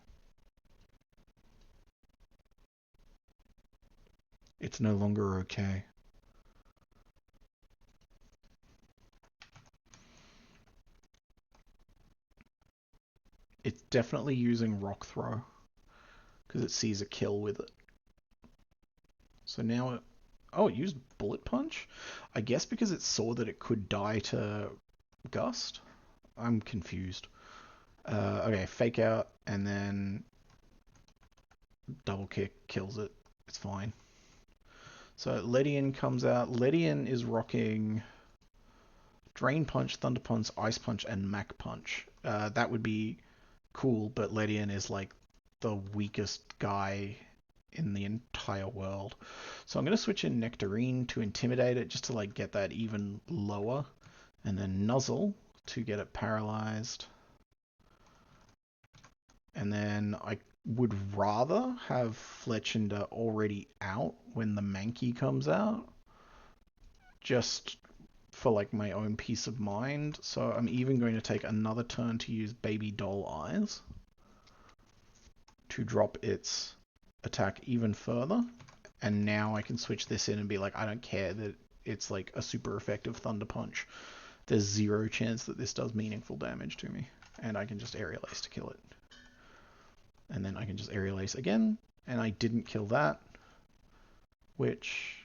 [SPEAKER 1] It's no longer okay. It's definitely using Rock Throw because it sees a kill with it. So now it... Oh, it used Bullet Punch? I guess because it saw that it could die to Gust? I'm confused. Okay, Fake Out, and then Double Kick kills it. It's fine. So Ledian comes out. Ledian is rocking Drain Punch, Thunder Punch, Ice Punch, and Mach Punch. That would be cool, but Ledian is like the weakest guy in the entire world. So I'm going to switch in Nectarine to intimidate it just to like get that even lower, and then Nuzzle to get it paralyzed. And then I would rather have Fletchinder already out when the Mankey comes out, just for like my own peace of mind. So I'm even going to take another turn to use Baby Doll Eyes to drop its attack even further. And now I can switch this in and be like, I don't care that it's like a super effective Thunder Punch. There's 0 chance that this does meaningful damage to me. And I can just Aerial Ace to kill it. And then I can just Aerial Ace again. And I didn't kill that. Which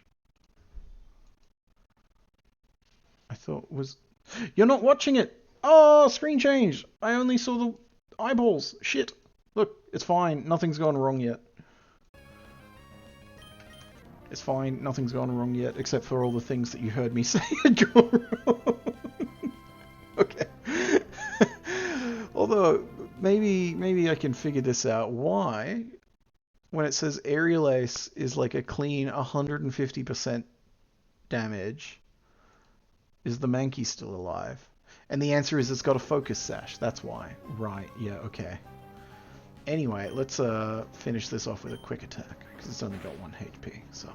[SPEAKER 1] I thought was... You're not watching it! Oh, screen change! I only saw the eyeballs. Shit. Look, it's fine. Nothing's gone wrong yet. It's fine. Nothing's gone wrong yet, except for all the things that you heard me say had gone wrong. Okay. Although, maybe I can figure this out. Why, when it says Aerial Ace is like a clean 150% damage, is the Mankey still alive? And the answer is it's got a Focus Sash. That's why. Right, yeah, okay. Anyway, let's finish this off with a quick attack, because it's only got 1 HP, so...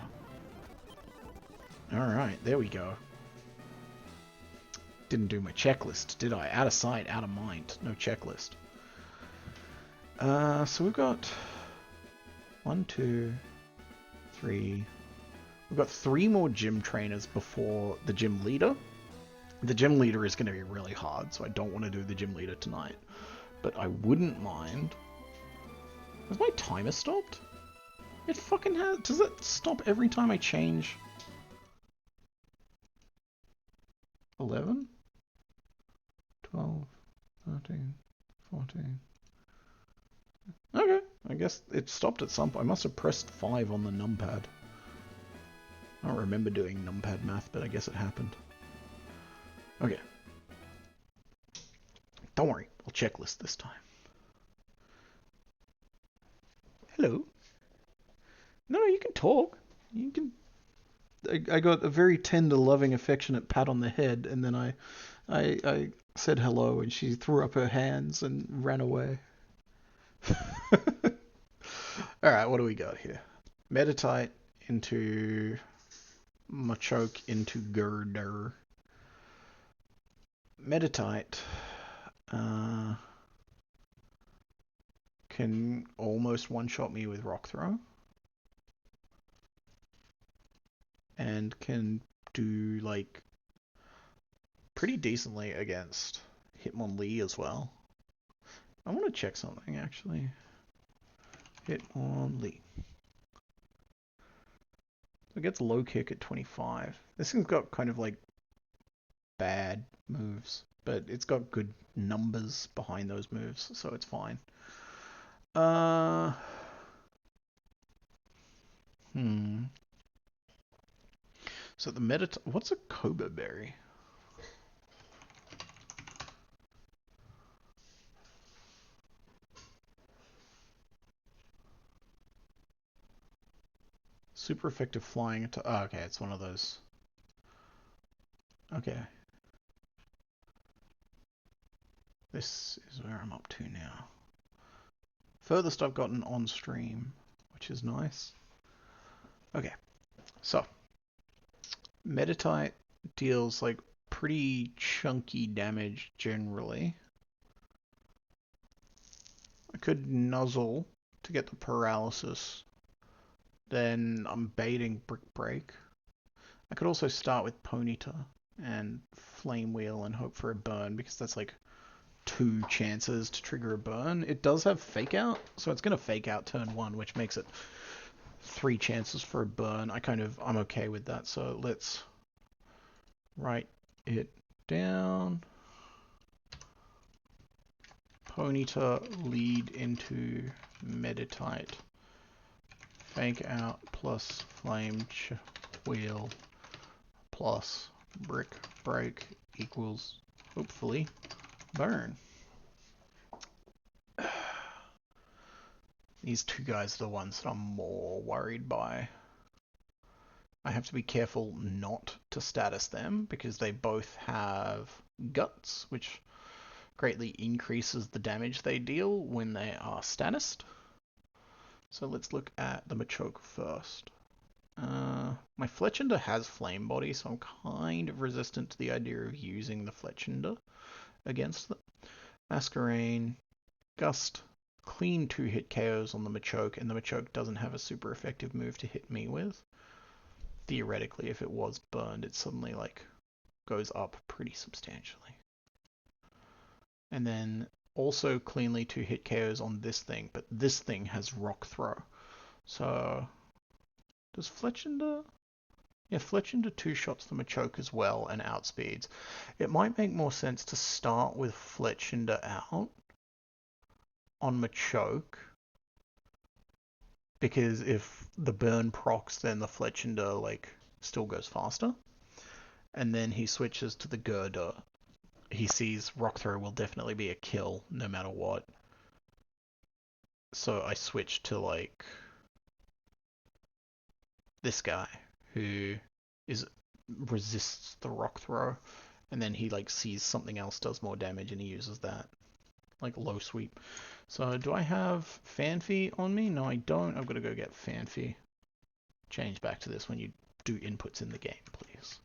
[SPEAKER 1] Alright, there we go. Didn't do my checklist, did I? Out of sight, out of mind. No checklist. So we've got 1, 2, 3. We've got 3 more gym trainers before the gym leader. The gym leader is going to be really hard, so I don't want to do the gym leader tonight. But I wouldn't mind. Has my timer stopped? It fucking has. Does it stop every time I change? 11? 12, 13, 14. Okay, I guess it stopped at some point. I must have pressed 5 on the numpad. I don't remember doing numpad math, but I guess it happened. Okay. Don't worry, I'll checklist this time. Hello. No, you can talk. You can. I got a very tender, loving, affectionate pat on the head, and then I said hello, and she threw up her hands and ran away. Alright, what do we got here? Meditate into Machoke into Girder. Meditate can almost one-shot me with Rock Throw. And can do, like, pretty decently against Hitmonlee as well. I want to check something, actually. Hitmonlee. So it gets low kick at 25. This thing's got kind of, like, bad moves, but it's got good numbers behind those moves, so it's fine. So the what's a Cobra Berry? Super effective flying attack. Oh, okay, it's one of those. Okay. This is where I'm up to now. Furthest I've gotten on stream, which is nice. Okay, so Meditate deals like pretty chunky damage generally. I could nuzzle to get the paralysis. Then I'm baiting Brick Break. I could also start with Ponyta and Flame Wheel and hope for a burn, because that's like 2 chances to trigger a burn. It does have Fake Out, so it's going to Fake Out turn 1, which makes it 3 chances for a burn. I'm okay with that, so let's write it down. Ponyta lead into Meditate. Fake Out plus Flame Wheel plus Brick Break equals, hopefully, burn. These 2 guys are the ones that I'm more worried by. I have to be careful not to status them, because they both have guts, which greatly increases the damage they deal when they are statused. So let's look at the Machoke first. My Fletchinder has Flame Body, so I'm kind of resistant to the idea of using the Fletchinder against them. Masquerain, Gust, clean 2-hit KOs on the Machoke, and the Machoke doesn't have a super effective move to hit me with. Theoretically, if it was burned, it suddenly like goes up pretty substantially. And then also cleanly 2-hit KOs on this thing, but this thing has Rock Throw. So does Fletchinder? Yeah, Fletchinder 2-shots the Machoke as well and outspeeds. It might make more sense to start with Fletchinder out on Machoke, because if the burn procs, then the Fletchinder like still goes faster. And then he switches to the Girder. He sees Rock Throw will definitely be a kill no matter what. So I switch to like this guy who resists the Rock Throw, and then he like sees something else does more damage and he uses that. Like low sweep. So do I have Fanfi on me? No, I don't. I've got to go get Fanfi. Change back to this when you do inputs in the game, please.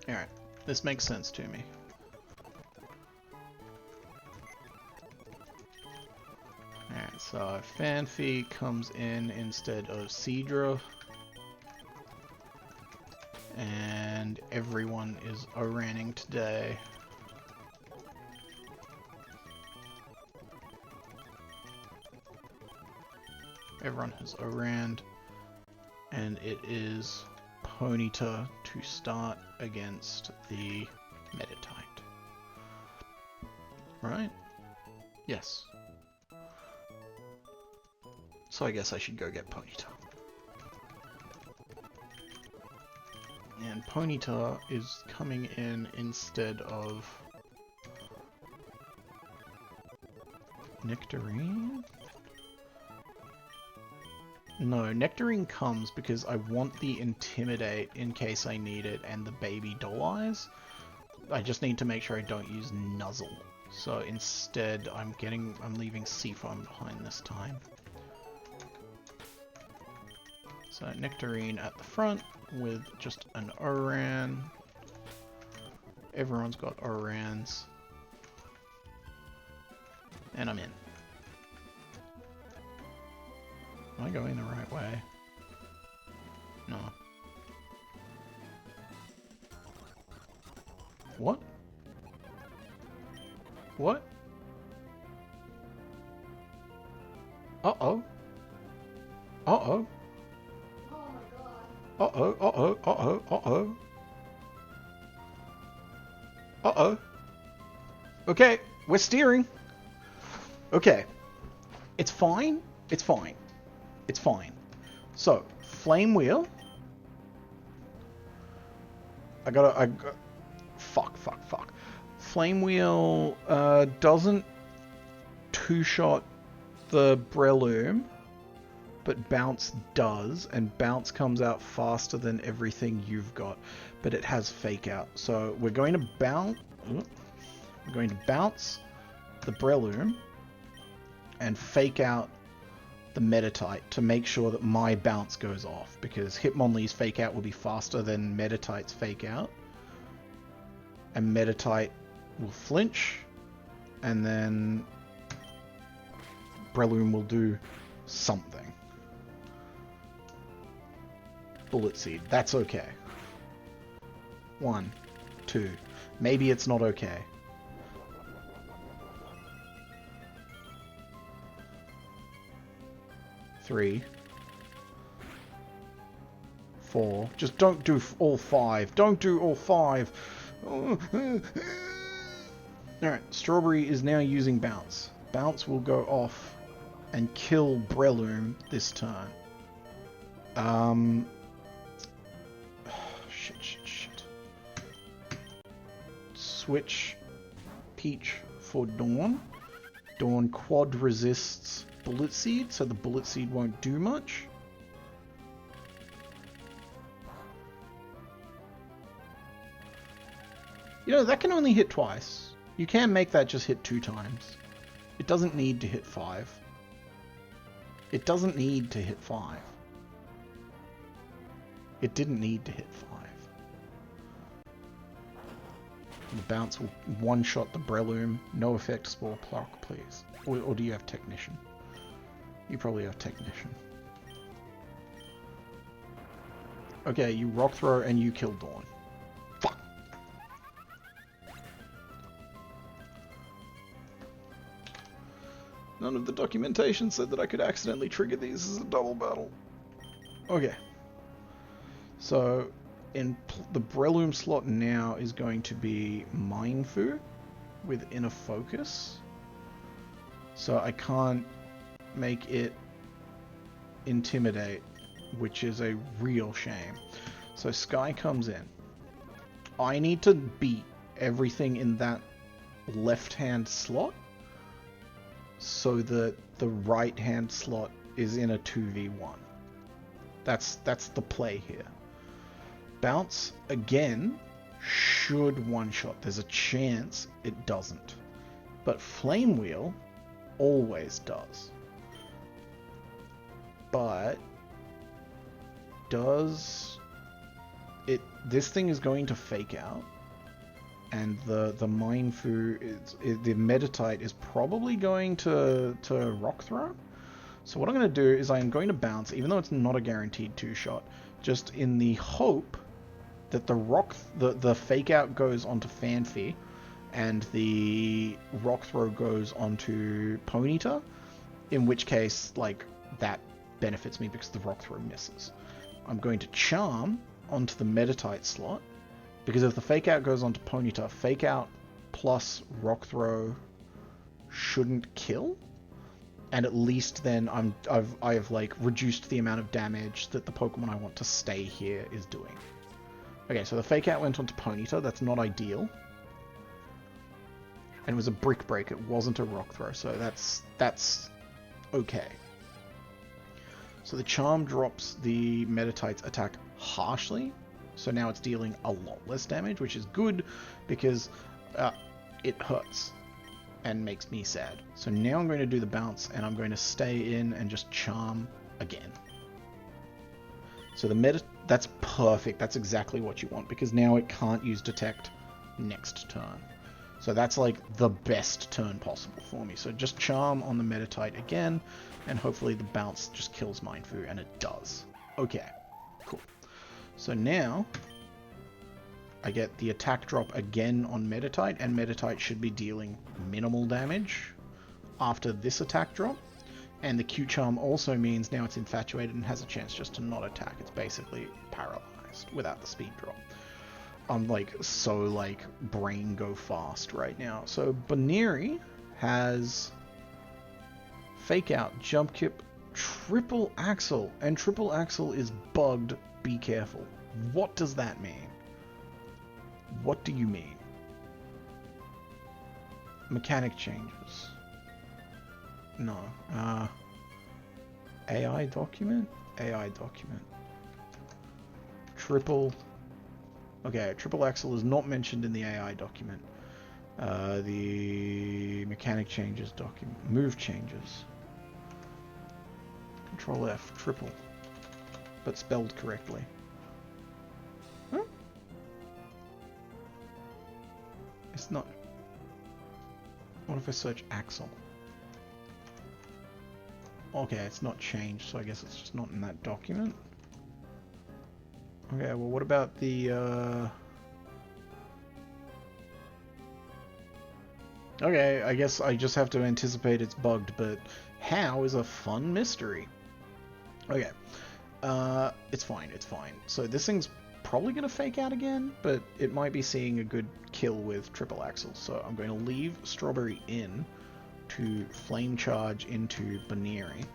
[SPEAKER 1] Alright, this makes sense to me. Alright, So Fanfi comes in instead of Cedra. And everyone is O-ranning today. Everyone has O-ranned. And it is Ponyta to start against the Meditite. Right? Yes. So I guess I should go get Ponyta. And Ponyta is coming in instead of Nectarine? No, Nectarine comes because I want the Intimidate in case I need it and the Baby Doll Eyes. I just need to make sure I don't use Nuzzle. So instead I'm leaving Seafoam behind this time. So Nectarine at the front with just an Oran. Everyone's got Orans. And I'm in. Am I going the right way? No. What? What? Uh-oh. Uh-oh. Uh-oh, uh-oh, uh-oh, uh-oh. Uh-oh. Okay, we're steering. Okay. It's fine. It's fine. It's fine. So, Flame Wheel. Fuck. Flame Wheel doesn't two-shot the Breloom, but Bounce does, and Bounce comes out faster than everything you've got, but it has Fake Out. So we're going to bounce the Breloom and Fake Out the Meditite to make sure that my Bounce goes off, because Hitmonlee's Fake Out will be faster than Meditite's Fake Out, and Meditite will flinch, and then Breloom will do something. Bullet Seed, that's okay. 1, 2. Maybe it's not okay. 3, 4. Just don't do all 5. Don't do all 5. Alright, Strawberry is now using Bounce. Bounce will go off and kill Breloom this turn. Shit. Switch Peach for Dawn. Dawn quad resists Bullet Seed, so the Bullet Seed won't do much. You know, that can only hit twice. You can make that just hit 2 times. It doesn't need to hit 5. It doesn't need to hit 5. It didn't need to hit 5. The Bounce will one-shot the Breloom. No effect Spore Pluck, please. Or do you have Technician? You probably have Technician. Okay, you Rock Throw and you kill Dawn. Fuck! None of the documentation said that I could accidentally trigger these as a double battle. Okay. So, the Breloom slot now is going to be Mindfu with Inner Focus. So I can't make it Intimidate, which is a real shame. So Sky comes in. I need to beat everything in that left-hand slot so that the right-hand slot is in a 2v1. That's the play here. Bounce, again, should one-shot. There's a chance it doesn't. But Flame Wheel always does. But does it... This thing is going to Fake Out. And the Mindfu, the Meditite is probably going to Rock Throw. So what I'm going to do is I'm going to bounce, even though it's not a guaranteed 2-shot, just in the hope that the fake out goes onto Fanfy, and the rock throw goes onto Ponyta, in which case, like, that benefits me because the rock throw misses. I'm going to charm onto the Meditite slot, because if the fake out goes onto Ponyta, fake out plus rock throw shouldn't kill, and at least then I've like reduced the amount of damage that the Pokemon I want to stay here is doing. Okay, so the fake out went onto Ponyta. That's not ideal. And it was a brick break. It wasn't a rock throw, so that's okay. So the charm drops the Meditite's attack harshly. So now it's dealing a lot less damage, which is good because it hurts and makes me sad. So now I'm going to do the bounce, and I'm going to stay in and just charm again. So that's perfect. That's exactly what you want, because now it can't use detect next turn. So that's like the best turn possible for me. So just charm on the Meditite again, and hopefully the bounce just kills Mindfu, and it does. Okay, cool. So now I get the attack drop again on Meditite, and Meditite should be dealing minimal damage after this attack drop. And the Q-Charm also means now it's infatuated and has a chance just to not attack. It's basically paralyzed without the speed drop. I'm like so like brain go fast right now. So Baneri has Fake Out, Jump Kip, Triple Axle, and Triple Axle is bugged. Be careful. What does that mean? What do you mean? Mechanic changes. No. AI document? AI document. Okay, Triple Axle is not mentioned in the AI document. The mechanic changes document. Move changes. Control F, triple. But spelled correctly. Huh? It's not... What if I search Axle? Okay, it's not changed, so I guess it's just not in that document. Okay, well what about the, Okay, I guess I just have to anticipate it's bugged, but how is a fun mystery. Okay, it's fine, it's fine. So this thing's probably going to fake out again, but it might be seeing a good kill with Triple Axle. So I'm going to leave Strawberry in to Flame Charge into Baneri.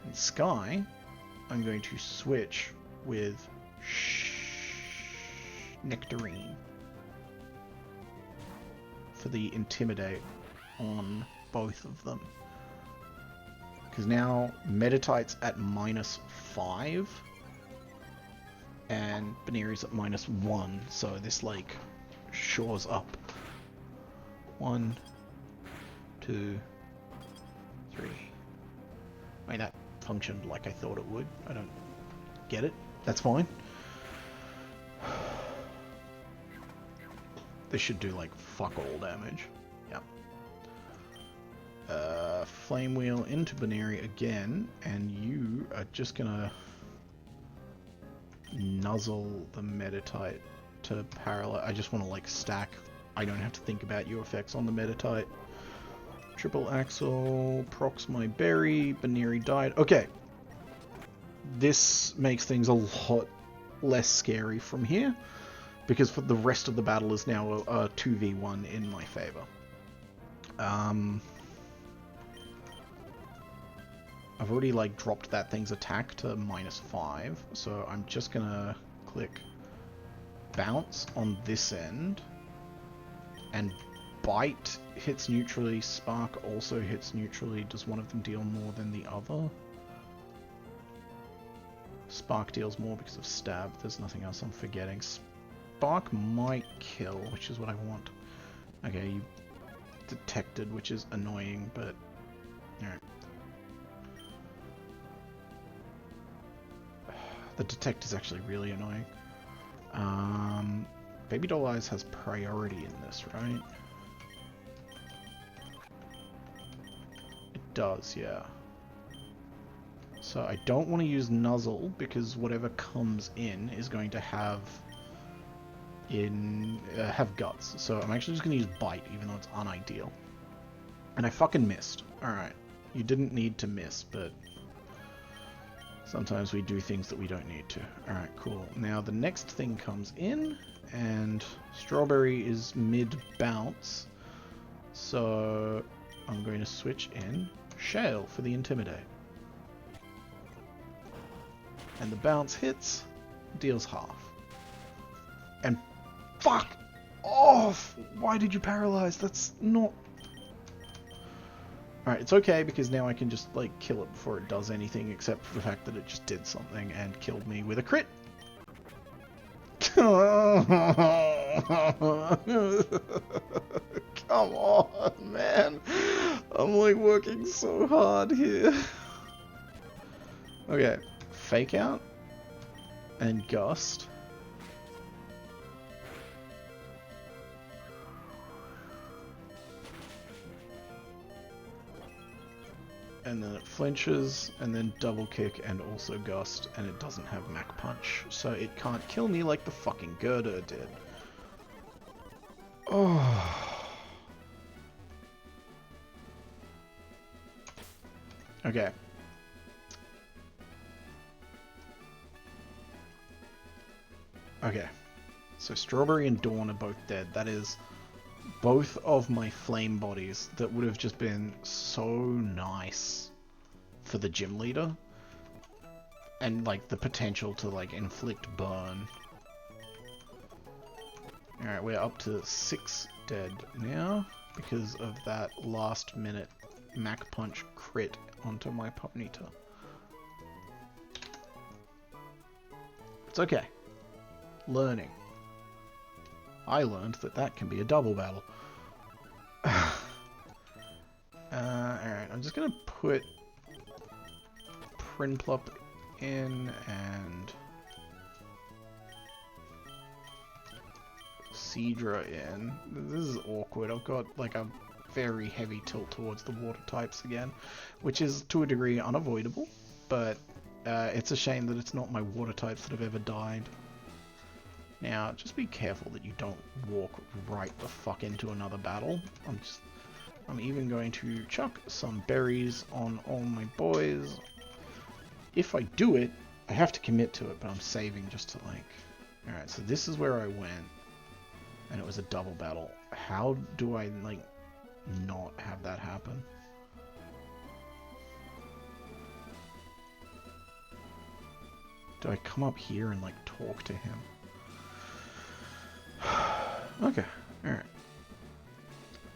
[SPEAKER 1] And Sky, I'm going to switch with Nectarine for the Intimidate on both of them. Because now Meditite's at -5 and Baneri's at -1, so this like shores up. 1, 2, 3. Wait, that functioned like I thought it would. I don't get it. That's fine. This should do like fuck all damage. Yep. Flame Wheel into Baneri again, and you are just gonna nuzzle the Meditite to paralyze. I just want to like stack. I don't have to think about your effects on the Meditite. Triple Axle procs my berry. Baneri died. Okay. This makes things a lot less scary from here, because for the rest of the battle is now a 2v1 in my favor. I've already like dropped that thing's attack to -5, so I'm just gonna click bounce on this end, and bite hits neutrally, spark also hits neutrally. Does one of them deal more than the other? Spark deals more because of stab. There's nothing else I'm forgetting. Spark might kill, which is what I want. Okay, you detected, which is annoying, but alright. The detect is actually really annoying. Baby Doll Eyes has priority in this, right? It does, yeah. So I don't want to use Nuzzle because whatever comes in is going to have guts. So I'm actually just going to use Bite, even though it's unideal. And I fucking missed. Alright. You didn't need to miss, but sometimes we do things that we don't need to. Alright, cool. Now the next thing comes in, and Strawberry is mid-bounce. So I'm going to switch in Shale for the Intimidate. And the bounce hits, deals half. And fuck off! Why did you paralyze? That's not... Alright, it's okay because now I can just, like, kill it before it does anything except for the fact that it just did something and killed me with a crit. Come on, man. I'm, like, working so hard here. Okay, Fake Out and Gust. And then it flinches, and then double kick and also gust, and it doesn't have Mach Punch, so it can't kill me like the fucking Girder did. Oh. Okay. Okay. So Strawberry and Dawn are both dead. That is both of my flame bodies that would have just been so nice for the gym leader, and like the potential to like inflict burn. Alright, we're up to 6 dead now because of that last minute Mach Punch crit onto my Ponyta. It's okay. Learning. I learned that that can be a double battle. Alright, I'm just gonna put Prinplup in and Seadra in. This is awkward. I've got like a very heavy tilt towards the water types again, which is to a degree unavoidable, but it's a shame that it's not my water types that have ever died. Now, just be careful that you don't walk right the fuck into another battle. I'm even going to chuck some berries on all my boys. If I do it, I have to commit to it, but I'm saving just to like... Alright, so this is where I went, and it was a double battle. How do I, like, not have that happen? Do I come up here and, like, talk to him? Okay, alright.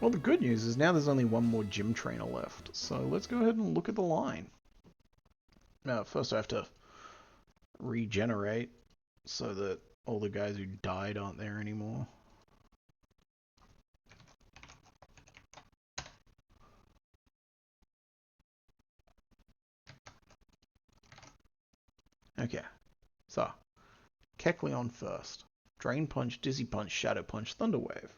[SPEAKER 1] Well, the good news is now there's only one more gym trainer left, so let's go ahead and look at the line. Now, first I have to regenerate so that all the guys who died aren't there anymore. Okay, so Kecleon first. Drain Punch, Dizzy Punch, Shadow Punch, Thunder Wave.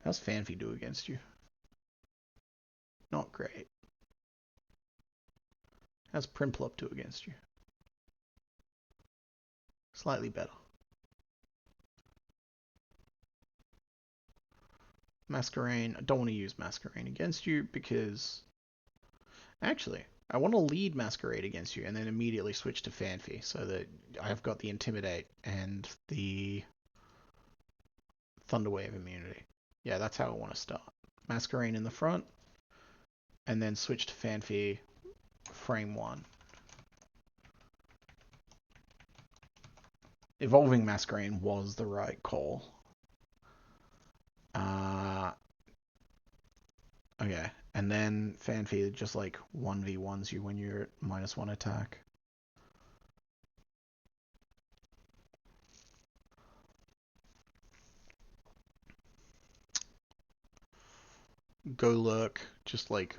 [SPEAKER 1] How's Fanfi do against you? Not great. How's Prinplup do against you? Slightly better. Masquerain, I don't want to use Masquerain against you because... Actually, I want to lead Masquerade against you and then immediately switch to Fanfi so that I've got the Intimidate and the Thunderwave immunity. Yeah, that's how I want to start. Masquerain in the front, and then switch to Fanfi frame 1. Evolving Masquerain was the right call. Okay, and then Fanfi just like 1v1s you when you're at -1 attack. Golurk just like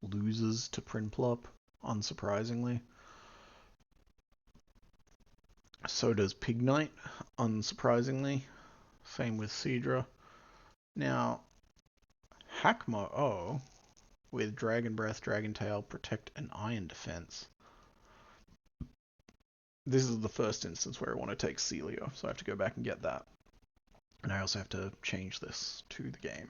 [SPEAKER 1] loses to Prinplup, unsurprisingly. So does Pignite, unsurprisingly. Same with Seadra. Now, Hackmo with Dragon Breath, Dragon Tail, Protect, and Iron Defense. This is the first instance where I want to take Celio, so I have to go back and get that. And I also have to change this to the game.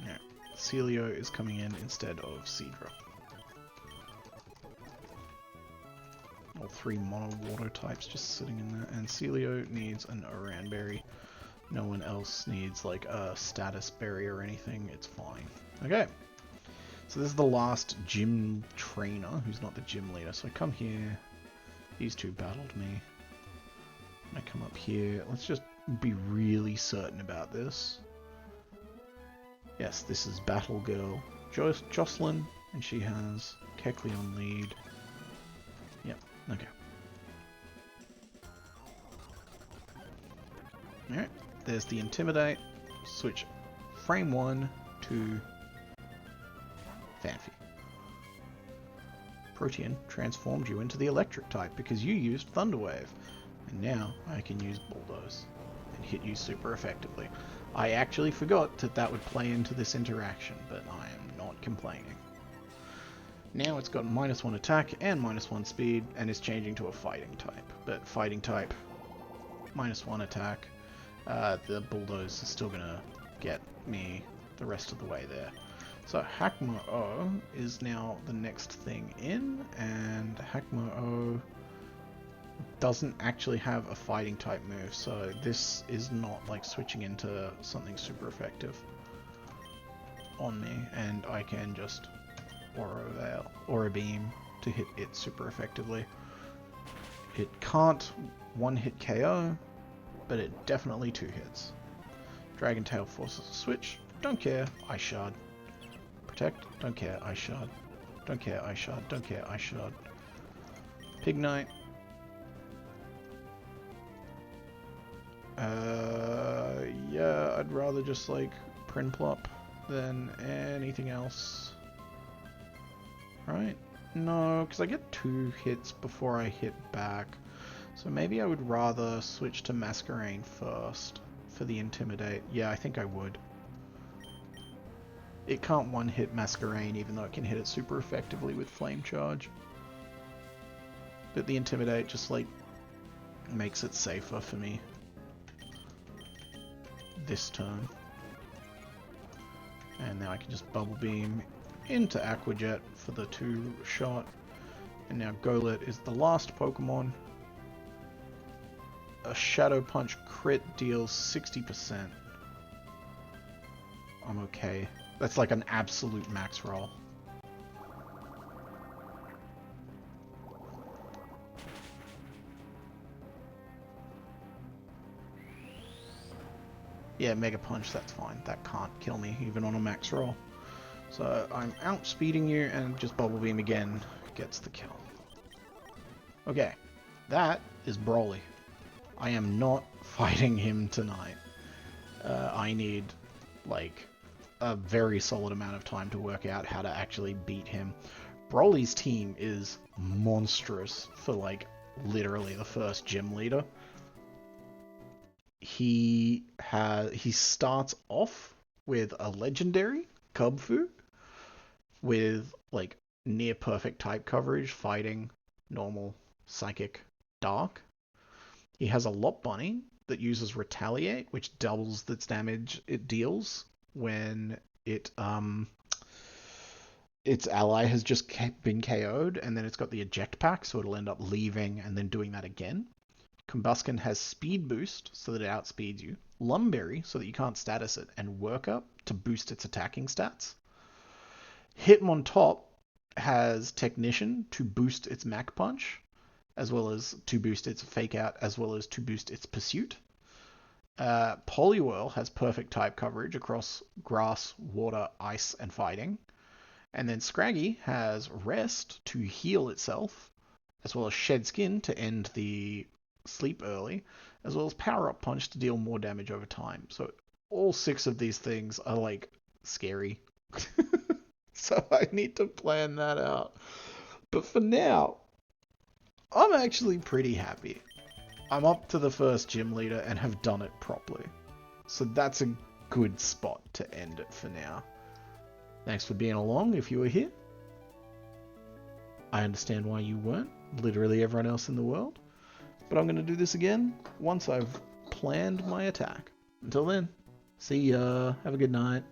[SPEAKER 1] Yeah, Celio is coming in instead of Seadra. All 3 mono water types just sitting in there, and Celio needs an Oran Berry. No one else needs like a status berry or anything, it's fine. Okay, so this is the last gym trainer who's not the gym leader. So I come here, these two battled me. I come up here, let's just be really certain about this. Yes, this is Battle Girl Jocelyn, and she has Kecleon on lead. Yep, okay. Alright, there's the Intimidate. Switch frame 1 to Fanfi. Protean transformed you into the electric type because you used Thunder Wave. And now I can use Bulldoze and hit you super effectively. I actually forgot that that would play into this interaction, but I am not complaining. Now it's got -1 attack and -1 speed, and is changing to a fighting type. But fighting type, -1 attack. The Bulldoze is still gonna get me the rest of the way there. So Hakmo-O is now the next thing in, and Hakmo-O doesn't actually have a fighting type move, so this is not like switching into something super effective on me, and I can just Aura Beam to hit it super effectively. It can't one-hit KO, but it definitely 2 hits. Dragon Tail forces a switch, don't care, Ice Shard. Protect, don't care, Ice Shard. Don't care, Ice Shard, don't care, Ice Shard. Pignite. Yeah, I'd rather just like Prinplup than anything else. Right? No, because I get 2 hits before I hit back. So maybe I would rather switch to Masquerain first for the Intimidate. Yeah, I think I would. It can't one-hit Masquerain even though it can hit it super effectively with Flame Charge. But the Intimidate just like makes it safer for me this turn. And now I can just Bubble Beam into Aqua Jet for the 2-shot. And now Golett is the last Pokemon. A Shadow Punch crit deals 60%. I'm okay. That's like an absolute max roll. Yeah, Mega Punch, that's fine. That can't kill me, even on a max roll. So I'm outspeeding you, and just Bubble Beam again gets the kill. Okay, that is Broly. I am not fighting him tonight. I need, like, a very solid amount of time to work out how to actually beat him. Broly's team is monstrous for, like, literally the first gym leader. He starts off with a legendary, Kubfu, with, like, near perfect type coverage, fighting, normal, psychic, dark. He has a Lot Bunny that uses Retaliate, which doubles its damage it deals when its ally has just been KO'd, and then it's got the Eject Pack, so it'll end up leaving and then doing that again. Combuskin has Speed Boost, so that it outspeeds you. Lumberry, so that you can't status it, and Work Up to boost its attacking stats. Hitmontop has Technician to boost its Mach Punch, as well as to boost its Fake Out, as well as to boost its Pursuit. Poliwhirl has perfect type coverage across Grass, Water, Ice, and Fighting. And then Scraggy has Rest to heal itself, as well as Shed Skin to end the sleep early, as well as Power Up Punch to deal more damage over time. So all 6 of these things are, like, scary. So I need to plan that out. But for now, I'm actually pretty happy. I'm up to the first gym leader and have done it properly. So that's a good spot to end it for now. Thanks for being along if you were here. I understand why you weren't. Literally everyone else in the world. But I'm going to do this again once I've planned my attack. Until then, see ya. Have a good night.